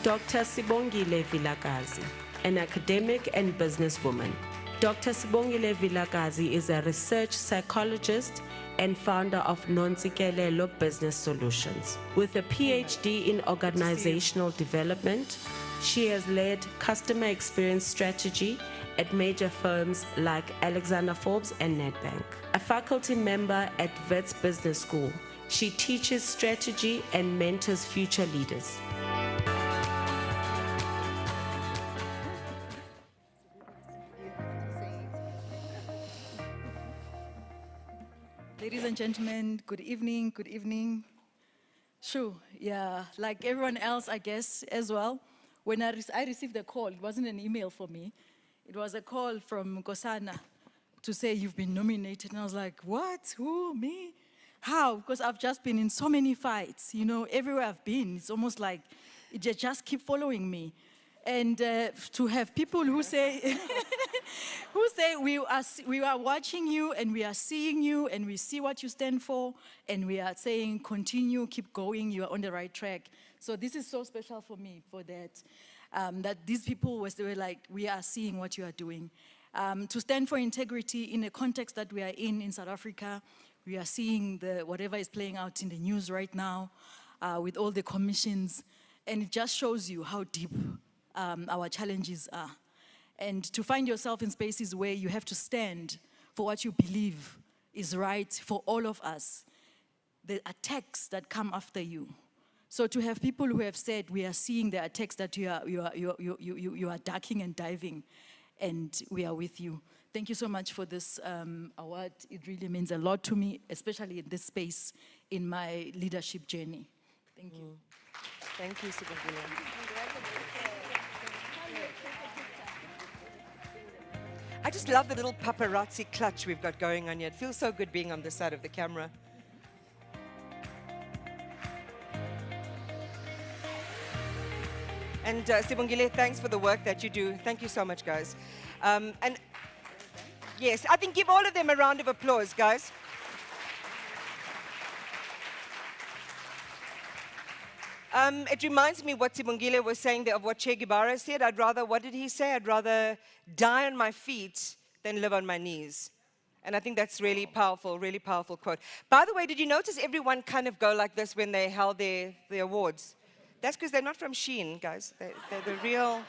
Dr. Sibongile Vilakazi, an academic and businesswoman. Dr. Sibongile Vilakazi is a research psychologist and founder of Nontsikelelo Business Solutions. With a PhD in organizational development, she has led customer experience strategy at major firms like Alexander Forbes and Nedbank. A faculty member at Wits Business School, she teaches strategy and mentors future leaders. Ladies and gentlemen, good evening, good evening. Sure, yeah, like everyone else, I guess, as well. When I received the call, it wasn't an email for me. It was a call from Nkosana to say, you've been nominated. And I was like, what? Who? Me? How? Because I've just been in so many fights, you know, everywhere I've been. It's almost like it just keep following me. And to have people who say, who say we are watching you and we are seeing you and we see what you stand for and we are saying continue, keep going, you are on the right track. So this is so special for me for that, that these people they were like, we are seeing what you are doing. To stand for integrity in a context that we are in South Africa, we are seeing whatever is playing out in the news right now with all the commissions, and it just shows you how deep our challenges are. And to find yourself in spaces where you have to stand for what you believe is right for all of us, the attacks that come after you. So to have people who have said, we are seeing the attacks that you are ducking and diving, and we are with you. Thank you so much for this award. It really means a lot to me, especially in this space in my leadership journey. Thank you. Thank you, Sibongile. I just love the little paparazzi clutch we've got going on here. It feels so good being on this side of the camera. And Sibongile, thanks for the work that you do. Thank you so much, guys. And yes, I think give all of them a round of applause, guys. It reminds me what Sibongile was saying there of what Che Guevara said. What did he say? I'd rather die on my feet than live on my knees. And I think that's really powerful quote. By the way, did you notice everyone kind of go like this when they held their awards? That's because they're not from Shein, guys. They're the real,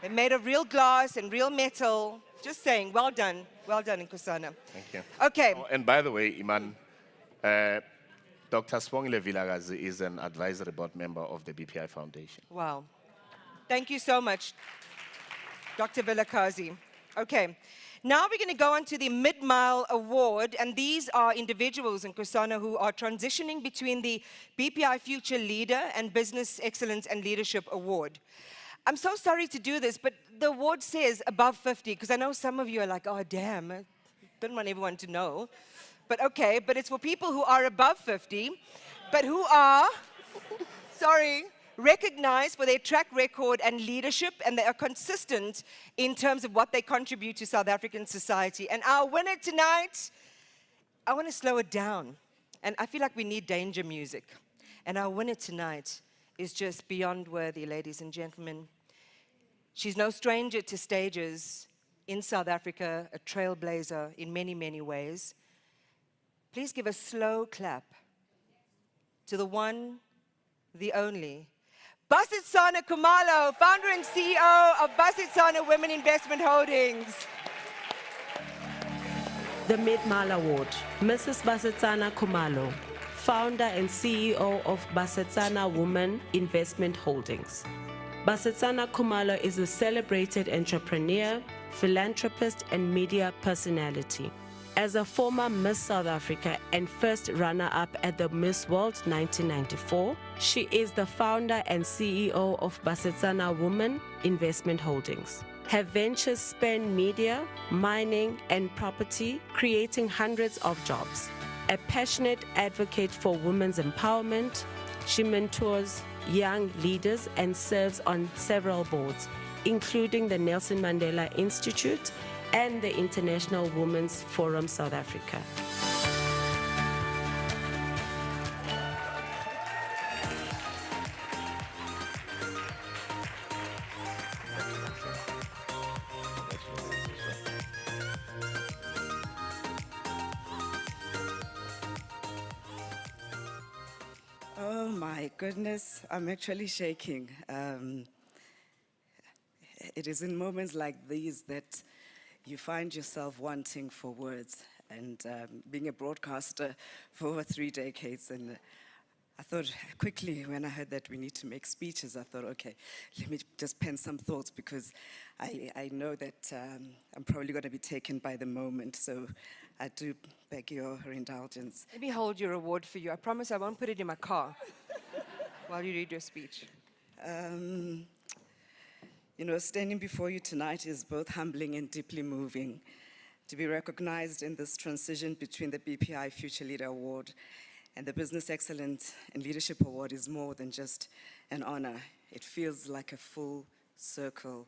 they're made of real glass and real metal. Just saying, well done, Nkosana. Thank you. Okay. Oh, and by the way, Iman, Dr. Sibongile Vilakazi is an advisory board member of the BPI Foundation. Wow. Thank you so much, Dr. Vilakazi. Okay. Now we're going to go on to the Mid-Mile Award, and these are individuals in Nkosana who are transitioning between the BPI Future Leader and Business Excellence and Leadership Award. I'm so sorry to do this, but the award says above 50, because I know some of you are like, oh, damn, I don't want everyone to know. But okay, but it's for people who are above 50, but who are, recognized for their track record and leadership, and they are consistent in terms of what they contribute to South African society. And our winner tonight, I want to slow it down. And I feel like we need danger music. And our winner tonight is just beyond worthy, ladies and gentlemen. She's no stranger to stages in South Africa, a trailblazer in many, many ways. Please give a slow clap to the one, the only, Basetsana Khumalo, founder and CEO of Basetsana Women Investment Holdings. The Mid-Mile Award, Mrs. Basetsana Khumalo, founder and CEO of Basetsana Women Investment Holdings. Basetsana Khumalo is a celebrated entrepreneur, philanthropist, and media personality. As a former Miss South Africa and first runner-up at the Miss World 1994, she is the founder and CEO of Basetsana Women Investment Holdings. Her ventures span media, mining, and property, creating hundreds of jobs. A passionate advocate for women's empowerment, she mentors young leaders and serves on several boards, including the Nelson Mandela Institute and the International Women's Forum South Africa. Oh my goodness, I'm actually shaking. It is in moments like these that you find yourself wanting for words. And being a broadcaster for over 3 decades, and I thought quickly when I heard that we need to make speeches, I thought, okay, let me just pen some thoughts, because I know that I'm probably going to be taken by the moment. So I do beg your indulgence. Let me hold your award for you. I promise I won't put it in my car while you read your speech. You know, standing before you tonight is both humbling and deeply moving. To be recognized in this transition between the BPI Future Leader Award and the Business Excellence and Leadership Award is more than just an honor. It feels like a full circle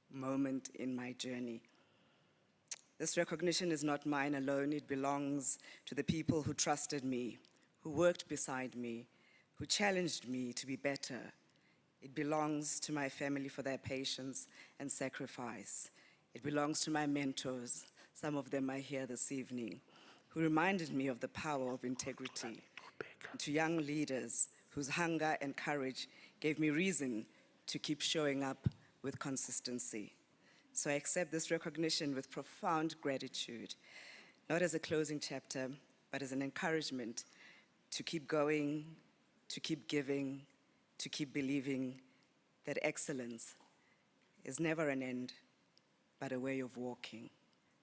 moment in my journey. This recognition is not mine alone. It belongs to the people who trusted me, who worked beside me, who challenged me to be better. It belongs to my family for their patience and sacrifice. It belongs to my mentors, some of them are here this evening, who reminded me of the power of integrity. And to young leaders whose hunger and courage gave me reason to keep showing up with consistency. So I accept this recognition with profound gratitude, not as a closing chapter, but as an encouragement to keep going, to keep giving, to keep believing that excellence is never an end, but a way of walking.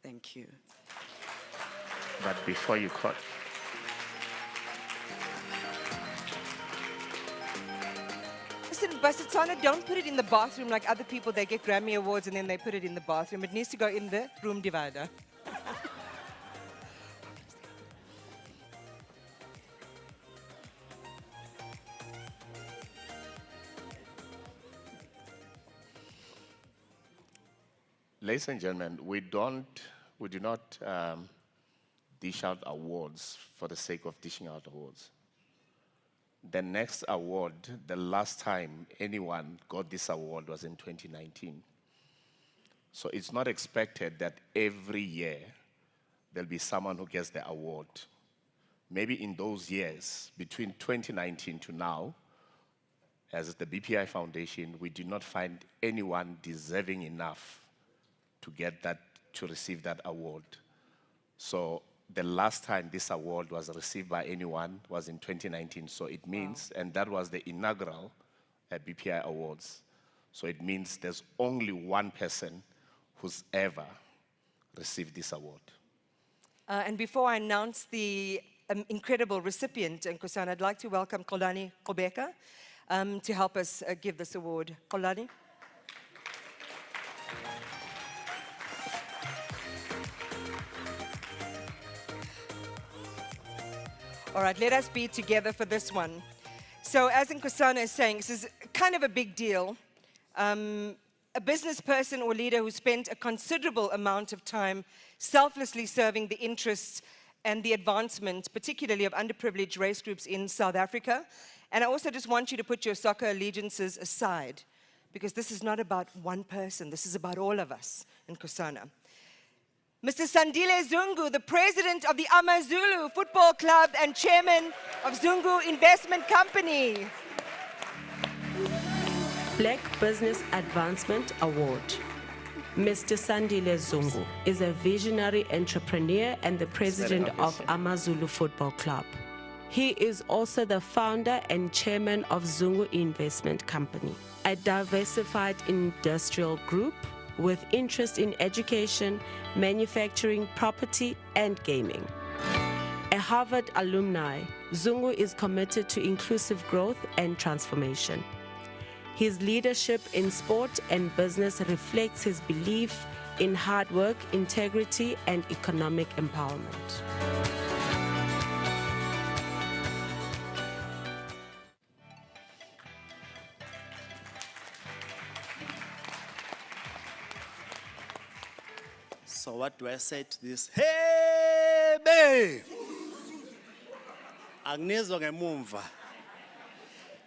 Thank you. But before you cut, Listen, Basitsana, don't put it in the bathroom like other people. They get Grammy Awards and then they put it in the bathroom. It needs to go in the room divider. ladies and gentlemen, we do not dish out awards for the sake of dishing out awards. The next award, the last time anyone got this award was in 2019. So it's not expected that every year there'll be someone who gets the award. Maybe in those years, between 2019 to now, as the BPI Foundation, we did not find anyone deserving enough to get that, to receive that award. So the last time this award was received by anyone was in 2019. So it means, and that was the inaugural BPI Awards. So it means there's only one person who's ever received this award. And before I announce the incredible recipient, Nkosana, I'd like to welcome Xolani Qobeka to help us give this award. Xolani. All right, let us be together for this one. So as Nkosana is saying, this is kind of a big deal. A business person or leader who spent a considerable amount of time selflessly serving the interests and the advancement, particularly of underprivileged race groups in South Africa. And I also just want you to put your soccer allegiances aside, because this is not about one person, this is about all of us in Nkosana. Mr. Sandile Zungu, the president of the AmaZulu Football Club and chairman of Zungu Investment Company. Black Business Advancement Award. Mr. Sandile Zungu is a visionary entrepreneur and the president of AmaZulu Football Club. He is also the founder and chairman of Zungu Investment Company, a diversified industrial group with interest in education, manufacturing, property, and gaming. A Harvard alumni, Zungu is committed to inclusive growth and transformation. His leadership in sport and business reflects his belief in hard work, integrity, and economic empowerment. So what do I say to this? Hey, babe! Agnezwa ngemumva.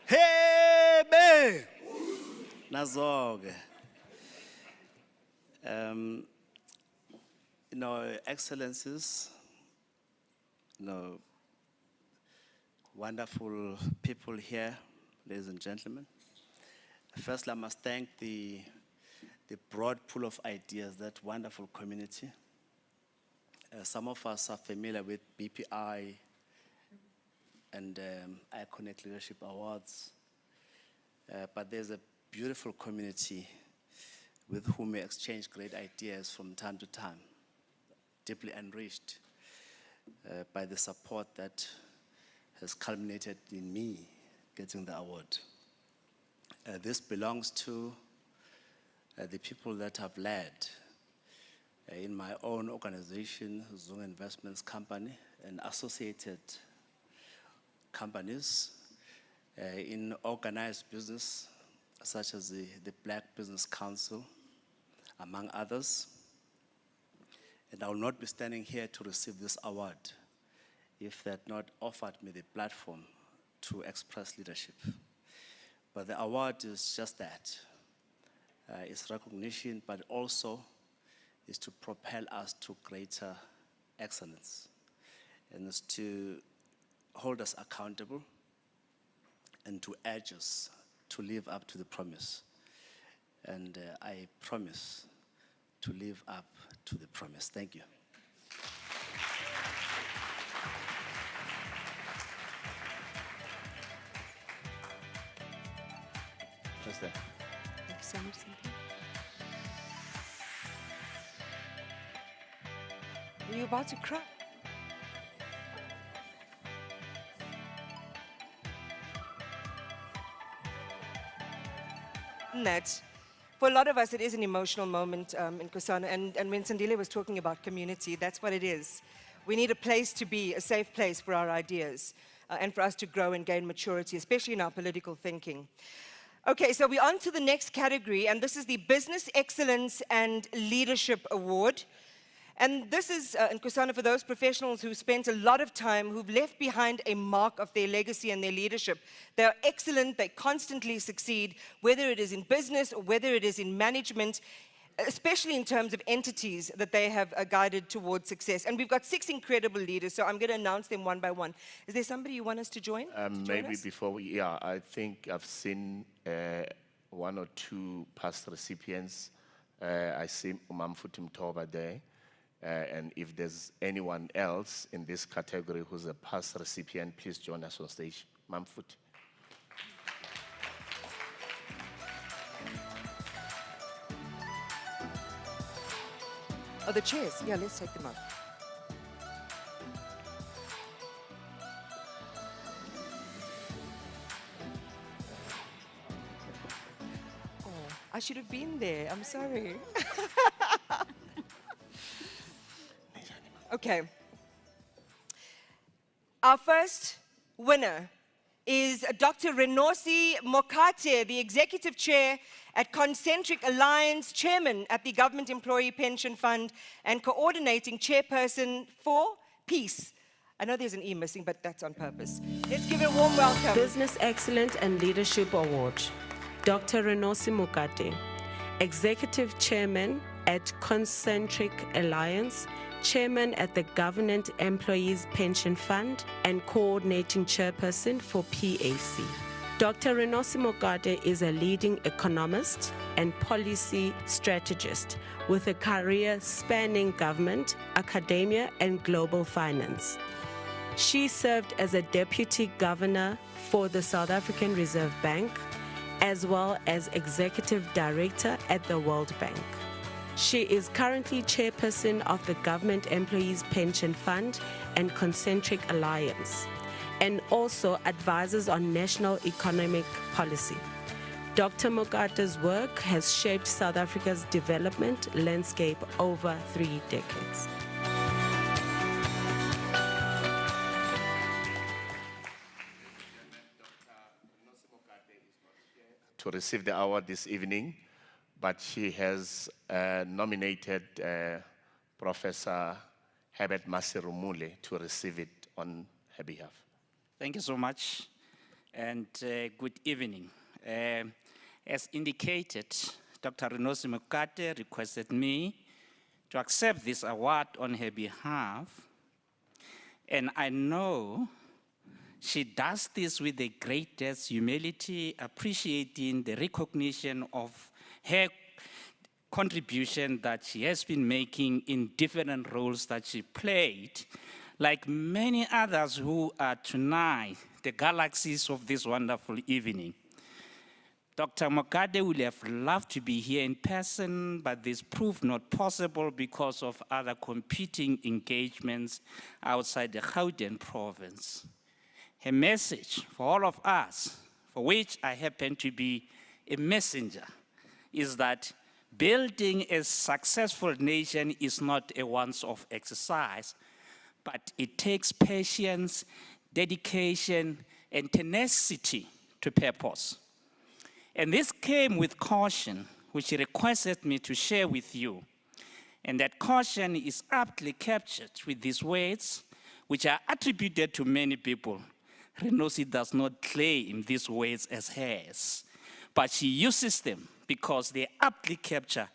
Hey, babe! Nazoge. Excellencies, wonderful people here, ladies and gentlemen. First, I must thank the broad pool of ideas, that wonderful community. Some of us are familiar with BPI and Iconic Leadership Awards, but there's a beautiful community with whom we exchange great ideas from time to time, deeply enriched by the support that has culminated in me getting the award. This belongs to the people that have led in my own organization, Zunga Investments Company, and associated companies in organized business, such as the Black Business Council, among others. And I will not be standing here to receive this award if they had not offered me the platform to express leadership. But the award is just that. It's recognition, but also is to propel us to greater excellence. And it's to hold us accountable and to urge us to live up to the promise. And I promise to live up to the promise. Thank you. What's that? Are you about to cry? That, for a lot of us, it is an emotional moment in Kusana. And when Sandile was talking about community, that's what it is. We need a place to be, a safe place for our ideas and for us to grow and gain maturity, especially in our political thinking. Okay, so we're on to the next category, and this is the Business Excellence and Leadership Award. And this is, Nkosana, for those professionals who spent a lot of time, who've left behind a mark of their legacy and their leadership. They're excellent, they constantly succeed, whether it is in business or whether it is in management, especially in terms of entities that they have guided towards success. And we've got 6 incredible leaders, so I'm going to announce them one by one. Is there somebody you want us to join? Maybe before we, I think I've seen 1 or 2 past recipients. I see Mamfuti Mtoba there. And if there's anyone else in this category who's a past recipient, please join us on stage. Mamfuti. Oh, the chairs. Yeah, let's take them up. Oh, I should have been there. I'm sorry. Okay. Our first winner is Dr. Renosi Mokate, the Executive Chair at Concentric Alliance, Chairman at the Government Employee Pension Fund, and Coordinating Chairperson for Peace. I know there's an E missing, but that's on purpose. Let's give it a warm welcome. Business Excellence and Leadership Award, Dr. Renosi Mokate, Executive Chairman at Concentric Alliance, Chairman at the Government Employees Pension Fund, and Coordinating Chairperson for PAC. Dr. Renosi Mokate is a leading economist and policy strategist with a career spanning government, academia, and global finance. She served as a Deputy Governor for the South African Reserve Bank, as well as Executive Director at the World Bank. She is currently chairperson of the Government Employees Pension Fund and Concentric Alliance, and also advises on national economic policy. Dr. Mokate's work has shaped South Africa's development landscape over 3 decades. To receive the award this evening, but she has nominated Professor Herbert Masirumule to receive it on her behalf. Thank you so much, and good evening. As indicated, Dr. Renosi Mokate requested me to accept this award on her behalf, and I know she does this with the greatest humility, appreciating the recognition of her contribution that she has been making in different roles that she played, like many others who are tonight the galaxies of this wonderful evening. Dr. Mokate would have loved to be here in person, but this proved not possible because of other competing engagements outside the Gauteng province. Her message for all of us, for which I happen to be a messenger, is that Building a successful nation is not a once-off exercise, but it takes patience, dedication, and tenacity to purpose. And this came with caution, which he requested me to share with you. And that caution is aptly captured with these words, which are attributed to many people. Renosi does not claim these words as hers, but she uses them because they aptly capture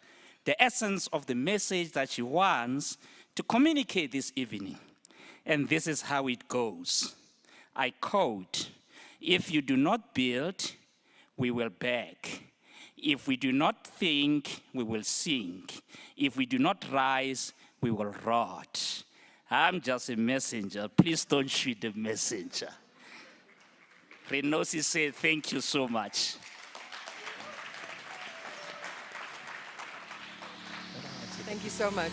the essence of the message that she wants to communicate this evening. And this is how it goes. I quote, "If you do not build, we will beg. If we do not think, we will sink. If we do not rise, we will rot." I'm just a messenger. Please don't shoot the messenger. Renosi said, thank you so much. Thank you so much.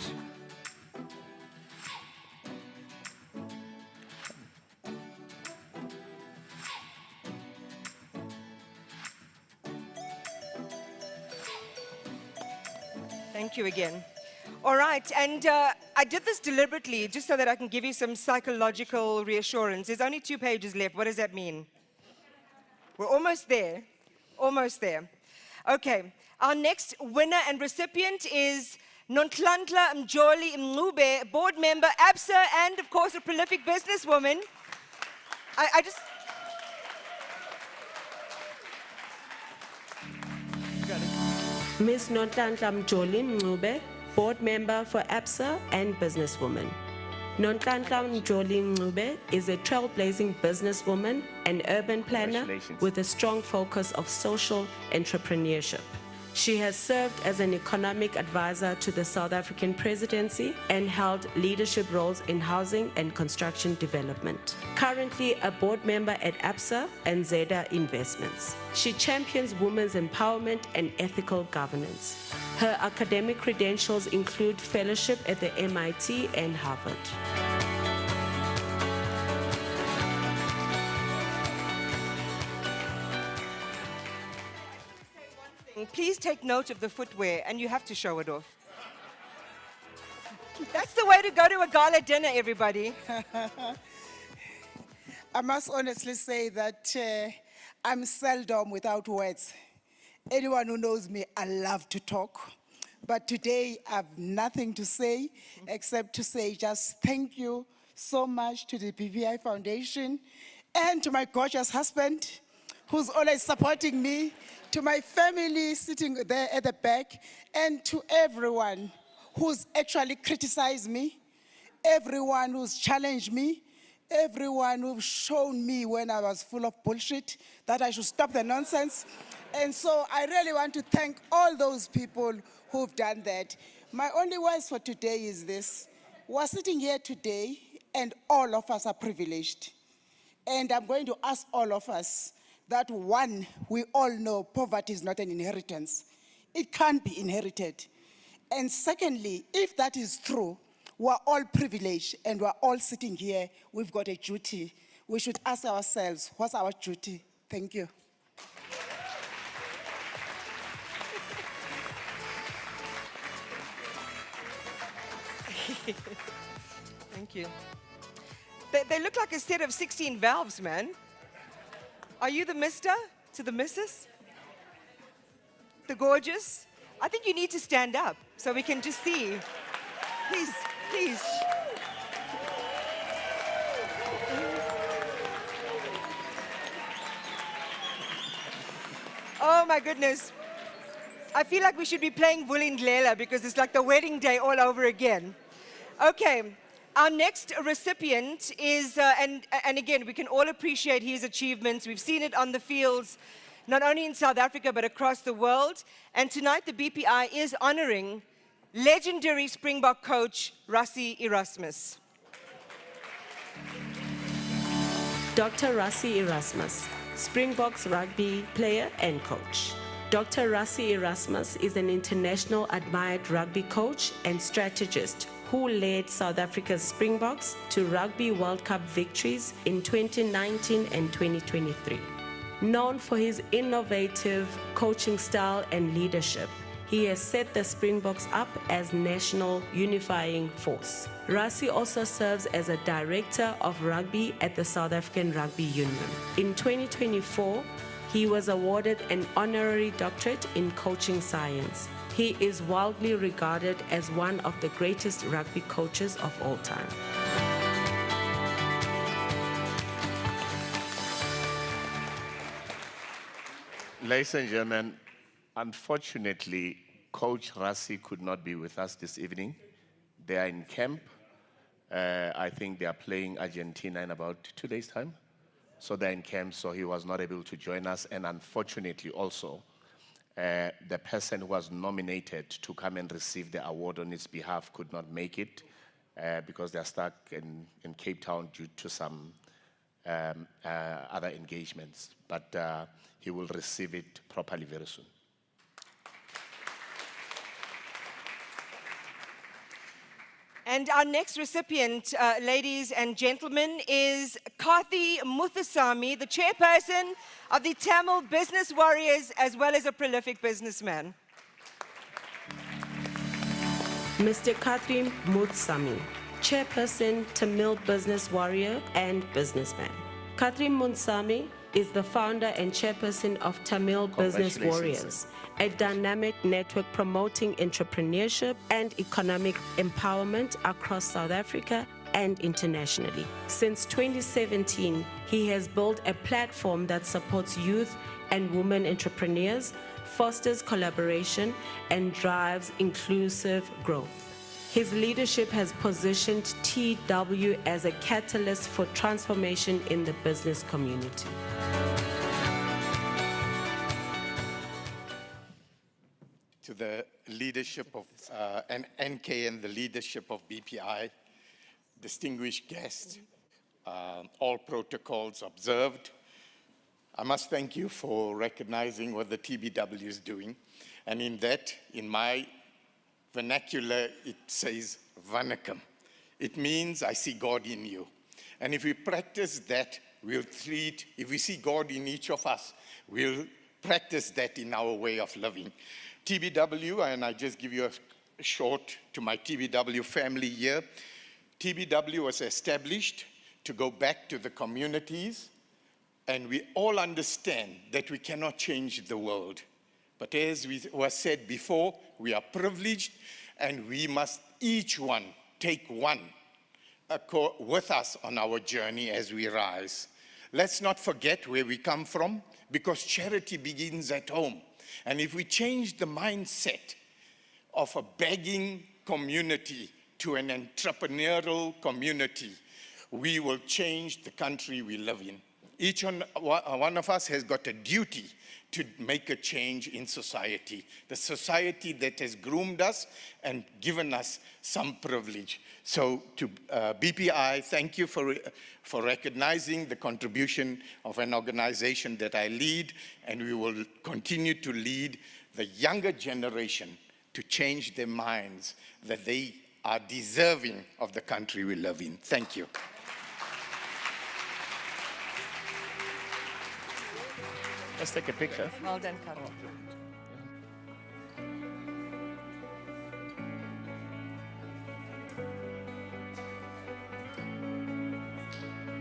Thank you again. All right, and I did this deliberately just so that I can give you some psychological reassurance. There's only 2 pages left. What does that mean? We're almost there. Almost there. Okay, our next winner and recipient is Nonhlanhla Mjoli Mncube, board member, ABSA, and of course a prolific businesswoman. I just... Ms. Nonhlanhla Mjoli Mncube, board member for ABSA and businesswoman. Nonhlanhla Mjoli Mncube is a trailblazing businesswoman and urban planner with a strong focus of social entrepreneurship. She has served as an economic advisor to the South African presidency and held leadership roles in housing and construction development. Currently a board member at ABSA and Zeda Investments. She champions women's empowerment and ethical governance. Her academic credentials include fellowship at the MIT and Harvard. Please take note of the footwear, and you have to show it off. That's the way to go to a gala dinner, everybody. I must honestly say that I'm seldom without words. Anyone who knows me, I love to talk. But today, I have nothing to say except to say just thank you so much to the BPI Foundation and to my gorgeous husband, who's always supporting me, to my family sitting there at the back, and to everyone who's actually criticized me, everyone who's challenged me, everyone who's shown me when I was full of bullshit that I should stop the nonsense. And so I really want to thank all those people who've done that. My only words for today is this. We're sitting here today, and all of us are privileged. And I'm going to ask all of us that, one, we all know poverty is not an inheritance. It can't be inherited. And secondly, if that is true, we're all privileged and we're all sitting here, we've got a duty. We should ask ourselves, what's our duty? Thank you. Thank you. They look like a set of 16 valves, man. Are you the mister to the missus? The gorgeous? I think you need to stand up so we can just see. Please, please. Oh my goodness. I feel like we should be playing Vulindlela because it's like the wedding day all over again. Okay. Our next recipient is, and again, we can all appreciate his achievements. We've seen it on the fields, not only in South Africa, but across the world. And tonight, the BPI is honoring legendary Springbok coach, Rassie Erasmus. Dr. Rassie Erasmus, Springboks rugby player and coach. Dr. Rassie Erasmus is an international admired rugby coach and strategist who led South Africa's Springboks to Rugby World Cup victories in 2019 and 2023. Known for his innovative coaching style and leadership, he has set the Springboks up as national unifying force. Rassie also serves as a director of rugby at the South African Rugby Union. In 2024, he was awarded an honorary doctorate in coaching science. He is widely regarded as one of the greatest rugby coaches of all time. Ladies and gentlemen, unfortunately, Coach Rassie could not be with us this evening. They are in camp. I think they are playing Argentina in about 2 days' time. So they're in camp, so he was not able to join us. And unfortunately also, the person who was nominated to come and receive the award on his behalf could not make it because they're stuck in Cape Town due to some other engagements. But he will receive it properly very soon. And our next recipient, ladies and gentlemen, is Kathy Muthusamy, the chairperson of the Tamil Business Warriors, as well as a prolific businessman. Mr. Kathy Muthusamy, chairperson, Tamil Business Warrior and businessman. Kathy Muthusamy is the founder and chairperson of Tamil Business Warriors, a dynamic network promoting entrepreneurship and economic empowerment across South Africa and internationally. Since 2017, he has built a platform that supports youth and women entrepreneurs, fosters collaboration, and drives inclusive growth. His leadership has positioned TW as a catalyst for transformation in the business community. To the leadership of NK and the leadership of BPI, distinguished guests, all protocols observed, I must thank you for recognizing what the TBW is doing. And in that, in my vernacular, it says, Vanakkam. It means I see God in you. And if we practice that, we'll treat, if we see God in each of us, we'll practice that in our way of living. TBW, and I just give you a short to my TBW family here. TBW was established to go back to the communities, and we all understand that we cannot change the world. But as was said before, we are privileged, and we must each one take one with us on our journey as we rise. Let's not forget where we come from, because charity begins at home. And if we change the mindset of a begging community to an entrepreneurial community, we will change the country we live in. Each one of us has got a duty to make a change in society, the society that has groomed us and given us some privilege. So to BPI, thank you for recognizing the contribution of an organization that I lead, and we will continue to lead the younger generation to change their minds that they are deserving of the country we live in. Thank you. Let's take a picture. Well done, Carl.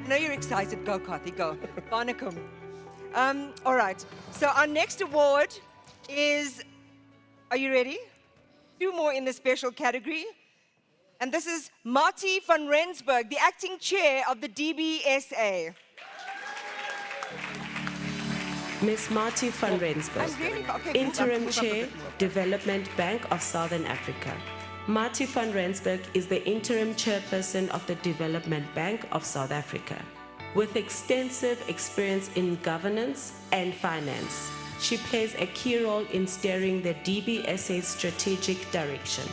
I know you're excited. Go, Kathy, go. Vanakkam. All right. So our next award is, are you ready? 2 more in the special category. And this is Marty van Rensburg, the acting chair of the DBSA. Ms. Marty van Rensburg, Interim Chair, Development Bank of Southern Africa. Marty van Rensburg is the Interim Chairperson of the Development Bank of South Africa. With extensive experience in governance and finance, she plays a key role in steering the DBSA's strategic direction.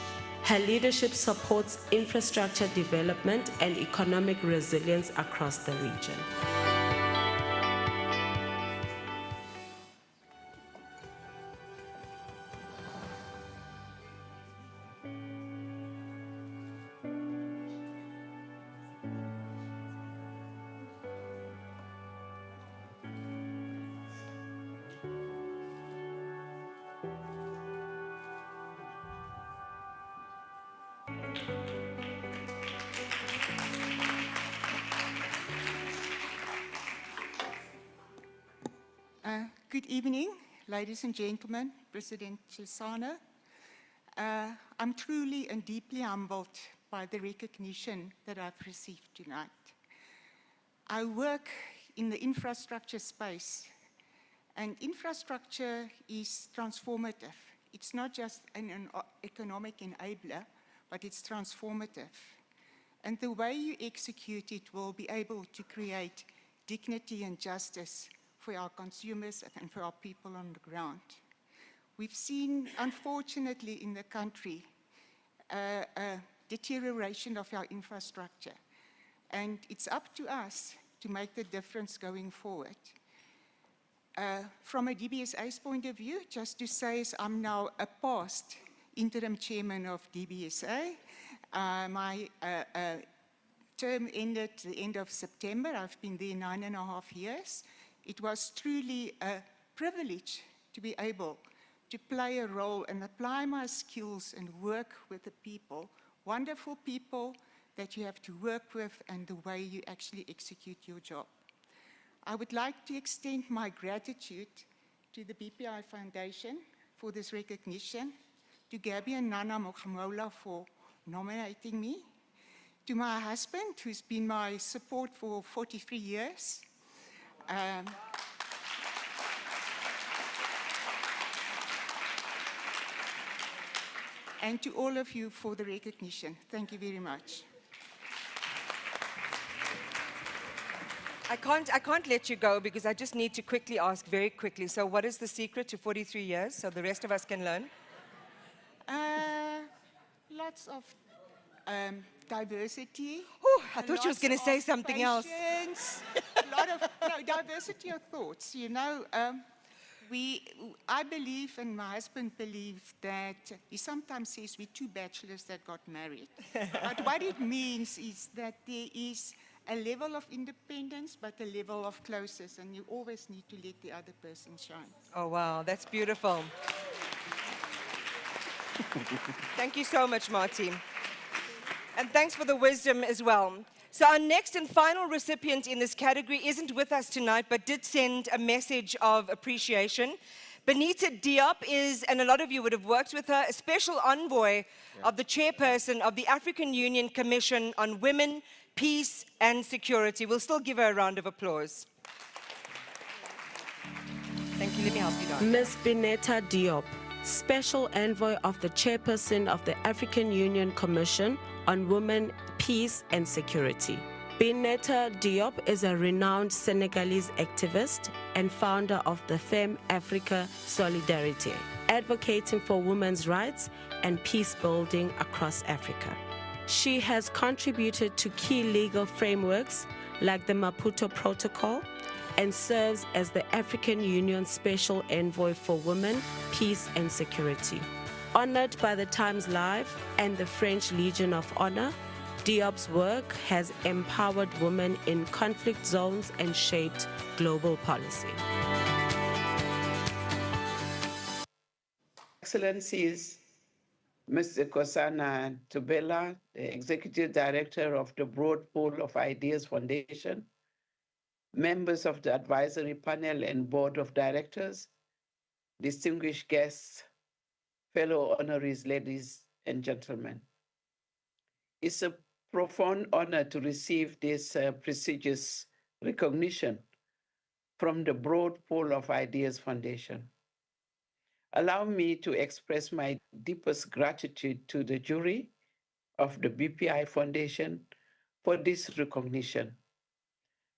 Her leadership supports infrastructure development and economic resilience across the region. Good evening, ladies and gentlemen, President Chisana. I'm truly and deeply humbled by the recognition that I've received tonight. I work in the infrastructure space, and infrastructure is transformative. It's not just an economic enabler, but it's transformative. And the way you execute it will be able to create dignity and justice for our consumers and for our people on the ground. We've seen, unfortunately, in the country, a deterioration of our infrastructure. And it's up to us to make the difference going forward. From a DBSA's point of view, just to say I'm now a past interim chairman of DBSA. My term ended at the end of September. I've been there 9.5 years. It was truly a privilege to be able to play a role and apply my skills and work with the people, wonderful people that you have to work with, and the way you actually execute your job. I would like to extend my gratitude to the BPI Foundation for this recognition, to Gabby and Nana Mogamola for nominating me, to my husband, who's been my support for 43 years, and to all of you for the recognition. Thank you very much. I can't let you go because I just need to quickly ask very quickly. So what is the secret to 43 years so the rest of us can learn? Lots of diversity. I thought you was going to say something else. A lot of diversity of thoughts. You know, I believe, and my husband believes, that he sometimes says we're two bachelors that got married. But what it means is that there is a level of independence, but a level of closeness, and you always need to let the other person shine. Oh, wow, that's beautiful. Thank you so much, Marty. And thanks for the wisdom as well. So our next and final recipient in this category isn't with us tonight, but did send a message of appreciation. Benita Diop is, and a lot of you would have worked with her, a special envoy of the chairperson of the African Union Commission on Women, Peace and Security. We'll still give her a round of applause. Thank you. Let me help you down. Ms. Benita Diop, Special Envoy of the Chairperson of the African Union Commission on Women, Peace and Security. Benita Diop is a renowned Senegalese activist and founder of the Femme Africa Solidarité, advocating for women's rights and peace building across Africa. She has contributed to key legal frameworks like the Maputo Protocol and serves as the African Union Special Envoy for Women, Peace and Security. Honored by the Times Live and the French Legion of Honor, Diop's work has empowered women in conflict zones and shaped global policy. Excellencies, Mr. Kosana Tubela, the Executive Director of the Broad Pool of Ideas Foundation, members of the advisory panel and board of directors, distinguished guests, fellow honorees, ladies and gentlemen. It's a profound honor to receive this prestigious recognition from the Broad Pool of Ideas Foundation. Allow me to express my deepest gratitude to the jury of the BPI Foundation for this recognition.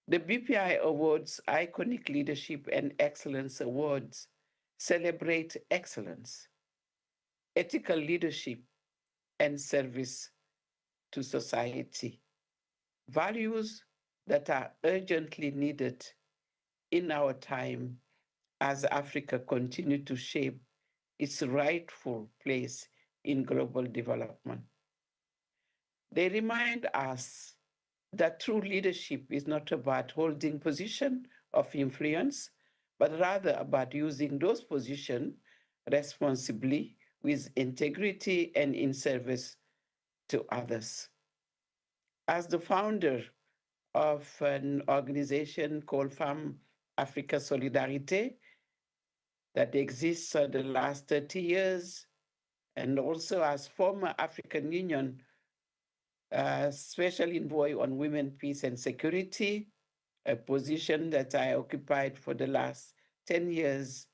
The BPI Awards, Iconic Leadership and Excellence Awards, celebrate excellence, ethical leadership, and service to society, values that are urgently needed in our time as Africa continues to shape its rightful place in global development. They remind us that true leadership is not about holding position of influence, but rather about using those positions responsibly with integrity and in service to others. As the founder of an organization called Femme Africa Solidarité that exists for the last 30 years, and also as former African Union Special Envoy on Women, Peace and Security, a position that I occupied for the last 10 years,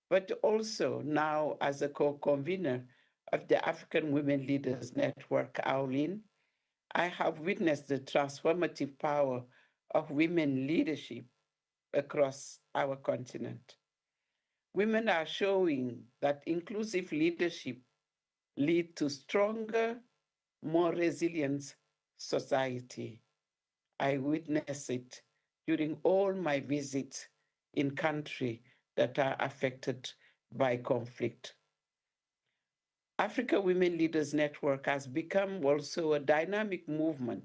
but also now as a co-convener of the African Women Leaders Network, AULIN. I have witnessed the transformative power of women leadership across our continent. Women are showing that inclusive leadership leads to stronger, more resilient society. I witness it during all my visits in countries that are affected by conflict. Africa Women Leaders Network has become also a dynamic movement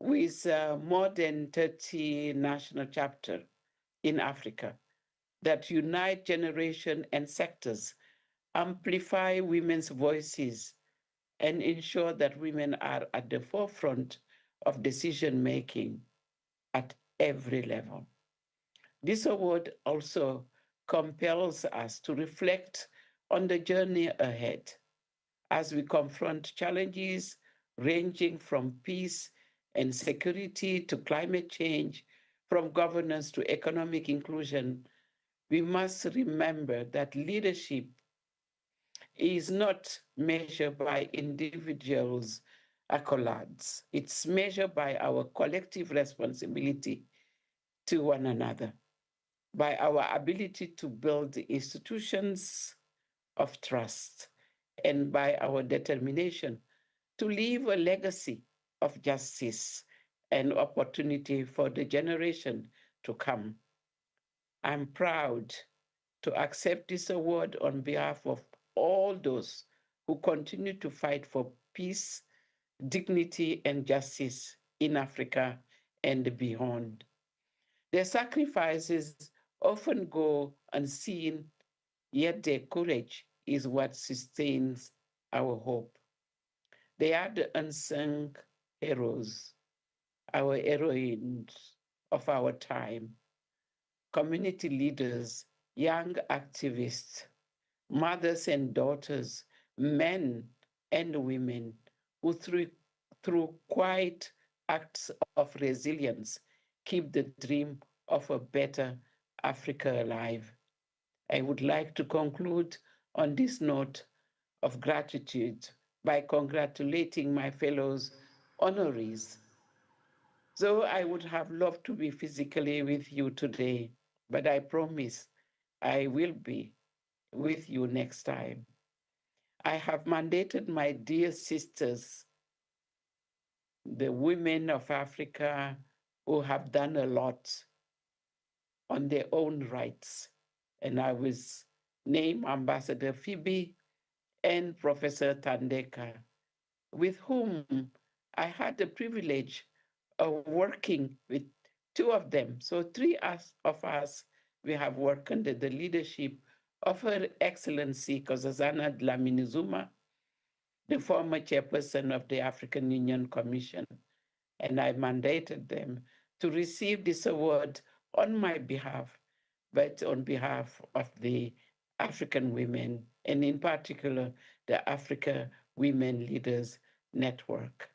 with more than 30 national chapters in Africa that unite generation and sectors, amplify women's voices, and ensure that women are at the forefront of decision-making at every level. This award also compels us to reflect on the journey ahead as we confront challenges ranging from peace and security to climate change, from governance to economic inclusion. We must remember that leadership is not measured by individuals' accolades. It's measured by our collective responsibility to one another, by our ability to build institutions of trust, and by our determination to leave a legacy of justice and opportunity for the generation to come. I'm proud to accept this award on behalf of all those who continue to fight for peace, dignity, and justice in Africa and beyond. Their sacrifices often go unseen, yet their courage is what sustains our hope. They are the unsung heroes, our heroines of our time, community leaders, young activists, mothers and daughters, men and women who through quiet acts of resilience keep the dream of a better Africa alive. I would like to conclude on this note of gratitude by congratulating my fellows honorees. So I would have loved to be physically with you today, but I promise I will be with you next time. I have mandated my dear sisters, the women of Africa who have done a lot on their own rights. And I will name Ambassador Phoebe and Professor Tandeka, with whom I had the privilege of working with two of them. So three of us, we have worked under the leadership of Her Excellency Nkosazana Dlamini-Zuma, the former chairperson of the African Union Commission. And I mandated them to receive this award on my behalf, but on behalf of the African women, and in particular, the Africa Women Leaders Network.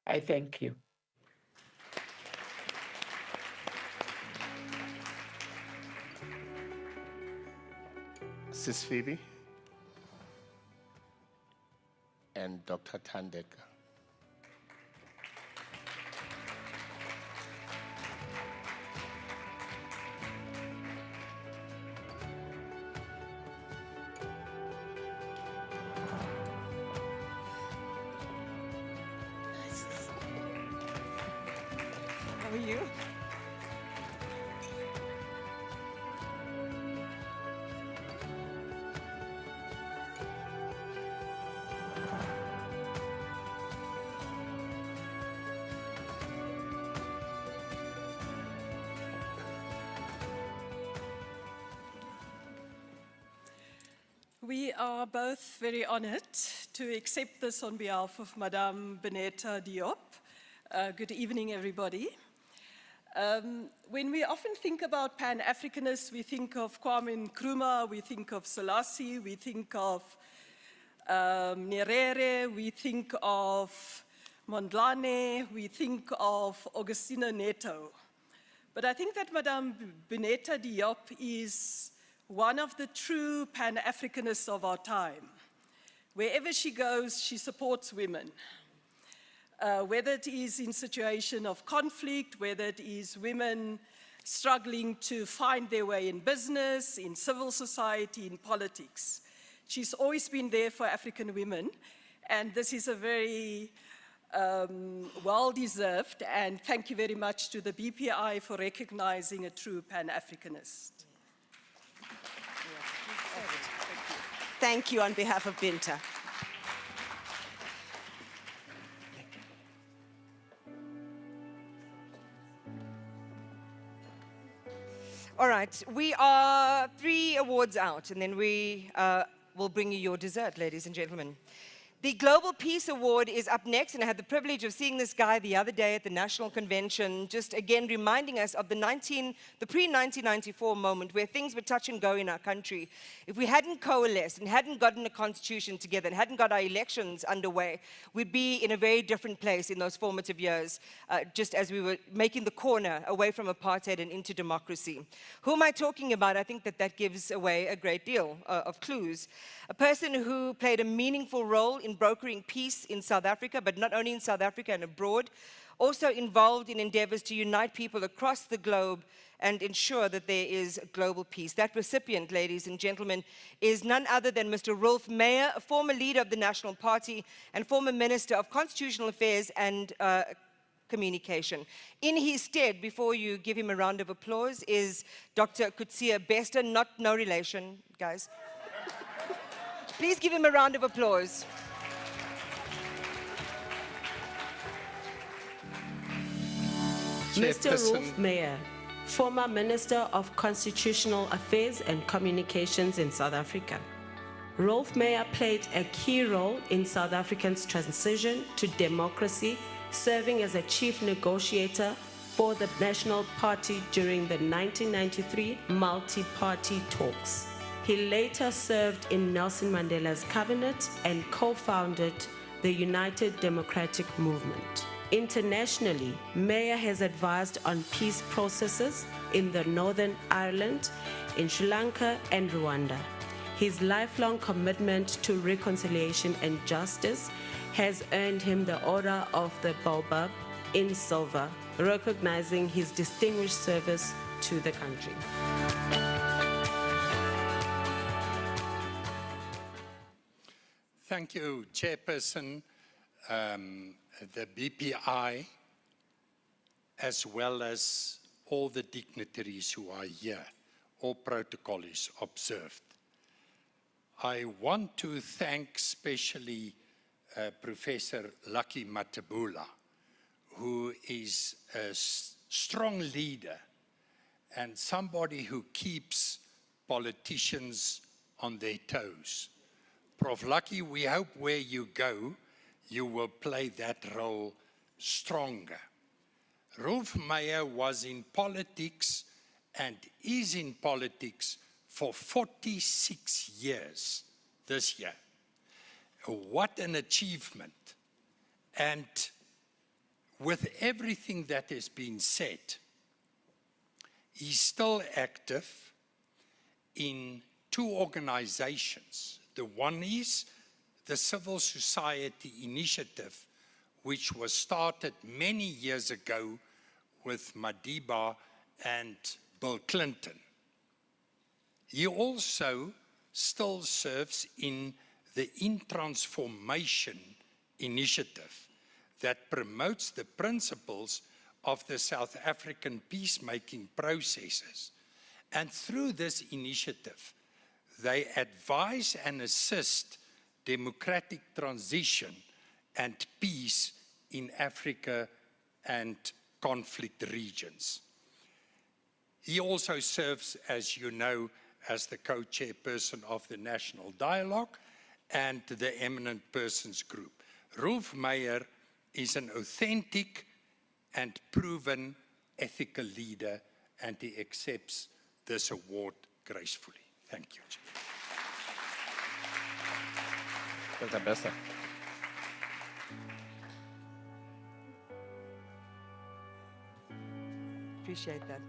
I thank you. Sis Phoebe and Dr. Tandeka. How are you? We are both very honored to accept this on behalf of Madame Beneta Diop. Good evening, everybody. When we often think about Pan-Africanists, we think of Kwame Nkrumah, we think of Selassie, we think of Nyerere, we think of Mondlane, we think of Augustina Neto. But I think that Madame Bineta Diop is one of the true Pan-Africanists of our time. Wherever she goes, she supports women. Whether it is in situation of conflict, whether it is women struggling to find their way in business, in civil society, in politics. She's always been there for African women, and this is a very well-deserved, and thank you very much to the BPI for recognizing a true Pan-Africanist. Thank you on behalf of Binta. All right, we are 3 awards out, and then we will bring you your dessert, ladies and gentlemen. The Global Peace Award is up next, and I had the privilege of seeing this guy the other day at the National Convention, just again reminding us of the pre-1994 moment where things were touch and go in our country. If we hadn't coalesced and hadn't gotten a constitution together and hadn't got our elections underway, we'd be in a very different place in those formative years, just as we were making the corner away from apartheid and into democracy. Who am I talking about? I think that gives away a great deal of clues. A person who played a meaningful role in brokering peace in South Africa, but not only in South Africa and abroad, also involved in endeavors to unite people across the globe and ensure that there is global peace. That recipient, ladies and gentlemen, is none other than Mr. Rolf Meyer, a former leader of the National Party and former Minister of Constitutional Affairs and Communication. In his stead, before you give him a round of applause, is Dr. Coetzee Bester, no relation, guys. Please give him a round of applause. Mr. Rolf Meyer, former Minister of Constitutional Affairs and Communications in South Africa. Rolf Meyer played a key role in South Africa's transition to democracy, serving as a chief negotiator for the National Party during the 1993 multi-party talks. He later served in Nelson Mandela's cabinet and co-founded the United Democratic Movement. Internationally, Meyer has advised on peace processes in the Northern Ireland, in Sri Lanka and Rwanda. His lifelong commitment to reconciliation and justice has earned him the Order of the Baobab in silver, recognizing his distinguished service to the country. Thank you, Chairperson, the BPI, as well as all the dignitaries who are here. All protocol is observed. I want to thank especially Professor Lucky Matabula, who is a strong leader and somebody who keeps politicians on their toes. Prof. Lucky, we hope where you go, you will play that role stronger. Rolf Meyer was in politics and is in politics for 46 years this year. What an achievement. And with everything that has been said, he's still active in 2 organizations. The one is the Civil Society Initiative, which was started many years ago with Madiba and Bill Clinton. He also still serves in the In Transformation Initiative that promotes the principles of the South African peacemaking processes. And through this initiative, they advise and assist democratic transition and peace in Africa and conflict regions. He also serves, as you know, as the co-chairperson of the National Dialogue and the Eminent Persons Group. Rolf Meyer is an authentic and proven ethical leader, and he accepts this award gracefully. Thank you, Chair. Dr. Bester. Appreciate that.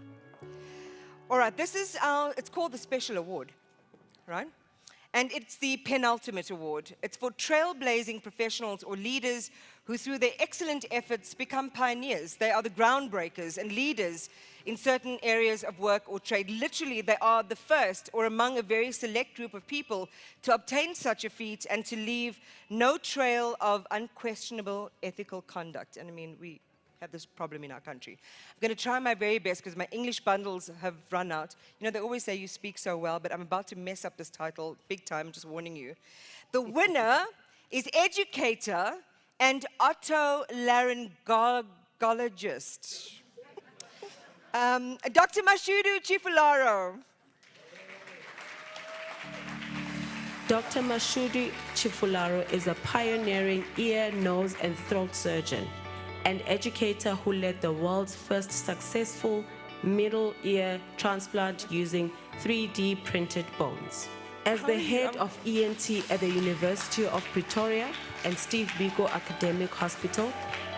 All right, this is it's called the Special Award, right? And it's the penultimate award. It's for trailblazing professionals or leaders who, through their excellent efforts, become pioneers. They are the groundbreakers and leaders in certain areas of work or trade. Literally, they are the first or among a very select group of people to obtain such a feat and to leave no trail of unquestionable ethical conduct. And I mean, we have this problem in our country. I'm going to try my very best because my English bundles have run out. You know, they always say you speak so well, but I'm about to mess up this title big time, just warning you. The winner is educator and otolaryngologist, Dr. Mashudu Chifularo. Dr. Mashudu Chifularo is a pioneering ear, nose, and throat surgeon and educator who led the world's first successful middle ear transplant using 3D printed bones. As the head of ENT at the University of Pretoria and Steve Biko Academic Hospital,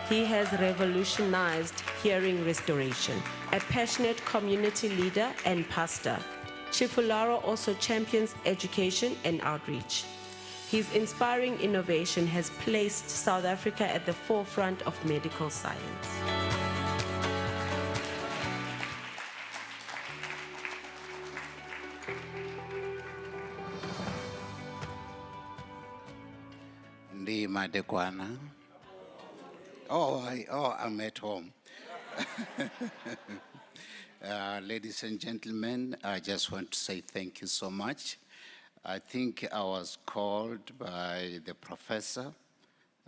he has revolutionized hearing restoration. A passionate community leader and pastor, Chifularo also champions education and outreach. His inspiring innovation has placed South Africa at the forefront of medical science. Ndi Madekwana. I'm at home. Ladies and gentlemen, I just want to say thank you so much. I think I was called by the professor,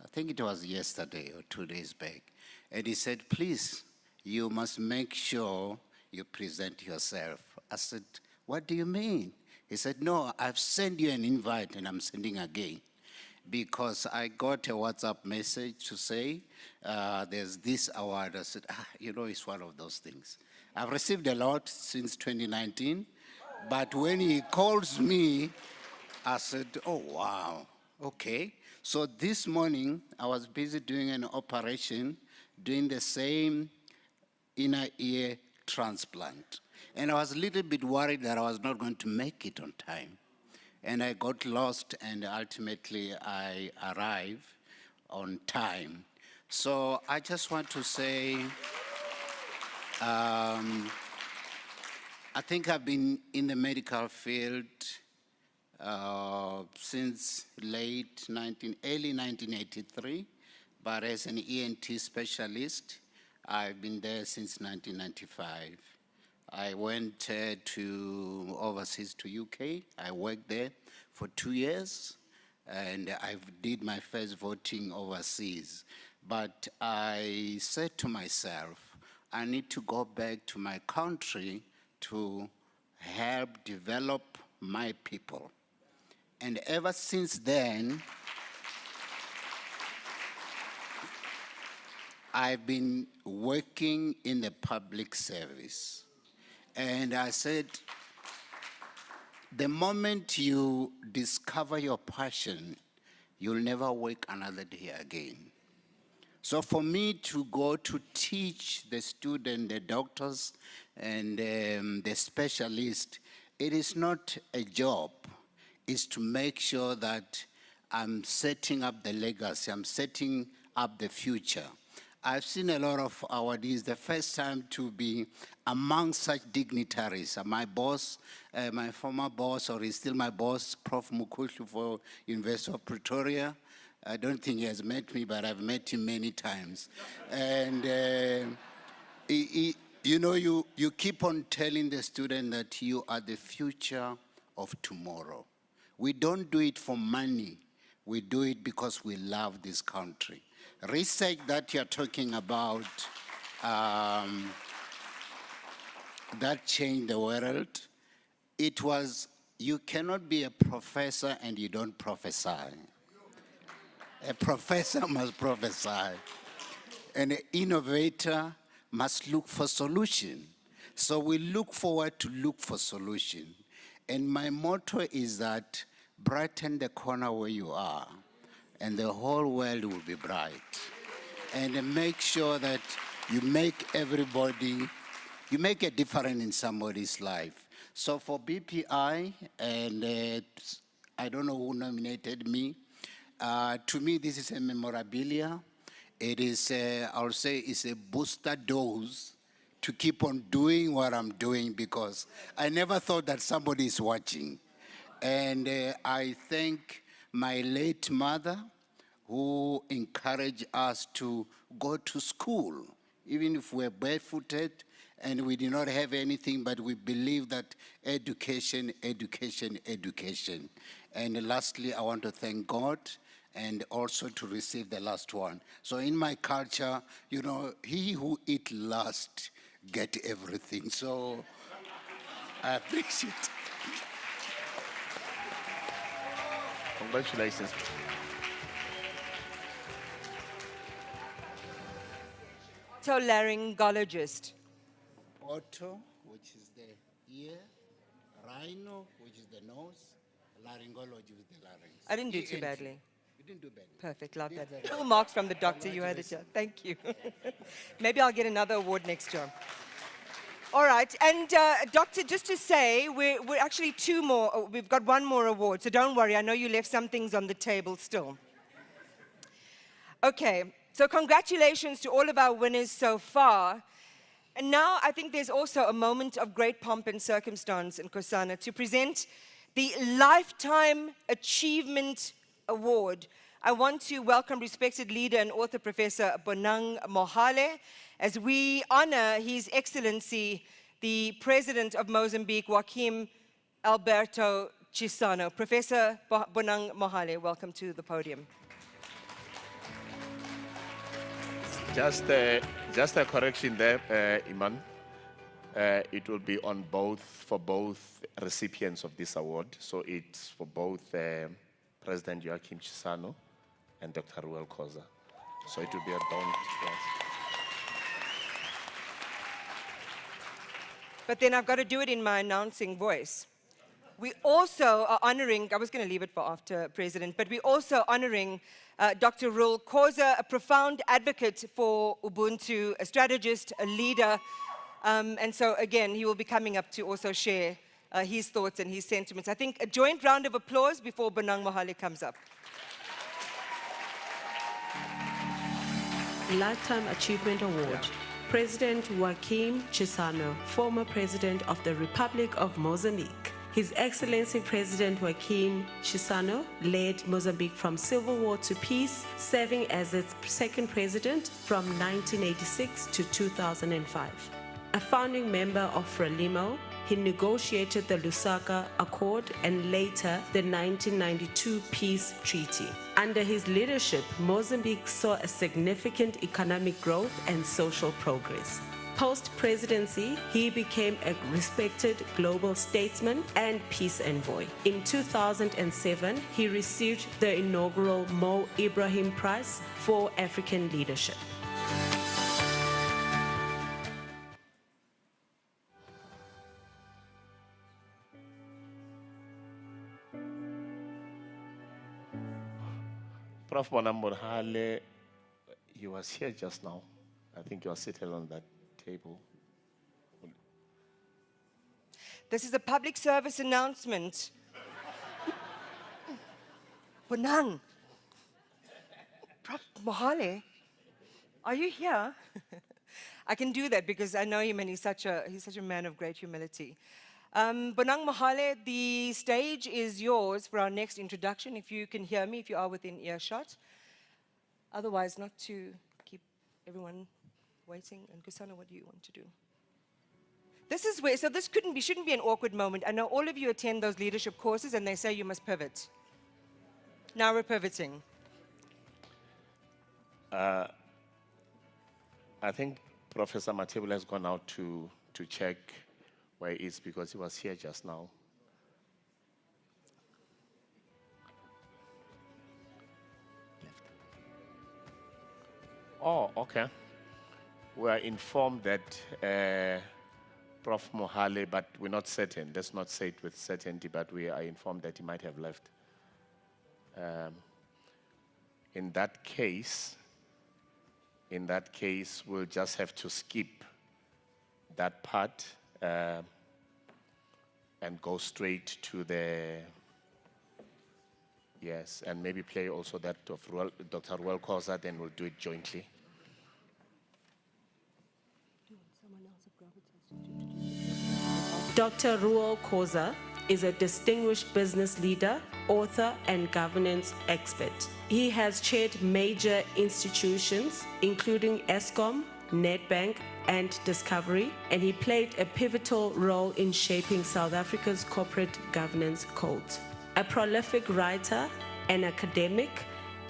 I think it was yesterday or 2 days back, and he said, please, you must make sure you present yourself. I said, what do you mean? He said, no, I've sent you an invite and I'm sending again, because I got a WhatsApp message to say there's this award. I said, you know, it's one of those things. I've received a lot since 2019, but when he calls me, I said, oh, wow, okay. So this morning, I was busy doing an operation, doing the same inner ear transplant. And I was a little bit worried that I was not going to make it on time. And I got lost, and ultimately I arrived on time. So I just want to say, I think I've been in the medical field since early 1983, but as an ENT specialist, I've been there since 1995. I went overseas to UK. I worked there for 2 years, and I did my first voting overseas. But I said to myself, I need to go back to my country to help develop my people. And ever since then, I've been working in the public service. And I said, the moment you discover your passion, you'll never work another day again. So for me to go to teach the student, the doctors, and the specialists, it is not a job. It's to make sure that I'm setting up the legacy, I'm setting up the future. I've seen a lot of awardees, the first time to be among such dignitaries. My boss, my former boss, or he's still my boss, Prof. Mukushu for University of Pretoria. I don't think he has met me, but I've met him many times. And you know, you keep on telling the student that you are the future of tomorrow. We don't do it for money. We do it because we love this country. Research that you're talking about, that changed the world. It was, you cannot be a professor and you don't prophesy. A professor must prophesy. An innovator must look for solution. So we look forward to look for solution. And my motto is that brighten the corner where you are, and the whole world will be bright. And make sure that you make everybody, you make a difference in somebody's life. So for BPI, and I don't know who nominated me, to me this is a memorabilia. It is, I'll say, it's a booster dose to keep on doing what I'm doing, because I never thought that somebody is watching. And I thank my late mother, who encouraged us to go to school, even if we're barefooted and we did not have anything, but we believe that education, education, education. And lastly, I want to thank God, and also to receive the last one. So in my culture, you know, he who eat last get everything. So I appreciate it. Congratulations. Otolaryngologist. Otto, which is the ear, rhino, which is the nose, laryngology with the larynx. I didn't do too ENT. badly. You didn't do badly. Perfect, love You did that. very Full well. marks from the doctor, you heard it here. Thank you. Maybe I'll get another award next year. All right, and Doctor, just to say, we're actually two more, we've got one more award, so don't worry, I know you left some things on the table still. Okay, so congratulations to all of our winners so far. And now I think there's also a moment of great pomp and circumstance in Nkosana to present the Lifetime Achievement Award. I want to welcome respected leader and author, Professor Bonang Mohale, as we honor His Excellency, the President of Mozambique, Joaquim Alberto Chissano. Professor Bonang Mohale, welcome to the podium. Just a correction there, Iman. It will be on for both recipients of this award. So it's for both President Joaquim Chissano and Dr. Ruel Khoza. So it will be a bond. Yes. But then I've got to do it in my announcing voice. We also are honoring, I was going to leave it for after, President, but we're also honoring Dr. Ruel Khoza, a profound advocate for Ubuntu, a strategist, a leader. And so, again, he will be coming up to also share his thoughts and his sentiments. I think a joint round of applause before Bonang Mohale comes up. Lifetime Achievement Award. President Joaquim Chissano, former President of the Republic of Mozambique. His Excellency President Joaquim Chissano led Mozambique from civil war to peace, serving as its second president from 1986 to 2005. A founding member of Frelimo, he negotiated the Lusaka Accord and later the 1992 Peace Treaty. Under his leadership, Mozambique saw a significant economic growth and social progress. Post-presidency, he became a respected global statesman and peace envoy. In 2007, he received the inaugural Mo Ibrahim Prize for African Leadership. Prof. Bonamborhale, he was here just now. I think you are seated on that table. This is a public service announcement. Bonang, Prof. Mohale, are you here? I can do that because I know him and he's such a man of great humility. Bonang Mohale, the stage is yours for our next introduction, if you can hear me, if you are within earshot. Otherwise, not to keep everyone waiting. And Nkosana, what do you want to do? This is where, so this shouldn't be an awkward moment. I know all of you attend those leadership courses and they say you must pivot. Now we're pivoting. I think Professor Matebula has gone out to check where he is because he was here just now. Oh, okay. We are informed that Prof. Mohale, but we're not certain. Let's not say it with certainty, but we are informed that he might have left. In that case, we'll just have to skip that part and go straight to the, yes, and maybe play also that of Dr. Welkosa, then we'll do it jointly. Dr. Ruol Khoza is a distinguished business leader, author, and governance expert. He has chaired major institutions, including Eskom, Nedbank, and Discovery, and he played a pivotal role in shaping South Africa's corporate governance code. A prolific writer and academic,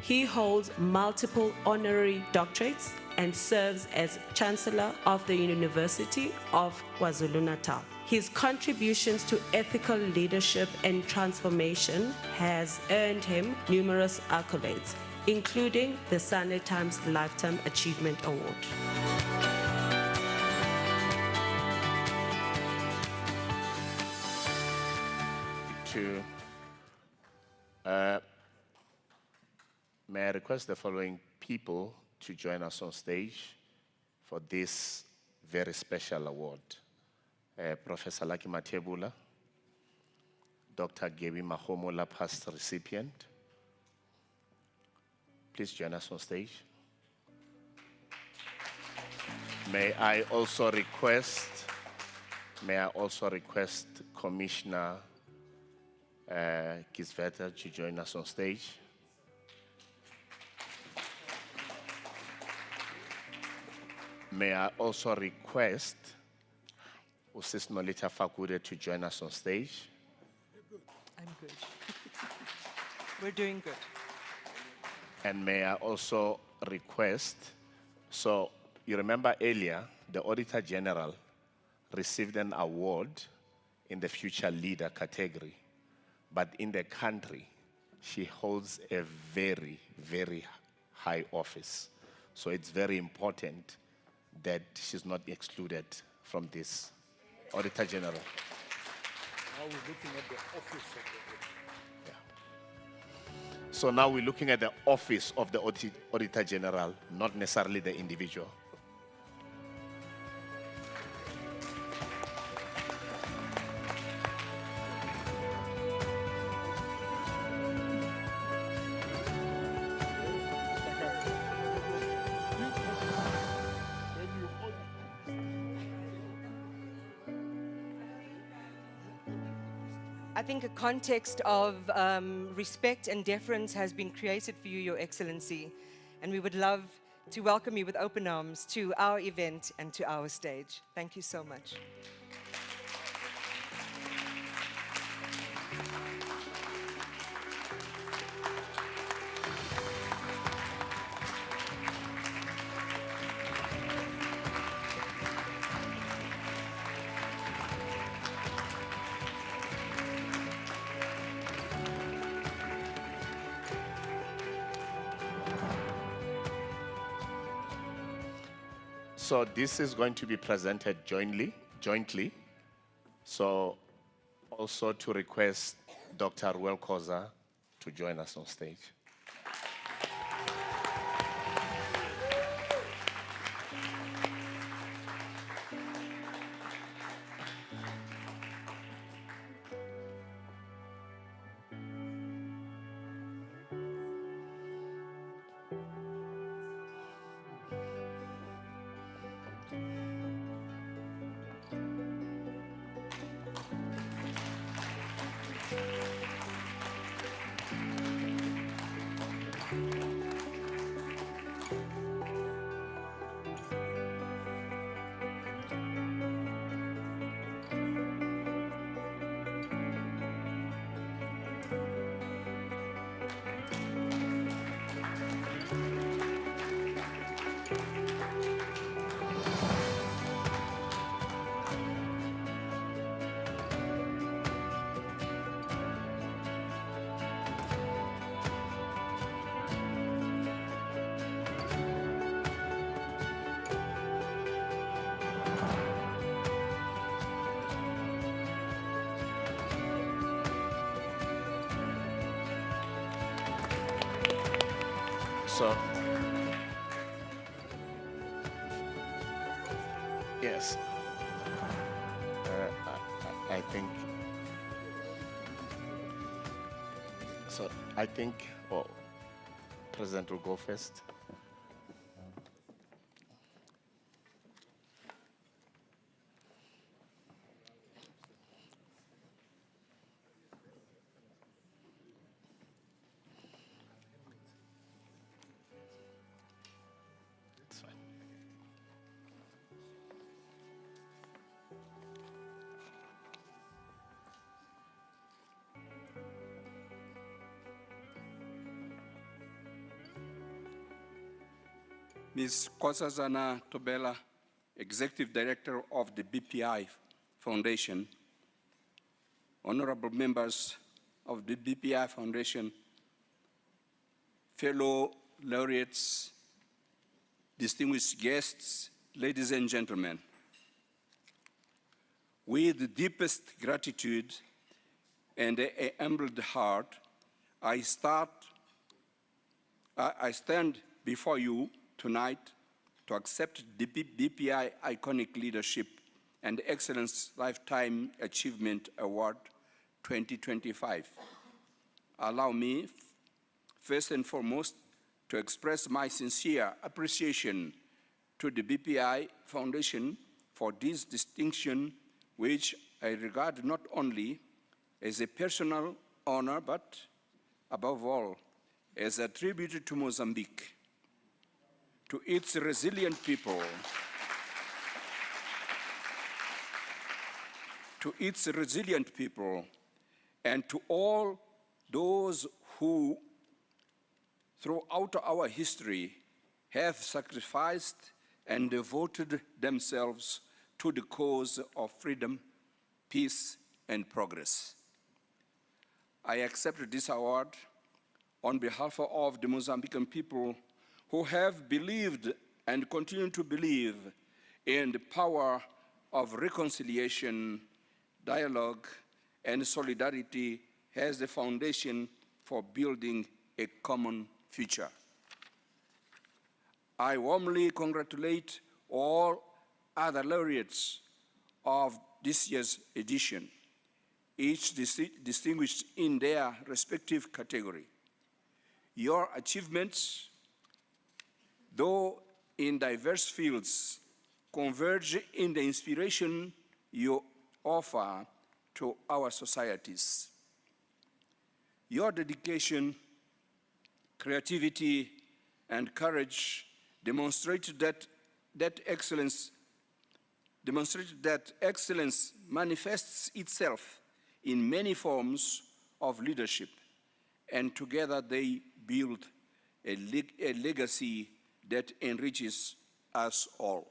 he holds multiple honorary doctorates and serves as Chancellor of the University of KwaZulu-Natal. His contributions to ethical leadership and transformation has earned him numerous accolades, including the Sunday Times Lifetime Achievement Award. May I request the following people to join us on stage for this very special award. Professor Lucky Matebula, Dr. Gebi Mahomola, past recipient. Please join us on stage. May I also request Commissioner Kisveta to join us on stage. May I also request Usis Nolita Fakude to join us on stage. I'm good. We're doing good. And may I also request, so you remember earlier, the Auditor General received an award in the Future Leader category, but in the country, she holds a very, very high office. So it's very important that she's not excluded from this. Auditor General. Now we're looking at the office of the So now we're looking at the office of the Auditor General, not necessarily the individual. I think a context of respect and deference has been created for you, Your Excellency, and we would love to welcome you with open arms to our event and to our stage. Thank you so much. So this is going to be presented jointly. So also to request Dr. Welkosa to join us on stage. So, yes, I think, so I think, oh, President will go first. Ms. Nkosazana Tobela, Executive Director of the BPI Foundation, honorable members of the BPI Foundation, fellow laureates, distinguished guests, ladies and gentlemen, with the deepest gratitude and a humbled heart, I stand before you tonight to accept the BPI Iconic Leadership and Excellence Lifetime Achievement Award 2025. Allow me, first and foremost, to express my sincere appreciation to the BPI Foundation for this distinction, which I regard not only as a personal honor, but above all, as a tribute to Mozambique, to its resilient people, and to all those who, throughout our history, have sacrificed and devoted themselves to the cause of freedom, peace, and progress. I accept this award on behalf of the Mozambican people who have believed and continue to believe in the power of reconciliation, dialogue, and solidarity as the foundation for building a common future. I warmly congratulate all other laureates of this year's edition, each distinguished in their respective category. Your achievements, though in diverse fields, converge in the inspiration you offer to our societies. Your dedication, creativity, and courage demonstrate that excellence manifests itself in many forms of leadership, and together they build a legacy that enriches us all.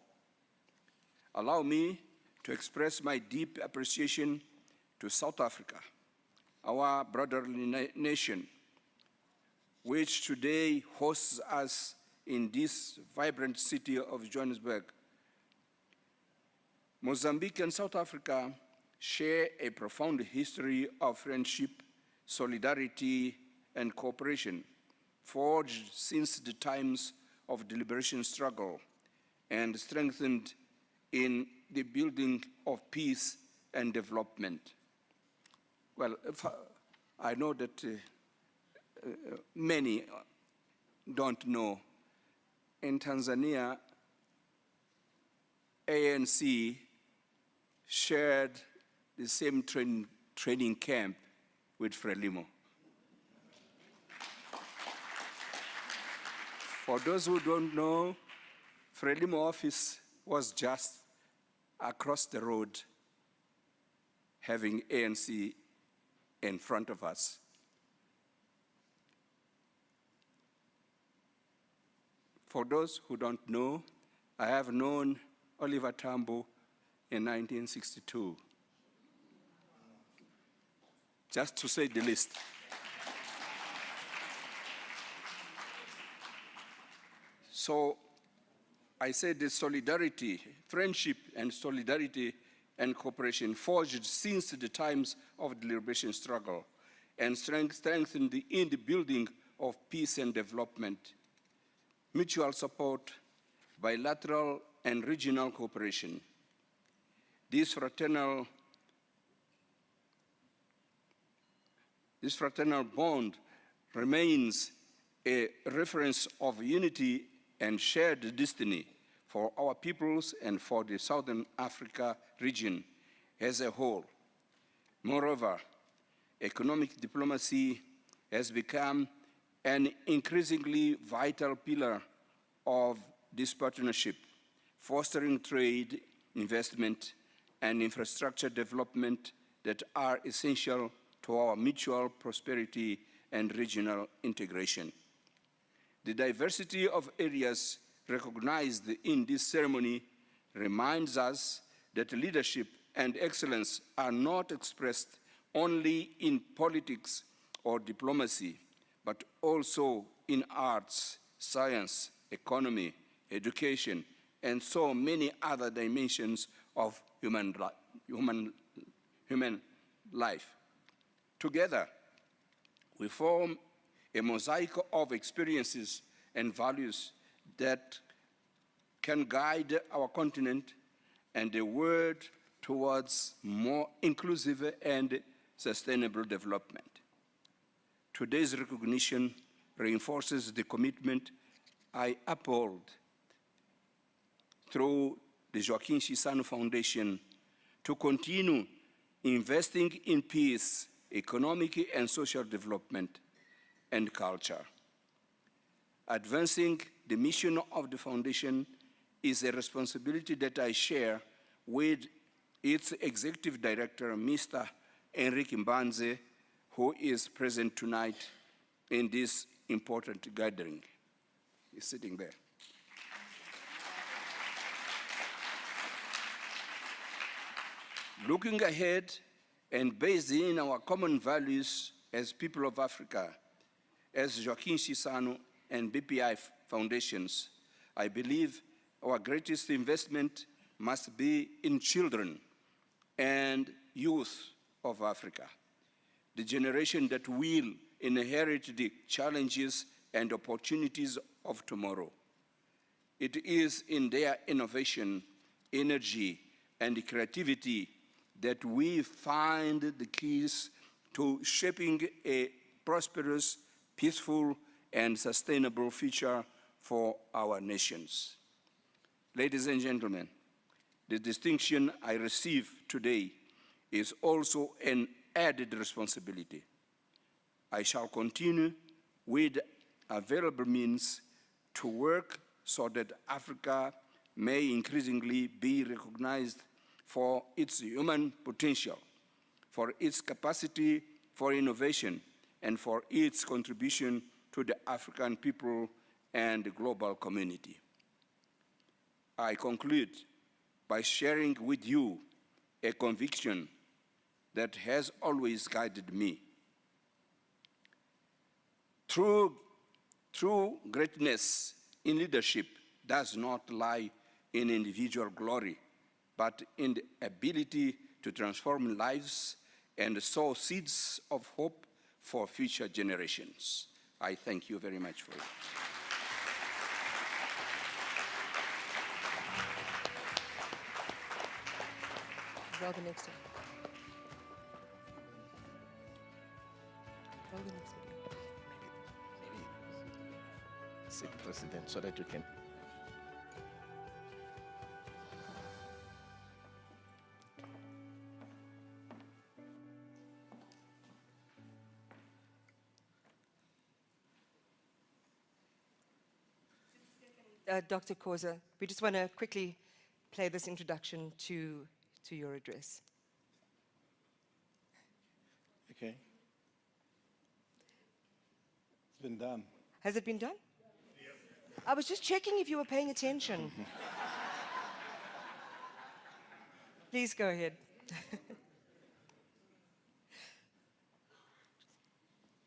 Allow me to express my deep appreciation to South Africa, our brotherly nation, which today hosts us in this vibrant city of Johannesburg. Mozambique and South Africa share a profound history of friendship, solidarity, and cooperation, forged since the times of the liberation struggle and strengthened in the building of peace and development. Well, I know that many don't know. In Tanzania, ANC shared the same training camp with Frelimo. For those who don't know, Frelimo office was just across the road, having ANC in front of us. For those who don't know, I have known Oliver Tambo in 1962, just to say the least. So I said the solidarity, friendship and solidarity and cooperation forged since the times of the liberation struggle and strengthened in the building of peace and development mutual support, bilateral and regional cooperation. This fraternal bond remains a reference of unity and shared destiny for our peoples and for the Southern Africa region as a whole. Moreover, economic diplomacy has become an increasingly vital pillar of this partnership, fostering trade, investment, and infrastructure development that are essential to our mutual prosperity and regional integration. The diversity of areas recognized in this ceremony reminds us that leadership and excellence are not expressed only in politics or diplomacy, but also in arts, science, economy, education, and so many other dimensions of human life. Together, we form a mosaic of experiences and values that can guide our continent and the world towards more inclusive and sustainable development. Today's recognition reinforces the commitment I uphold through the Joaquin Chissano Foundation to continue investing in peace, economic and social development, and culture. Advancing the mission of the foundation is a responsibility that I share with its executive director, Mr. Enrique Mbanze, who is present tonight in this important gathering. He's sitting there. Looking ahead and based in our common values as people of Africa, as Joaquin Chissano and BPI foundations, I believe our greatest investment must be in children and youth of Africa, the generation that will inherit the challenges and opportunities of tomorrow. It is in their innovation, energy, and creativity that we find the keys to shaping a prosperous, peaceful, and sustainable future for our nations. Ladies and gentlemen, the distinction I receive today is also an added responsibility. I shall continue with available means to work so that Africa may increasingly be recognized for its human potential, for its capacity for innovation, and for its contribution to the African people and the global community. I conclude by sharing with you a conviction that has always guided me. True greatness in leadership does not lie in individual glory, but in the ability to transform lives and sow seeds of hope for future generations. I thank you very much for it. Well, the next one. Well, the next video. Sit, President, so that you can. Dr. Khoza, we just want to quickly play this introduction to your address. Okay. It's been done. Has it been done? I was just checking if you were paying attention. Please go ahead.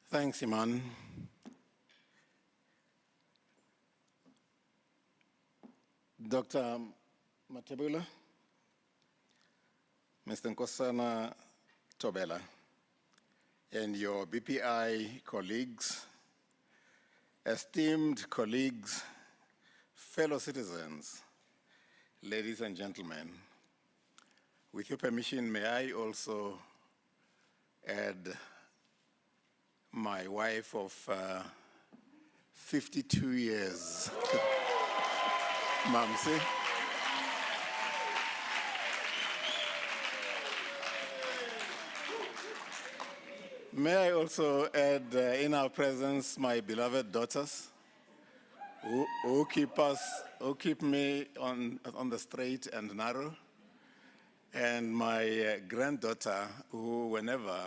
Thanks, Iman. Dr. Matebula, Mr. Nkosana Tobela, and your BPI colleagues, esteemed colleagues fellow citizens, ladies and gentlemen, with your permission, may I also add my wife of 52 years, Mamsi. May I also add in our presence my beloved daughters who keep me on the straight and narrow, and my granddaughter who, whenever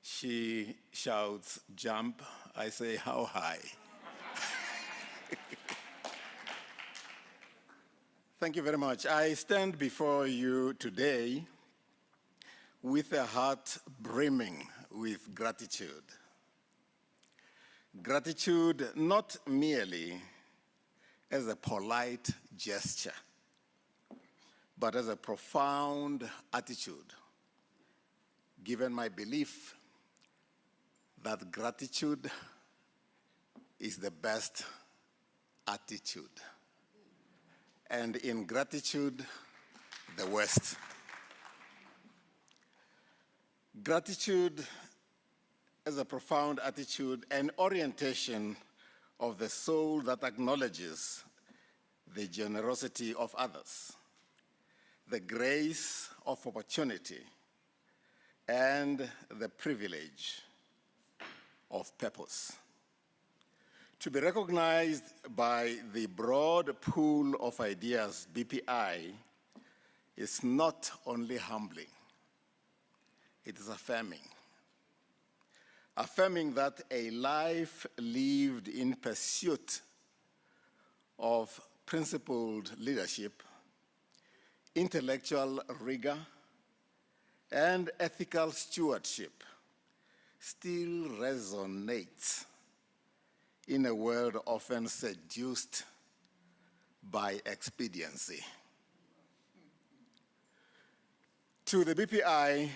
she shouts jump, I say how high. Thank you very much. I stand before you today with a heart brimming with gratitude. Gratitude not merely as a polite gesture, but as a profound attitude, given my belief that gratitude is the best attitude, and ingratitude, the worst. Gratitude as a profound attitude and orientation of the soul that acknowledges the generosity of others, the grace of opportunity, and the privilege of purpose. To be recognized by the broad pool of ideas, BPI, is not only humbling, it is affirming. Affirming that a life lived in pursuit of principled leadership, intellectual rigor, and ethical stewardship still resonates in a world often seduced by expediency. To the BPI,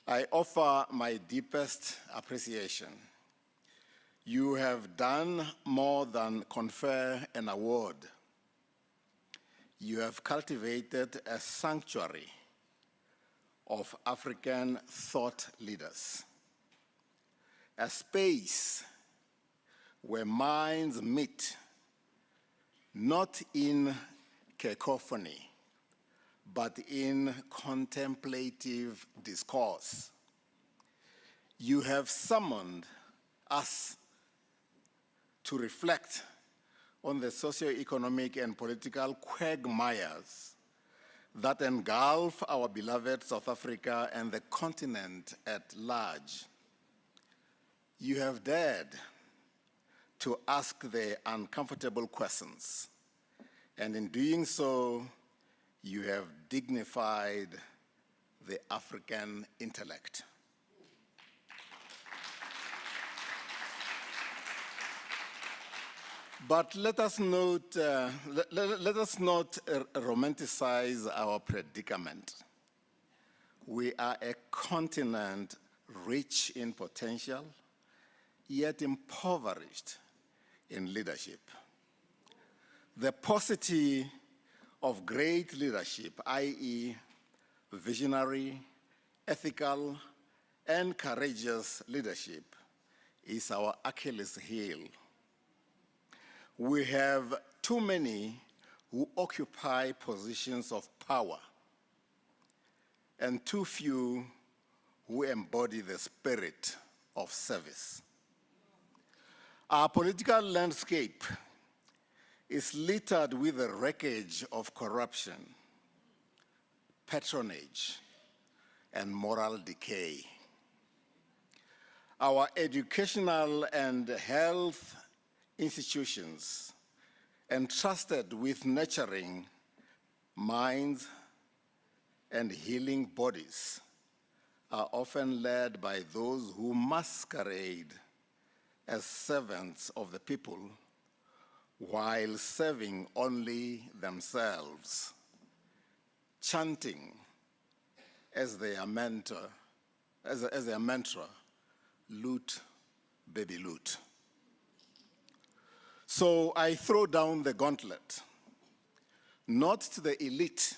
I offer my deepest appreciation. You have done more than confer an award. You have cultivated a sanctuary of African thought leaders, a space where minds meet, not in cacophony, but in contemplative discourse. You have summoned us to reflect on the socio-economic and political quagmires that engulf our beloved South Africa and the continent at large. You have dared to ask the uncomfortable questions, and in doing so, you have dignified the African intellect. But let us not romanticize our predicament. We are a continent rich in potential, yet impoverished in leadership. The paucity of great leadership, i.e., visionary, ethical, and courageous leadership, is our Achilles heel. We have too many who occupy positions of power and too few who embody the spirit of service. Our political landscape is littered with the wreckage of corruption, patronage, and moral decay. Our educational and health institutions, entrusted with nurturing minds and healing bodies, are often led by those who masquerade as servants of the people while serving only themselves, chanting as their mantra, loot, baby loot. So I throw down the gauntlet, not to the elite,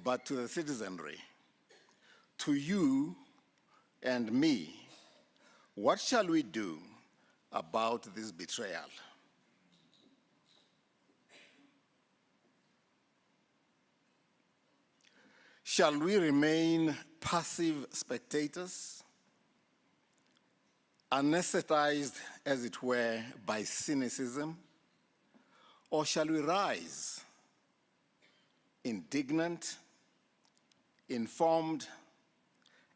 but to the citizenry, to you and me. What shall we do about this betrayal? Shall we remain passive spectators, anesthetized, as it were, by cynicism? Or shall we rise, indignant, informed,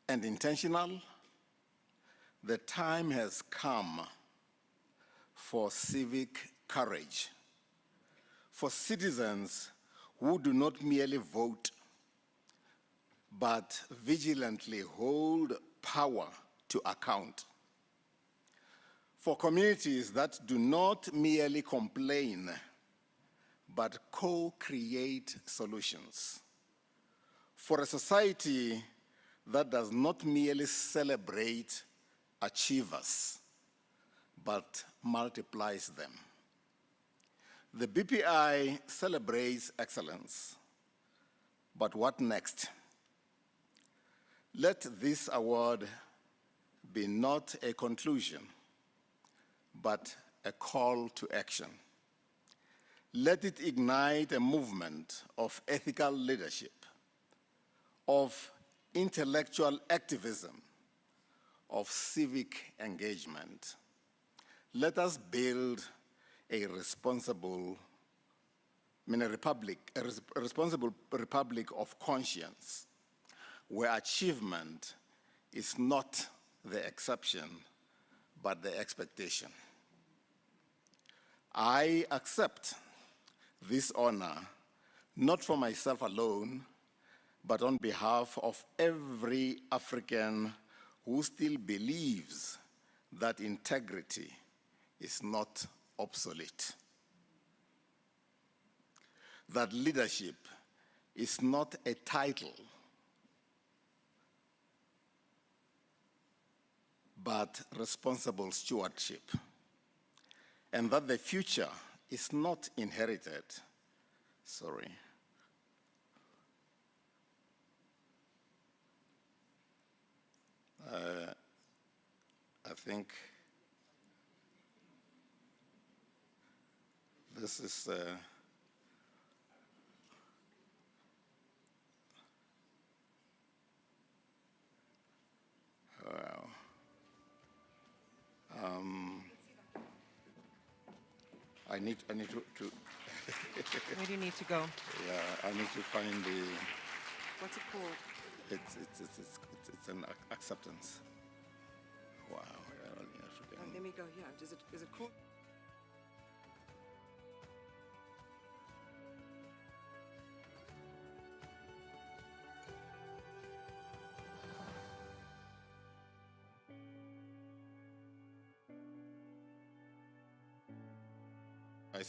and intentional? The time has come for civic courage, for citizens who do not merely vote, but vigilantly hold power to account, for communities that do not merely complain, but co-create solutions, for a society that does not merely celebrate achievers, but multiplies them. The BPI celebrates excellence, but what next? Let this award be not a conclusion, but a call to action. Let it ignite a movement of ethical leadership, of intellectual activism, of civic engagement. Let us build a responsible republic of conscience, where achievement is not the exception, but the expectation. I accept this honor, not for myself alone, but on behalf of every African who still believes that integrity is not obsolete, that leadership is not a title, but responsible stewardship, and that the future is not inherited. Sorry. I think this is wow. I need to Where do you need to go? Yeah, I need to find the. What's it called? It's an acceptance. Wow. Let me go here. Is it called?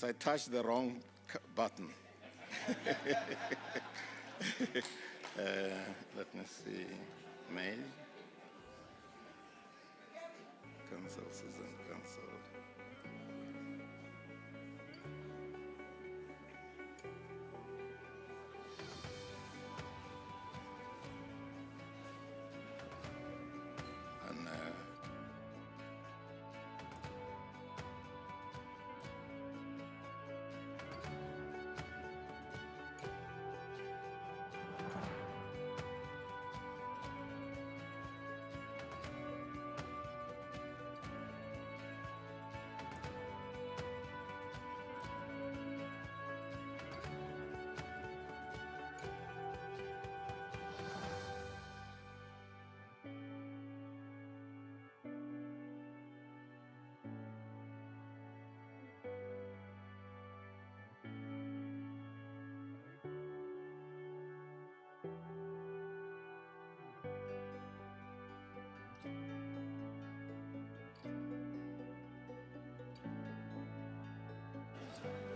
I touched the wrong button. Let me see. Mail. Cancel, Susan, cancel. And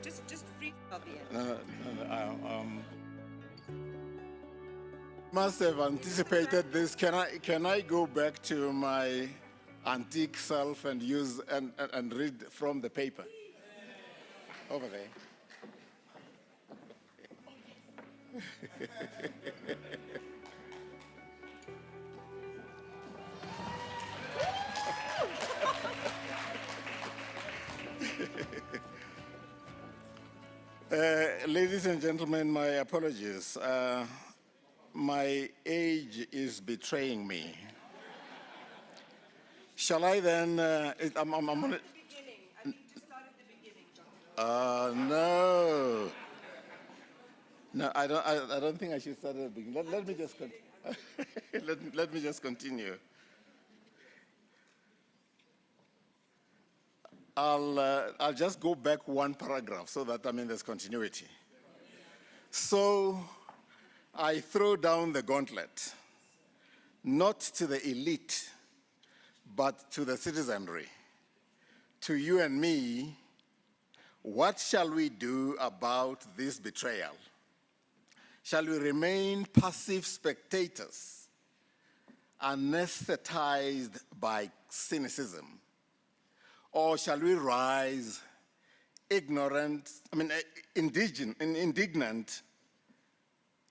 Just freestyle the No, end. must have anticipated this. Can I go back to my antique self and use and read from the paper? over there. Ladies and gentlemen, my apologies. My age is betraying me. Shall I then? I'm gonna, no. No, I don't think I should start at the beginning. Let me just let me just continue. I'll just go back one paragraph so that there's continuity. So I throw down the gauntlet, not to the elite, but to the citizenry, to you and me. What shall we do about this betrayal? Shall we remain passive spectators, anesthetized by cynicism? Or shall we rise indignant,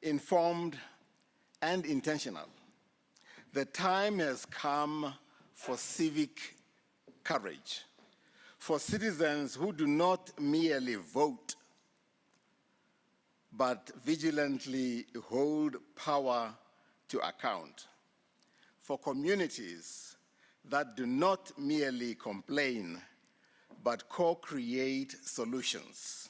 informed, and intentional? The time has come for civic courage, for citizens who do not merely vote, but vigilantly hold power to account, for communities that do not merely complain, but co-create solutions,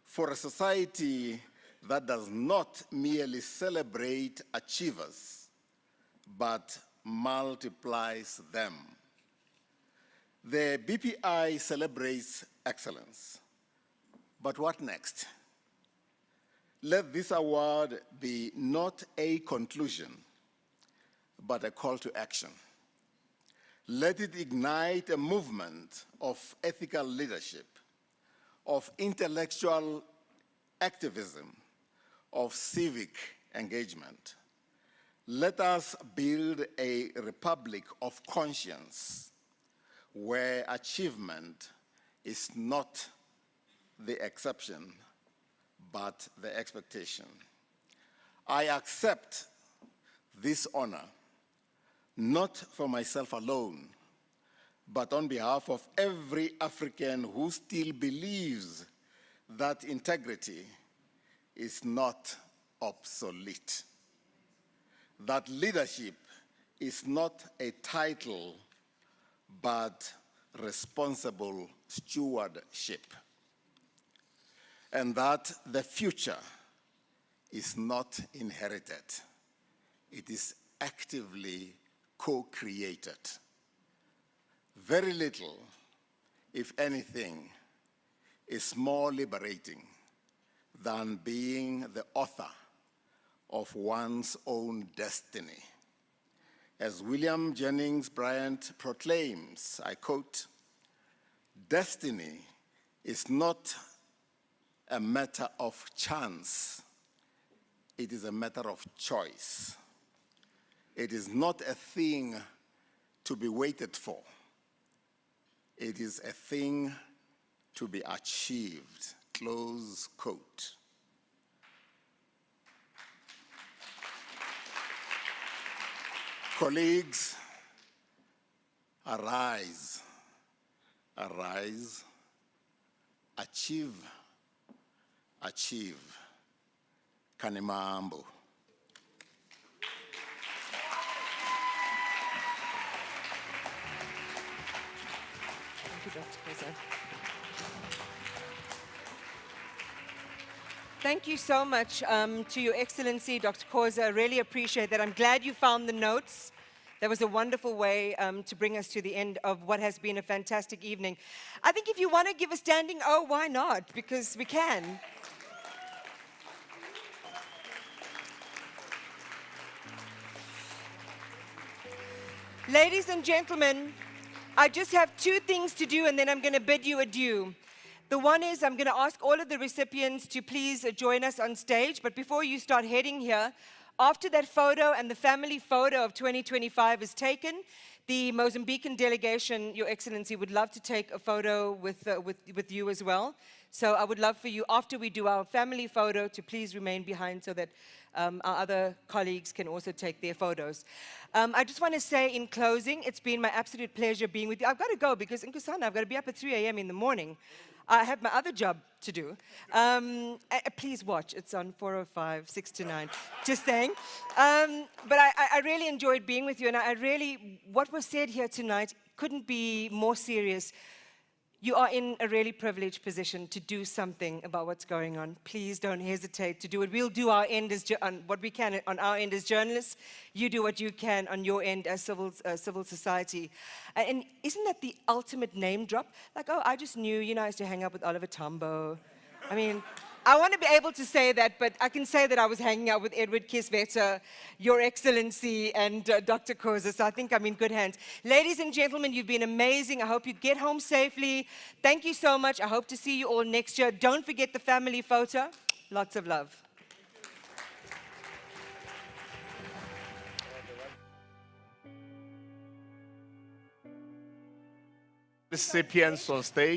for a society that does not merely celebrate achievers, but multiplies them. The BPI celebrates excellence, but what next? Let this award be not a conclusion, but a call to action. Let it ignite a movement of ethical leadership, of intellectual activism, of civic engagement. Let us build a republic of conscience where achievement is not the exception, but the expectation. I accept this honor, not for myself alone, but on behalf of every African who still believes that integrity is not obsolete, that leadership is not a title, but responsible stewardship, and that the future is not inherited. It is actively co-created. Very little, if anything, is more liberating than being the author of one's own destiny. As William Jennings Bryant proclaims, I quote, "Destiny is not a matter of chance. It is a matter of choice. It is not a thing to be waited for. It is a thing to be achieved." Close quote. Colleagues, arise, arise, achieve, achieve. Kanimambo. Thank you, Dr. Khoza. Thank you so much to Your Excellency, Dr. Khoza. I really appreciate that. I'm glad you found the notes. That was a wonderful way to bring us to the end of what has been a fantastic evening. I think if you want to give a standing O, why not? Because we can. Ladies and gentlemen, I just have two things to do and then I'm going to bid you adieu. The one is I'm going to ask all of the recipients to please join us on stage, but before you start heading here, After that photo and the family photo of 2025 is taken, the Mozambican delegation, Your Excellency, would love to take a photo with you as well. So I would love for you, after we do our family photo, to please remain behind so that our other colleagues can also take their photos. I just want to say in closing, it's been my absolute pleasure being with you. I've got to go because in Kusana, I've got to be up at 3 a.m. in the morning. I have my other job to do. Please watch. It's on 405, 6 to 9. Just saying. But I really enjoyed being with you, and what was said here tonight couldn't be more serious. You are in a really privileged position to do something about what's going on. Please don't hesitate to do it. We'll do our end on what we can on our end as journalists. You do what you can on your end as civil society. And isn't that the ultimate name drop? Like, oh, I just knew, I used to hang out with Oliver Tambo. I mean, I want to be able to say that, but I can say that I was hanging out with Edward Kisveta, Your Excellency, and Dr. Koza, so I think I'm in good hands. Ladies and gentlemen, you've been amazing. I hope you get home safely. Thank you so much. I hope to see you all next year. Don't forget the family photo. Lots of love. Recipients on stage.